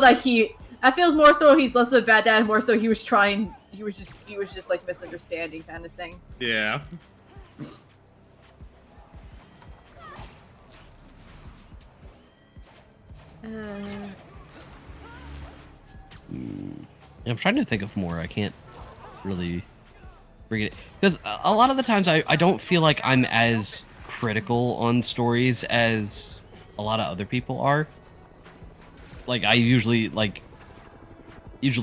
he's less of a bad dad, and more so he was just like misunderstanding kind of thing. Yeah. I'm trying to think of more. I can't really bring it because a lot of the times I don't feel like I'm as critical on stories as a lot of other people are. Like I usually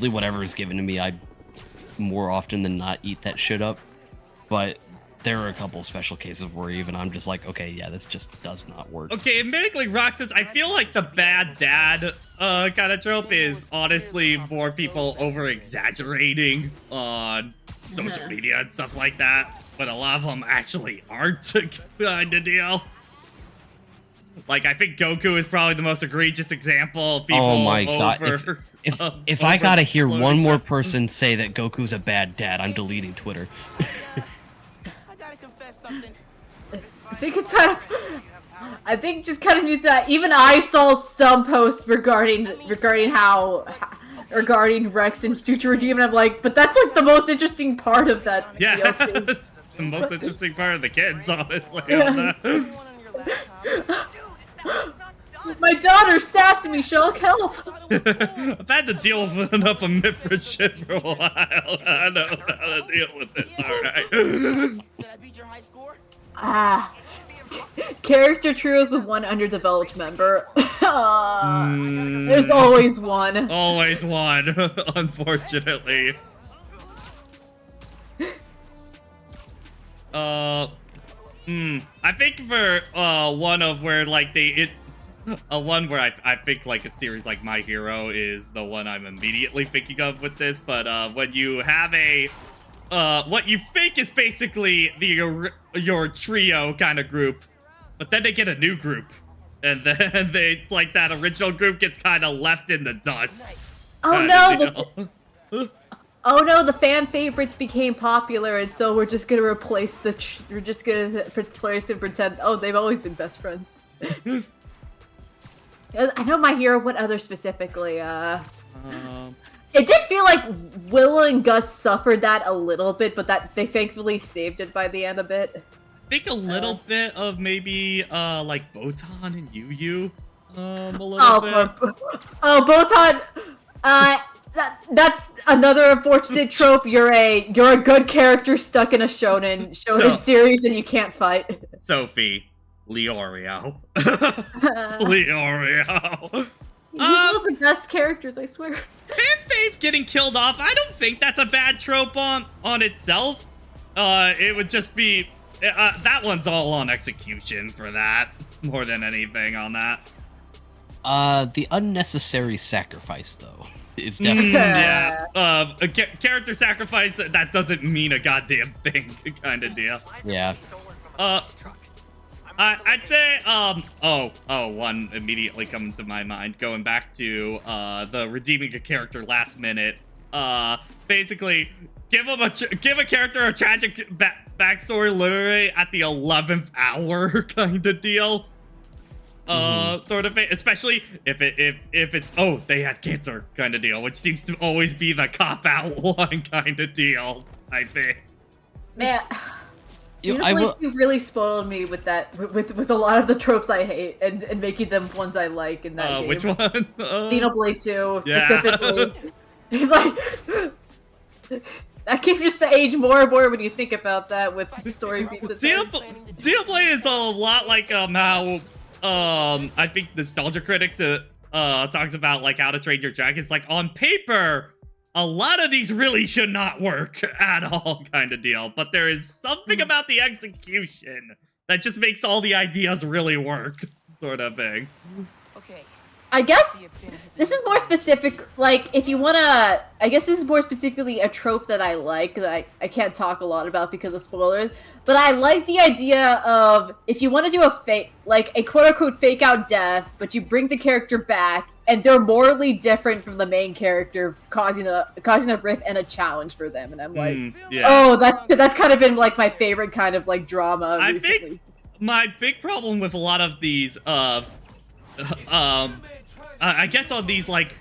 whatever is given to me, I more often than not eat that shit up. But there are a couple special cases where even I'm just like, okay, yeah, this just does not work. Okay, admittedly, Roxas, I feel like the bad dad kind of trope is honestly more people over-exaggerating on social media and stuff like that, but a lot of them actually aren't kind of deal. Like, I think Goku is probably the most egregious example of people oh my god. If I gotta hear one more person say that Goku's a bad dad, I'm deleting Twitter. I think just kind of use that. Even I saw some posts regarding Rex and Future Redeem, and I'm like, but that's like the most interesting part of that. Yeah, it's the most interesting part of the kids, honestly. Yeah. My daughter's sassing me, Shulk, help! I've had to deal with enough of Mithra shit for a while. I know how to deal with it, alright. Character trios with one underdeveloped member. There's always one. Always one, unfortunately. I think for one of where like one where I think like a series like My Hero is the one I'm immediately thinking of with this, but when you have a what you think is basically your trio kind of group, but then they get a new group, and then it's like that original group gets kind of left in the dust. Oh no! Oh no! The fan favorites became popular, and so we're just gonna replace we're just gonna replace and pretend. Oh, they've always been best friends. I know My Hero. What other specifically? It did feel like Will and Gus suffered that a little bit, but that they thankfully saved it by the end a bit. I think a little bit of maybe like Botan and Yu a little bit. Botan. That's another unfortunate trope. You're a good character stuck in a shonen series and you can't fight. Sophie, Leorio. Leorio. He's one of the best characters, I swear. Fanfave getting killed off, I don't think that's a bad trope on itself. It would just be that one's all on execution for that more than anything on that. The unnecessary sacrifice though is definitely yeah. A character sacrifice that doesn't mean a goddamn thing kind of deal. Yeah. I'd say one immediately coming to my mind, going back to the redeeming a character last minute. Basically give a character a tragic backstory literally at the 11th hour kind of deal. Sort of, especially if it's they had cancer kind of deal, which seems to always be the cop-out one kind of deal, I think. Man, Xenoblade 2 really spoiled me with that, with a lot of the tropes I hate and making them ones I like in that game. Which one? Xenoblade 2 specifically. It's like that game just aged more and more when you think about that with the story beats. Xenoblade is a lot like how I think Nostalgia Critic talks about like How to Train Your Dragon. It's like on paper, a lot of these really should not work at all kind of deal, but there is something about the execution that just makes all the ideas really work, sort of thing. Okay. I guess this is more specific, like, if you wanna... I guess this is more specifically a trope that I like, that I can't talk a lot about because of spoilers, but I like the idea of, if you want to do a fake, like, a quote-unquote fake-out death, but you bring the character back, and they're morally different from the main character, causing a rift and a challenge for them, and I'm like, yeah. oh, that's kind of been, like, my favorite kind of, like, drama recently. I think my big problem with a lot of these, I guess on these, like,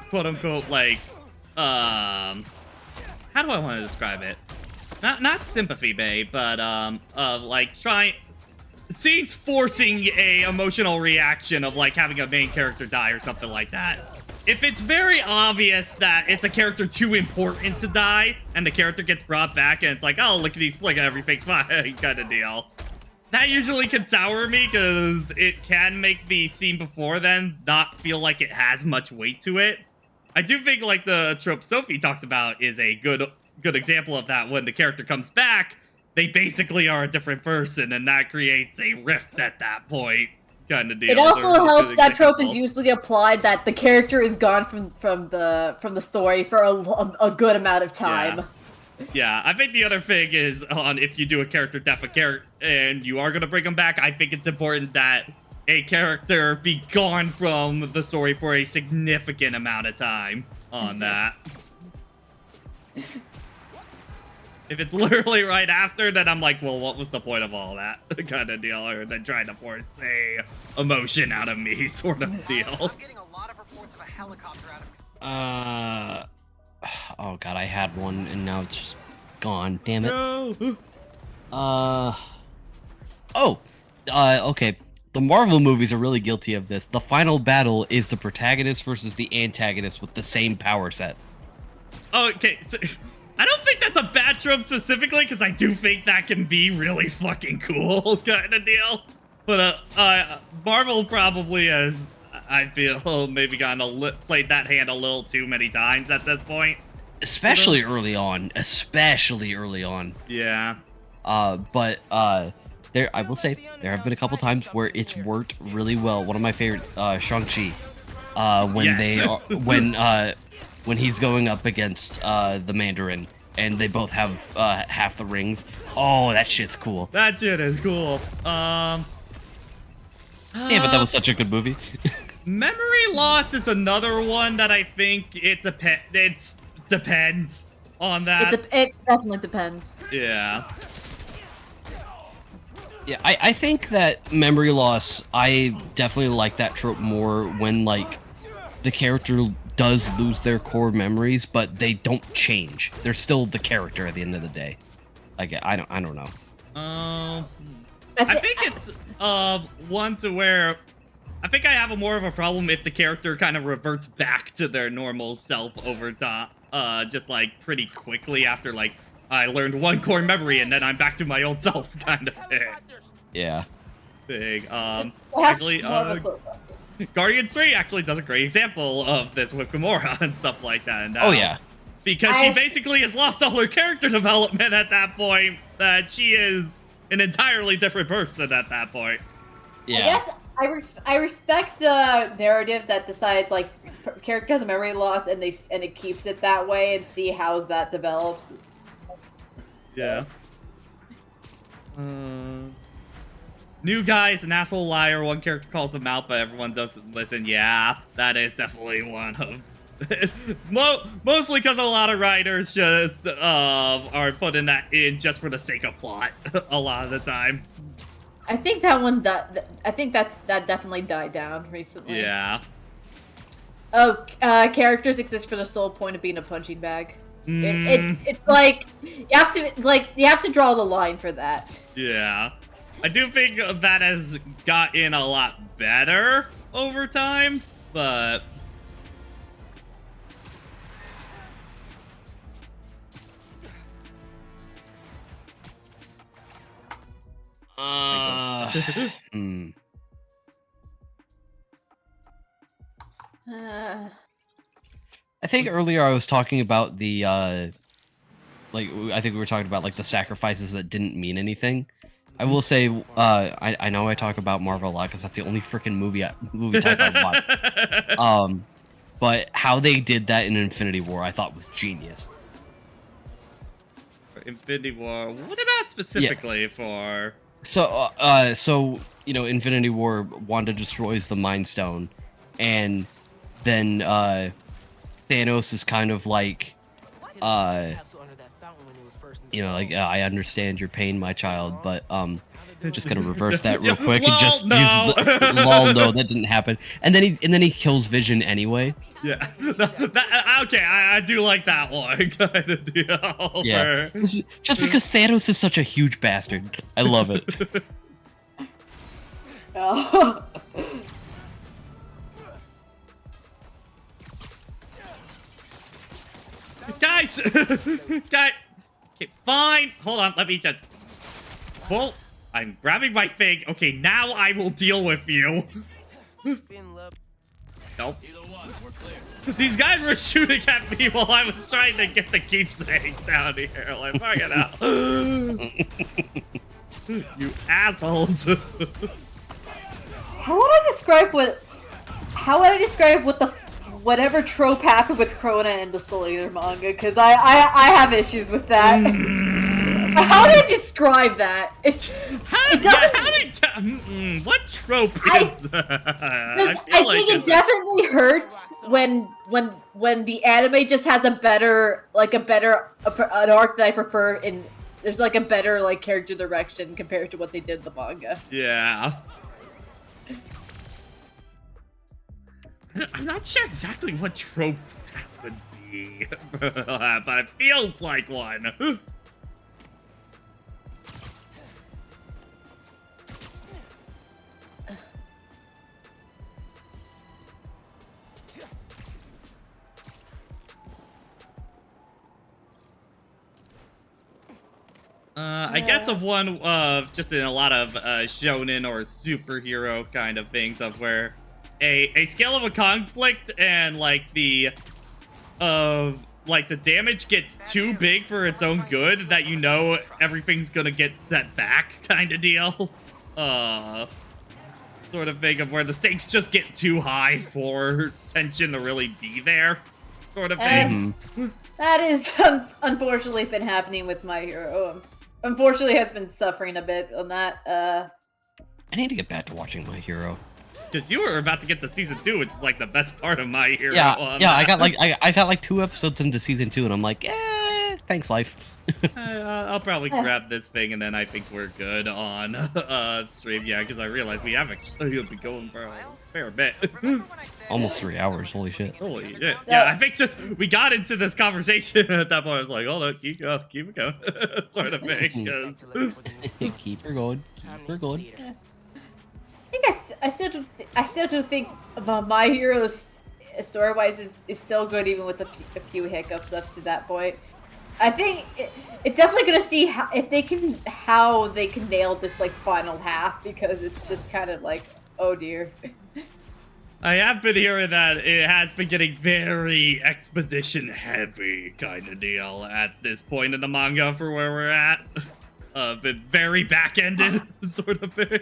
quote-unquote, like, how do I want to describe it? Not sympathy bait, but, like, scenes forcing a emotional reaction of, like, having a main character die or something like that. If it's very obvious that it's a character too important to die, and the character gets brought back, and it's like, oh, look at these, like, everything's fine, kind of deal. That usually can sour me, because it can make the scene before then not feel like it has much weight to it. I do think, like, the trope Sophie talks about is a good example of that. When the character comes back, they basically are a different person, and that creates a rift at that point, kind of deal. It also helps that trope is usually applied that the character is gone from the story for a good amount of time. Yeah, I think the other thing is if you do a character death and you are going to bring them back, I think it's important that a character be gone from the story for a significant amount of time on that. If it's literally right after, then I'm like, well, what was the point of all that kind of deal? Or then trying to force a emotion out of me sort of deal. I'm getting a lot of reports of a helicopter out of... Oh god, I had one and now it's just gone. Damn it. No. Okay. The Marvel movies are really guilty of this. The final battle is the protagonist versus the antagonist with the same power set. Okay, so I don't think that's a bad trope specifically, because I do think that can be really fucking cool kind of deal. But Marvel probably has, I feel, maybe played that hand a little too many times at this point. Especially early on. Yeah. But I will say, there have been a couple times where it's worked really well. One of my favorite, Shang-Chi, when he's going up against the Mandarin, and they both have half the rings. Oh, that shit's cool. That shit is cool. Yeah, but that was such a good movie. Memory loss is another one that I think it depends on that. It definitely depends. Yeah. Yeah, I think that memory loss, I definitely like that trope more when, like, the character does lose their core memories, but they don't change. They're still the character at the end of the day. Like, I don't know. I think it's one to where I think I have more of a problem if the character kind of reverts back to their normal self over time, just like pretty quickly after, like, I learned one core memory and then I'm back to my old self kind of thing. Yeah. Big. Actually, Guardians 3 actually does a great example of this with Gamora and stuff like that. And, oh, yeah. Because she basically has lost all her character development at that point, that she is an entirely different person at that point. Yeah. I guess I respect the narrative that decides, like, character has a memory loss and it keeps it that way, and see how that develops. Yeah. New guy is an asshole liar. One character calls him out, but everyone doesn't listen. Yeah, that is definitely one of... Mostly because a lot of writers just are putting that in just for the sake of plot a lot of the time. I think that one... I think that definitely died down recently. Yeah. Oh, characters exist for the sole point of being a punching bag. It's like you have to draw the line for that. Yeah, I do think that has gotten a lot better over time, but I think earlier I was talking about the, like, I think we were talking about, like, the sacrifices that didn't mean anything. I will say, I know I talk about Marvel a lot because that's the only freaking movie type I watch. But how they did that in Infinity War, I thought was genius. For Infinity War. What about specifically for? So, you know, Infinity War, Wanda destroys the Mind Stone, and then Thanos is kind of like, you know, like, I understand your pain, my child, but just gonna reverse that real quick and just use the lol. No, that didn't happen. And then he kills Vision anyway. Yeah. Okay, I do like that one kind of deal. Yeah. Just because Thanos is such a huge bastard, I love it. Oh. Guys, guys. Okay, fine. Hold on. Let me just. Well, I'm grabbing my thing. Okay, now I will deal with you. Nope. These guys were shooting at me while I was trying to get the keepsake down here. Like, fuck it out. You assholes. How would I describe what the whatever trope happened with Krona in the Soul Eater manga? Because I have issues with that. How do I describe that? What trope is that? I think it definitely hurts when the anime just has an arc that I prefer in. There's like a better like character direction compared to what they did in the manga. Yeah. I'm not sure exactly what trope that would be, but it feels like one. I guess of one of just in a lot of shonen or superhero kind of things of where a scale of a conflict and like the damage gets too big for its own good that you know everything's gonna get set back kind of deal. Sort of thing of where the stakes just get too high for tension to really be there. Sort of thing. That is unfortunately been happening with My Hero. Unfortunately has been suffering a bit on that. I need to get back to watching My Hero. Because you were about to get to season 2, which is like the best part of My Hero. Yeah, I got like 2 episodes into season 2, and I'm like, thanks, life. I'll probably grab this thing, and then I think we're good on stream. Yeah, because I realize we have actually been going for a fair bit. Almost 3 hours. Holy shit. Holy shit. Yeah, I think just we got into this conversation at that point. I was like, hold on, keep it going, sort of thing. Cause... keep her going. Keep her going. Yeah. I think I still do think My Hero's story-wise is still good, even with a few hiccups up to that point. I think it's definitely gonna see how they can nail this like final half, because it's just kind of like, oh dear. I have been hearing that it has been getting very exposition heavy kind of deal at this point in the manga for where we're at. Been very back-ended sort of thing.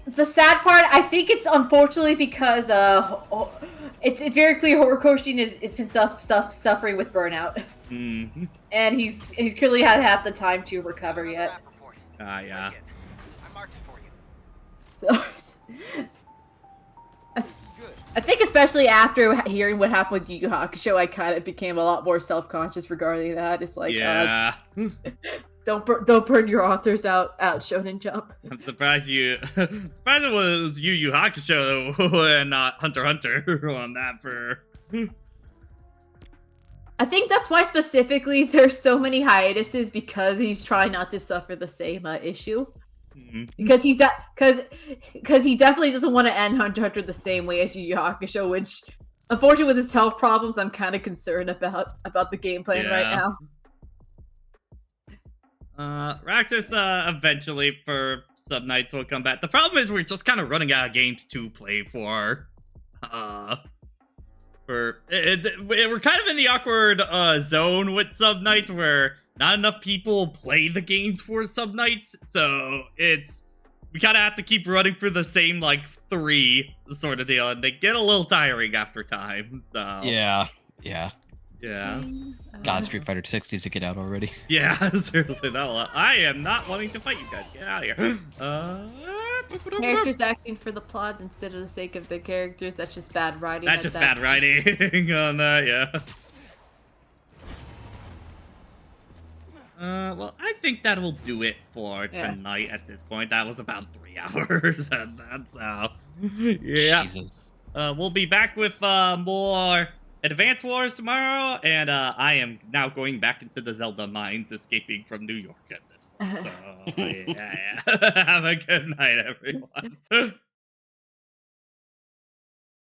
The sad part, I think it's unfortunately because it's very clear Horikoshi is been suffering with burnout. Mm-hmm. And he's clearly had half the time to recover yet. Yeah. So, I think especially after hearing what happened with Yu Yu Hakusho, I kind of became a lot more self-conscious regarding that. It's like, yeah. Don't burn your authors out, Shonen Jump. I'm surprised it was Yu Yu Hakusho and not Hunter x Hunter on that for... I think that's why specifically there's so many hiatuses, because he's trying not to suffer the same issue. Mm-hmm. Because he definitely doesn't want to end Hunter x Hunter the same way as Yu Yu Hakusho, which, unfortunately, with his health problems, I'm kind of concerned about the game plan right now. Raxus eventually for some nights will come back. The problem is we're just kind of running out of games to play for. We're kind of in the awkward zone with some nights where not enough people play the games for some nights, so we kind of have to keep running for the same, like, 3 sort of deal, and they get a little tiring after time, so... Yeah. God, Street Fighter 6 needs to get out already. Yeah, seriously, no, I am not wanting to fight you guys. Get out of here. Characters acting for the plot instead of the sake of the characters. That's just bad writing. That's just bad writing on that, yeah. Well, I think that will do it for tonight at this point. That was about 3 hours, and that's yeah. Jesus. We'll be back with more Advance Wars tomorrow, and I am now going back into the Zelda mines, escaping from New York at this point. So, yeah. Have a good night, everyone.